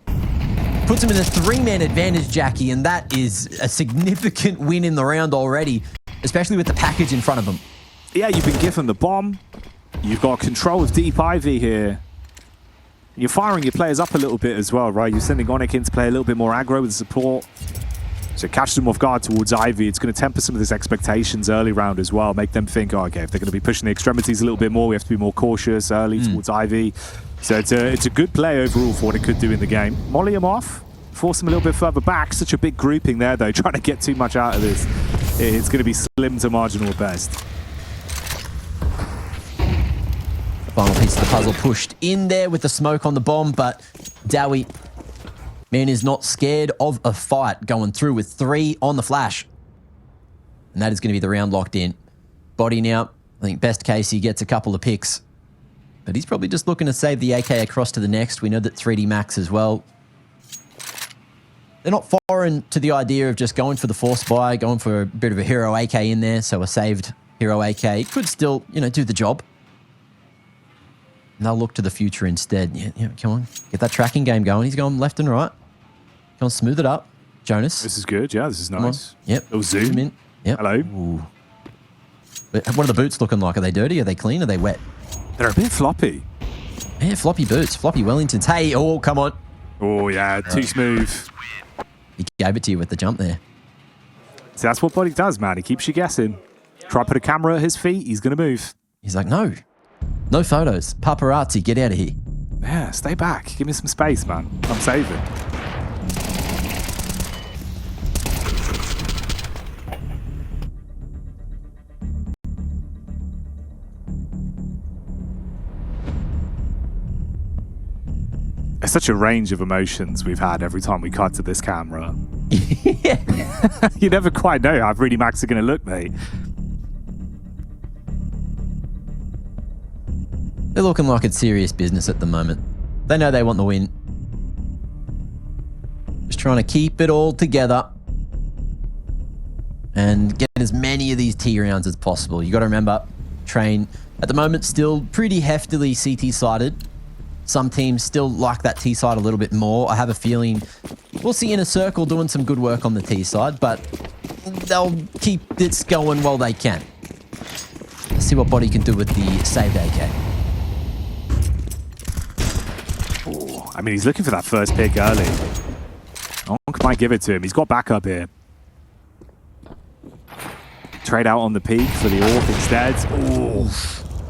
Puts him in a 3-man advantage, Jackie, and that is a significant win in the round already, especially with the package in front of them. Yeah, you've been given the bomb. You've got control of Deep Ivy here. You're firing your players up a little bit as well, right? You're sending Onic in to play a little bit more aggro with support. So catch them off guard towards Ivy. It's going to temper some of his expectations early round as well. Make them think, oh, okay, if they're going to be pushing the extremities a little bit more, we have to be more cautious early towards Ivy. So it's a good play overall for what it could do in the game. Molly him off. Force him a little bit further back. Such a big grouping there, though. Trying to get too much out of this. It's going to be slim to marginal at best. Final piece of the puzzle pushed in there with the smoke on the bomb, but Dawy, man, is not scared of a fight, going through with 3 on the flash. And that is going to be the round locked in. Body now, I think best case he gets a couple of picks. But he's probably just looking to save the AK across to the next. We know that 3D Max as well. They're not foreign to the idea of just going for the force buy, going for a bit of a hero AK in there, so a saved hero AK could still, you know, do the job. And they'll look to the future instead. Yeah, come on. Get that tracking game going. He's going left and right. Come on, smooth it up. Jonas. This is good. Yeah, this is nice. Yep. Little zoom. In. Yep. Hello. Ooh. But what are the boots looking like? Are they dirty? Are they clean? Are they wet? They're a bit floppy. Yeah, floppy boots. Floppy Wellingtons. Hey, oh, come on. Oh, yeah. Too smooth. He gave it to you with the jump there. So that's what Body does, man. He keeps you guessing. Try to put a camera at his feet. He's going to move. He's like, no. No photos. Paparazzi, get out of here. Yeah, stay back. Give me some space, man. I'm saving. It's such a range of emotions we've had every time we cut to this camera. You never quite know how 3D Max are going to look, mate. They're looking like it's serious business at the moment. They know they want the win. Just trying to keep it all together and get as many of these T rounds as possible. You got to remember, Train at the moment still pretty heftily CT sided. Some teams still like that T side a little bit more. I have a feeling we'll see Inner Circle doing some good work on the T side, but they'll keep this going while they can. Let's see what Body can do with the saved AK. I mean, he's looking for that first pick early. Onk might give it to him. He's got backup here. Trade out on the peak for the AWP instead. Ooh.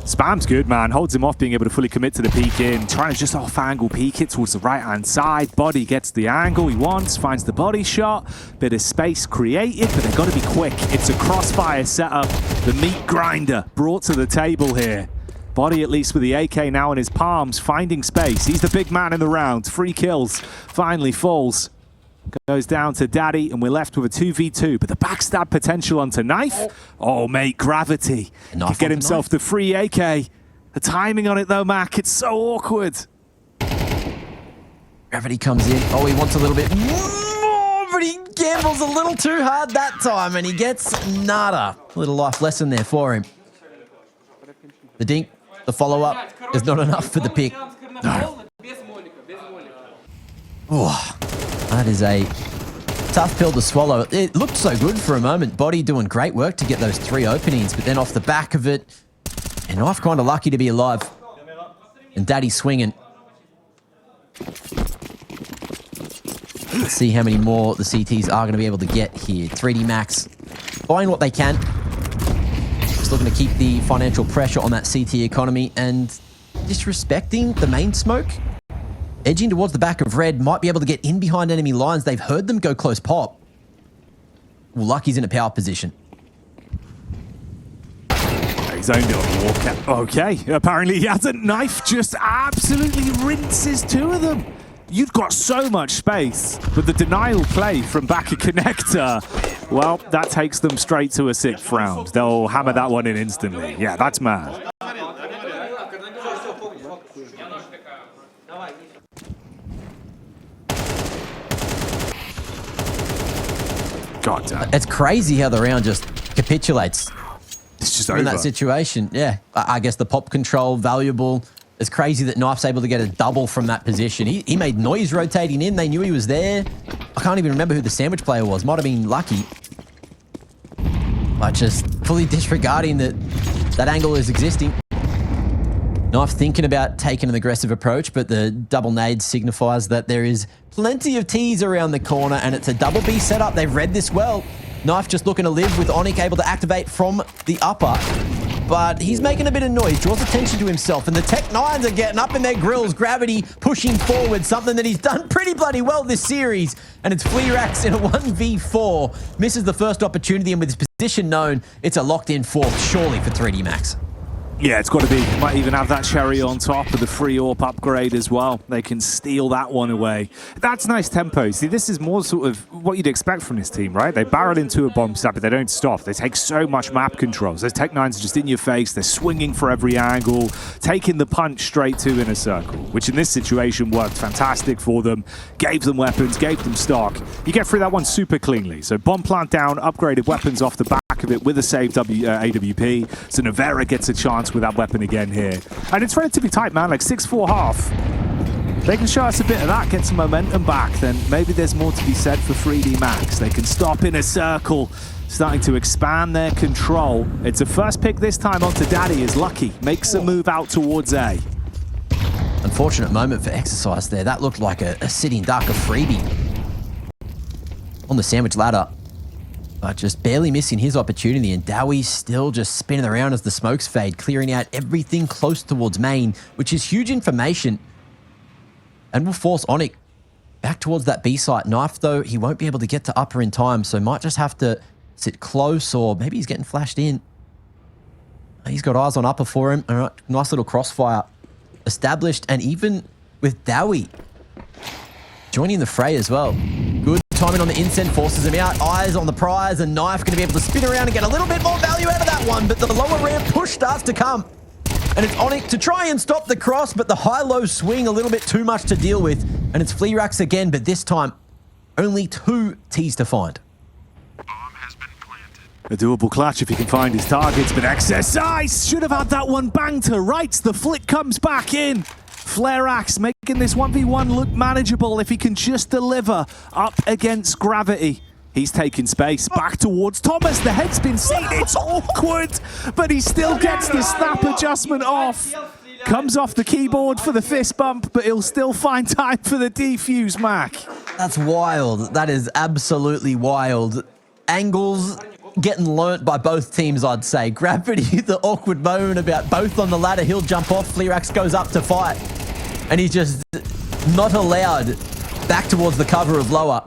Spam's good, man. Holds him off being able to fully commit to the peek in. Trying to just off-angle peek it towards the right-hand side. Body gets the angle he wants, finds the body shot. Bit of space created, but they've got to be quick. It's a crossfire setup. The meat grinder brought to the table here. Body at least with the AK now in his palms, finding space. He's the big man in the round. 3 kills. Finally falls. Goes down to Daddy, and we're left with a 2v2. But the backstab potential onto Knife. Oh, mate, gravity. Could get himself the free AK. The timing on it, though, Mac, it's so awkward. Gravity comes in. Oh, he wants a little bit more, but he gambles a little too hard that time, and he gets nada. A little life lesson there for him. The dink, the follow-up, is not enough for the pick. No. Oh, that is a tough pill to swallow. It looked so good for a moment. Body doing great work to get those 3 openings, but then off the back of it, and Knife kind of lucky to be alive. And Daddy swinging. Let's see how many more the CTs are going to be able to get here. 3D Max buying what they can. looking to keep the financial pressure on that CT economy and disrespecting the main smoke. Edging towards the back of red, might be able to get in behind enemy lines. They've heard them go close pop. Well, Lucky's in a power position. He's owned it on the walkout. Okay, apparently he has a knife, just absolutely rinses two of them. You've got so much space, but the denial play from back of connector, well, that takes them straight to a 6th round. They'll hammer that one in instantly. Yeah, that's mad. God damn. It's crazy how the round just capitulates. It's just in over. that situation. Yeah, I guess the pop control, valuable. It's crazy that Knife's able to get a double from that position. He made noise rotating in. They knew he was there. I can't even remember who the sandwich player was. Might have been Lucky. But just fully disregarding that angle is existing. Knife thinking about taking an aggressive approach, but the double nade signifies that there is plenty of T's around the corner, and it's a double B setup. They've read this well. Knife just looking to live with Onyx able to activate from the upper. But he's making a bit of noise, draws attention to himself, and the Tech 9s are getting up in their grills. Gravity pushing forward, something that he's done pretty bloody well this series. And it's Fleerax in a 1v4. Misses the first opportunity, and with his position known, it's a locked-in 4th, surely for 3D Max. Yeah, it's got to be. Might even have that cherry on top of the free AWP upgrade as well. They can steal that one away. That's nice tempo. See, this is more sort of what you'd expect from this team, right? They barrel into a bomb site, but they don't stop. They take so much map controls. Those Tech 9s are just in your face. They're swinging for every angle, taking the punch straight to inner circle, which in this situation worked fantastic for them. Gave them weapons, gave them stock. You get through that one super cleanly. So bomb plant down, upgraded weapons off the back of it with a saved AWP. So Navera gets a chance with that weapon again here. And it's relatively tight, man, like 6-4 half. They can show us a bit of that, get some momentum back, then maybe there's more to be said for 3D Max. They can stop in a circle, starting to expand their control. It's a first pick this time onto Dawy as Lucky makes a move out towards A. Unfortunate moment for Exercise there. That looked like a sitting duck, a freebie on the sandwich ladder. But just barely missing his opportunity, and Dawy still just spinning around as the smokes fade, clearing out everything close towards main, which is huge information, and will force Onyx back towards that B site. Knife, though, he won't be able to get to upper in time, so might just have to sit close, or maybe he's getting flashed in. He's got eyes on upper for him. All right, nice little crossfire established, and even with Dawy joining the fray as well. Good timing on the incend, forces him out. Eyes on the prize, and Knife going to be able to spin around and get a little bit more value out of that one, but the lower ramp push starts to come. And it's Onyx to try and stop the cross, but the high-low swing a little bit too much to deal with. And it's Fleerax again, but this time only 2 T's to find. A doable clutch if he can find his targets, but Exercise should have had that one banged to rights. The flick comes back in. Fleerax making this 1v1 look manageable if he can just deliver up against Gravity. He's taking space back towards Thomas. The head's been seen. It's awkward, but he still gets the snap adjustment off. Comes off the keyboard for the fist bump, but he'll still find time for the defuse, Mac. That's wild. That is absolutely wild. Angles getting learnt by both teams, I'd say. Gravity, the awkward moment about both on the ladder. He'll jump off. Fleerax goes up to fight. And he's just not allowed back towards the cover of lower.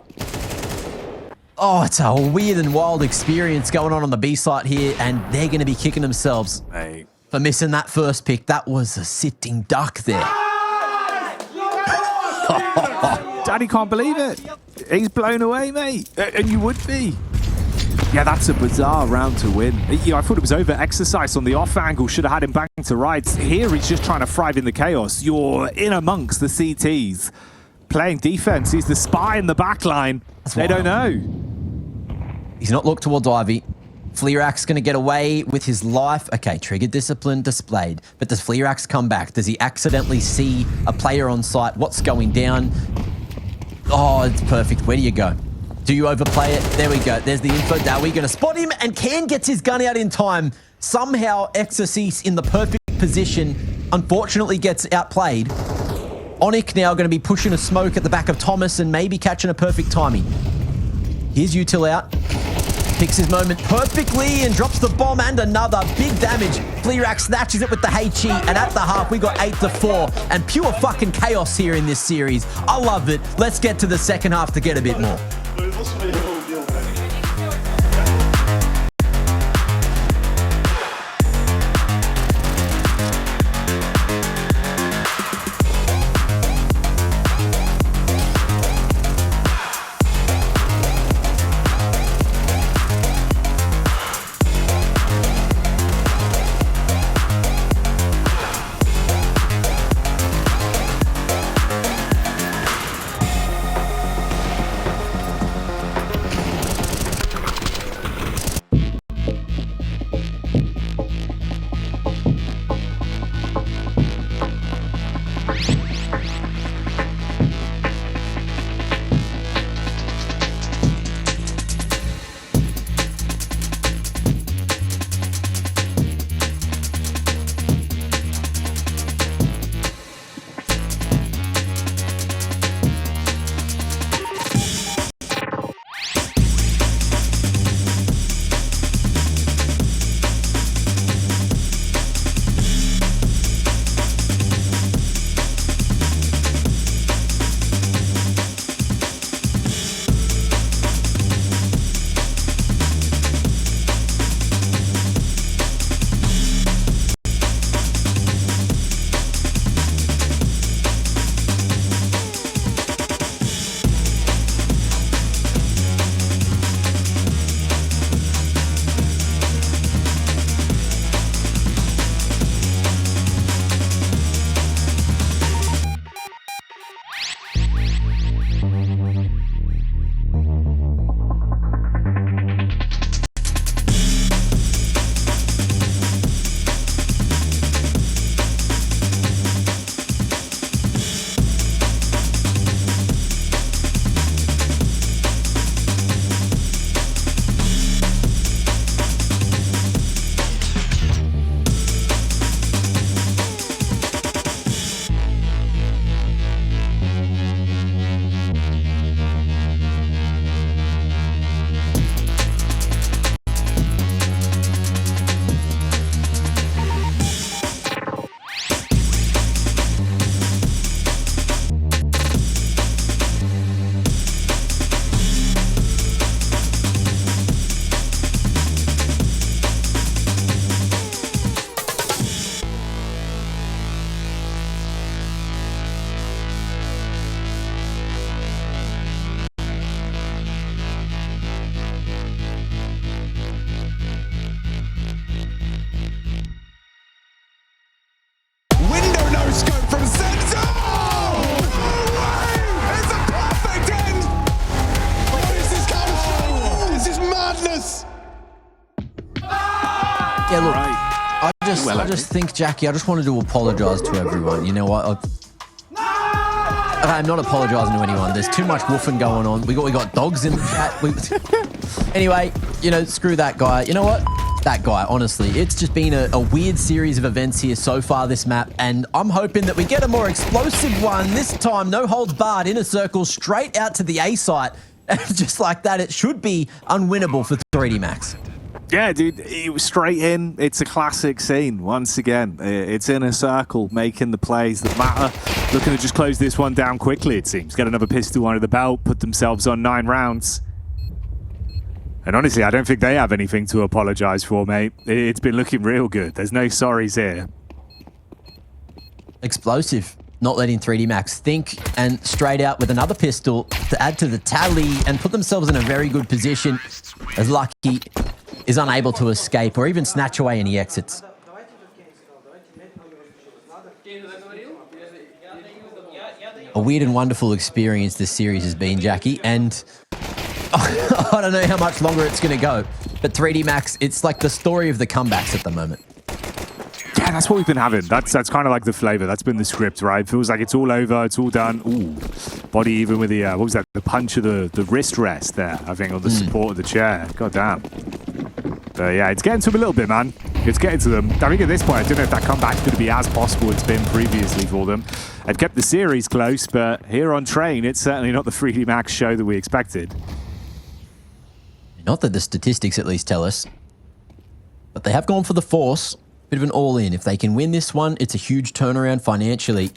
Oh, it's a weird and wild experience going on the B site here, and they're going to be kicking themselves for missing that first pick. That was a sitting duck there. Daddy can't believe it. He's blown away, mate. And you would be. Yeah, that's a bizarre round to win. You know, I thought it was over. Exercise on the off angle should have had him bang to rights. Here he's just trying to thrive in the chaos. You're in amongst the CTs. Playing defense. He's the spy in the back line. They don't know. He's not looked towards Ivy. Fleerax going to get away with his life. Okay, trigger discipline displayed. But does Fleerax come back? Does he accidentally see a player on site? What's going down? Oh, it's perfect. Where do you go? Do you overplay it? There we go. There's the info. Dawy going to spot him, and Cairne gets his gun out in time. Somehow, Exercise in the perfect position, unfortunately gets outplayed. Onyx now going to be pushing a smoke at the back of Thomas and maybe catching a perfect timing. Here's Util out. Picks his moment perfectly and drops the bomb and another. Big damage. Fleerack snatches it with the HE, and at the half, we got 8-4. And pure fucking chaos here in this series. I love it. Let's get to the second half to get a bit more. Yeah, look, right. I just think, Jackie, I just wanted to apologise to everyone. You know what? I'm not apologising to anyone. There's too much woofing going on. We got dogs in the chat. Anyway, you know, screw that guy. You know what? That guy, honestly, it's just been a weird series of events here so far this map, and I'm hoping that we get a more explosive one this time. No holds barred, inner circle, straight out to the A site. And just like that, it should be unwinnable for 3D Max. Yeah, dude, it was straight in. It's a classic scene. Once again, it's in a circle, making the plays that matter. Looking to just close this one down quickly, it seems. Get another pistol under the belt, put themselves on 9 rounds. And honestly, I don't think they have anything to apologize for, mate. It's been looking real good. There's no sorries here. Explosive. Not letting 3D Max think, and straight out with another pistol to add to the tally and put themselves in a very good position as Lucky is unable to escape or even snatch away any exits. A weird and wonderful experience this series has been, Jackie, and I don't know how much longer it's going to go, but 3D Max, it's like the story of the comebacks at the moment. Yeah, that's what we've been having. That's kind of like the flavor. That's been the script, right? Feels like it's all over. It's all done. Ooh, body even with the, what was that? The punch of the wrist rest there, I think, on the support of the chair. God damn. But yeah, it's getting to them a little bit, man. It's getting to them. I think at this point, I don't know if that comeback's going to be as possible it's been previously for them. They've kept the series close, but here on Train, it's certainly not the 3D Max show that we expected. Not that the statistics at least tell us. But they have gone for the force. Bit of an all-in. If they can win this one, it's a huge turnaround financially.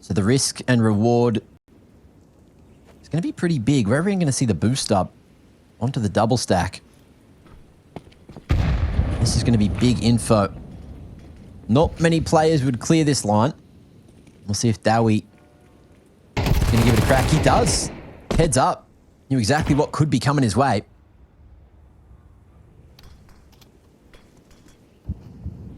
So the risk and reward is going to be pretty big. We're even going to see the boost up onto the double stack. This is going to be big info. Not many players would clear this line. We'll see if Dawy is going to give it a crack. He does. Heads up. Knew exactly what could be coming his way.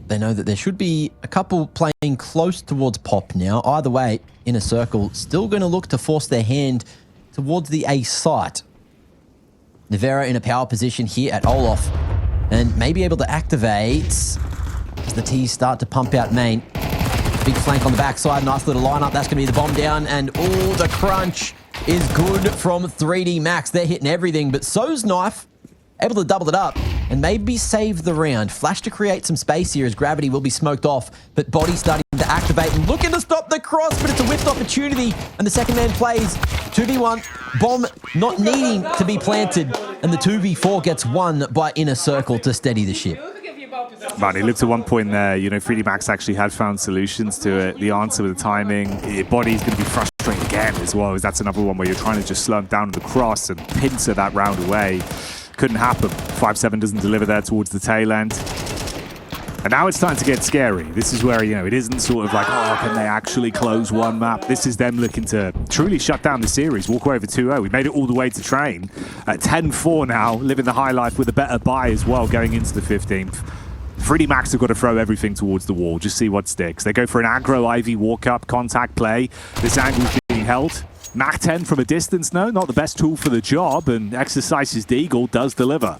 They know that there should be a couple playing close towards Pop now. Either way, in a circle, still going to look to force their hand towards the A site. Navera in a power position here at Olaf and may be able to activate as the T's start to pump out main. Big flank on the backside, nice little lineup. That's going to be the bomb down, and oh, the crunch is good from 3D Max. They're hitting everything, but so's Knife able to double it up and maybe save the round. Flash to create some space here as Gravity will be smoked off, but Body starting to activate and looking to stop the cross, but it's a whiffed opportunity, and the second man plays 2v1. Bomb not needing to be planted, and the 2v4 gets won by Inner Circle to steady the ship. Man, he looked at one point there, you know, 3D Max actually had found solutions to it. The answer with the timing, your body's going to be frustrated again as well, as that's another one where you're trying to just slow him down to the cross and pincer that round away. Couldn't happen. 5-7 doesn't deliver there towards the tail end. And now it's time to get scary. This is where, you know, it isn't sort of like, oh, can they actually close one map? This is them looking to truly shut down the series, walk away with 2-0. We made it all the way to train. At 10-4 now, living the high life with a better buy as well going into the 15th. 3D Max have got to throw everything towards the wall, just see what sticks. They go for an aggro Ivy walk-up, contact play. This angle's being held. Mach 10 from a distance, no, not the best tool for the job, and Exercises Deagle does deliver.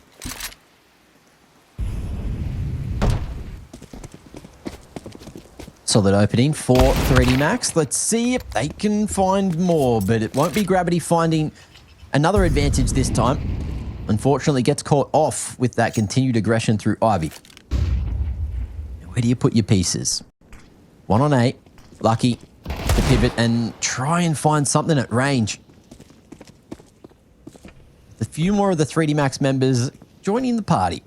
Solid opening for 3D Max. Let's see if they can find more, but it won't be Gravity finding another advantage this time. Unfortunately, gets caught off with that continued aggression through Ivy. Where do you put your pieces? 1 on 8. Lucky to pivot and try and find something at range. A few more of the 3D Max members joining the party.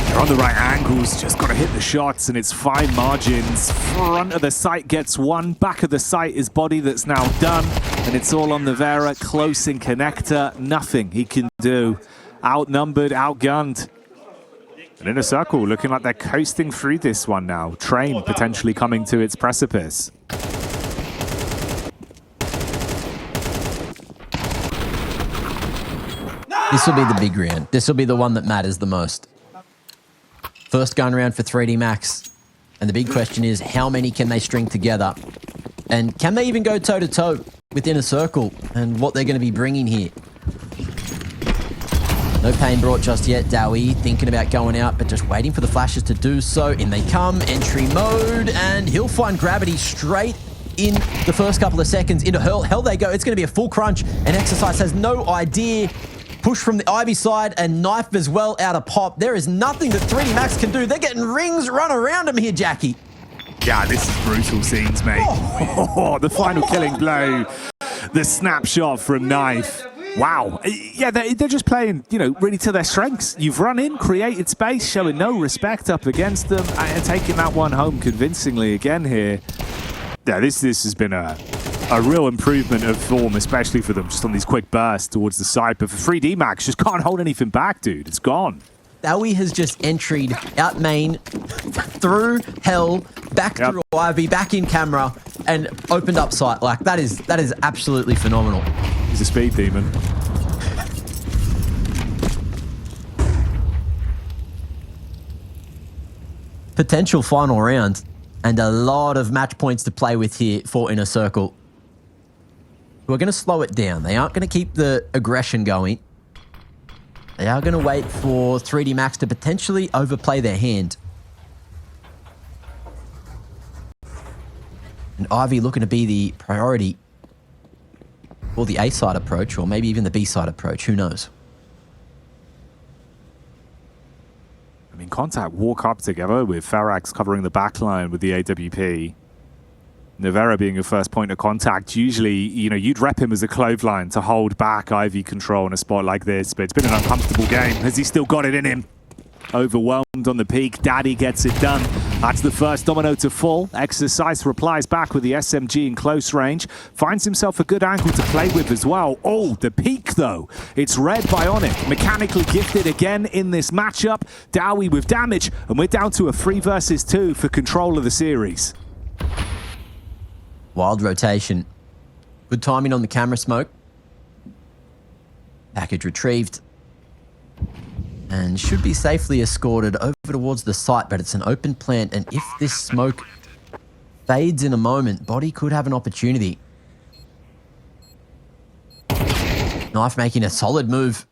They're on the right angles, just got to hit the shots, and it's fine margins. Front of the site gets one, back of the site is Body that's now done, and it's all on Navera, close in connector, nothing he can do. Outnumbered, outgunned. And Inner Circle looking like they're coasting through this one now. Train potentially coming to its precipice. This will be the big round. This will be the one that matters the most. First gun round for 3D Max. And the big question is, how many can they string together? And can they even go toe-to-toe with Inner Circle and what they're going to be bringing here? No pain brought just yet. Dawy thinking about going out, but just waiting for the flashes to do so. In they come, entry mode, and he'll find Gravity straight in the first couple of seconds. Into hell they go. It's going to be a full crunch, and Exercise has no idea. Push from the Ivy side, and Knife as well out of Pop. There is nothing that 3D Max can do. They're getting rings run around him here, Jackie. Yeah, this is brutal scenes, mate. Oh, the final killing blow. The snapshot from Knife. Wow. Yeah, they're just playing, you know, really to their strengths. You've run in, created space, showing no respect up against them, and taking that one home convincingly again here. Yeah, this has been a real improvement of form, especially for them, just on these quick bursts towards the side. But for 3D Max, just can't hold anything back, dude. It's gone. Dawy has just entried out main, through hell, back through Ivy, back in camera, and opened up sight. Like, that is absolutely phenomenal. He's a speed demon. Potential final round, and a lot of match points to play with here for Inner Circle. We're going to slow it down. They aren't going to keep the aggression going. They are going to wait for 3D Max to potentially overplay their hand. And Ivy looking to be the priority for the A-side approach, or maybe even the B-side approach. Who knows? mean, Contact walk up together with Ferax covering the back line with the AWP. Nevera being your first point of contact. Usually, you know, you'd rep him as a clothesline to hold back Ivy control in a spot like this, but it's been an uncomfortable game. Has he still got it in him? Overwhelmed on the peak, Daddy gets it done. That's the first domino to fall. Exercise replies back with the SMG in close range. Finds himself a good angle to play with as well. Oh, the peak though. It's Red Bionic. Mechanically gifted again in this matchup. Dawy with damage, and we're down to a 3 versus 2 for control of the series. Wild rotation. Good timing on the camera smoke. Package retrieved. And should be safely escorted over towards the site, but it's an open plant, and if this smoke fades in a moment, Body could have an opportunity. Knife making a solid move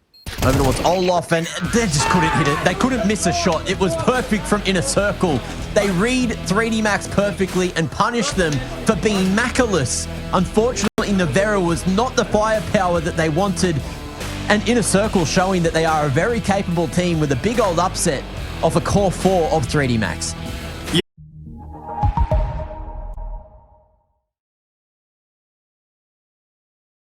over towards Olaf, and they just couldn't hit it. They couldn't miss a shot. It was perfect from inner circle. They read 3D Max perfectly and punish them for being Macalus. Unfortunately, Nevera was not the firepower that they wanted. And Inner Circle showing that they are a very capable team with a big old upset of a core 4 of 3D Max.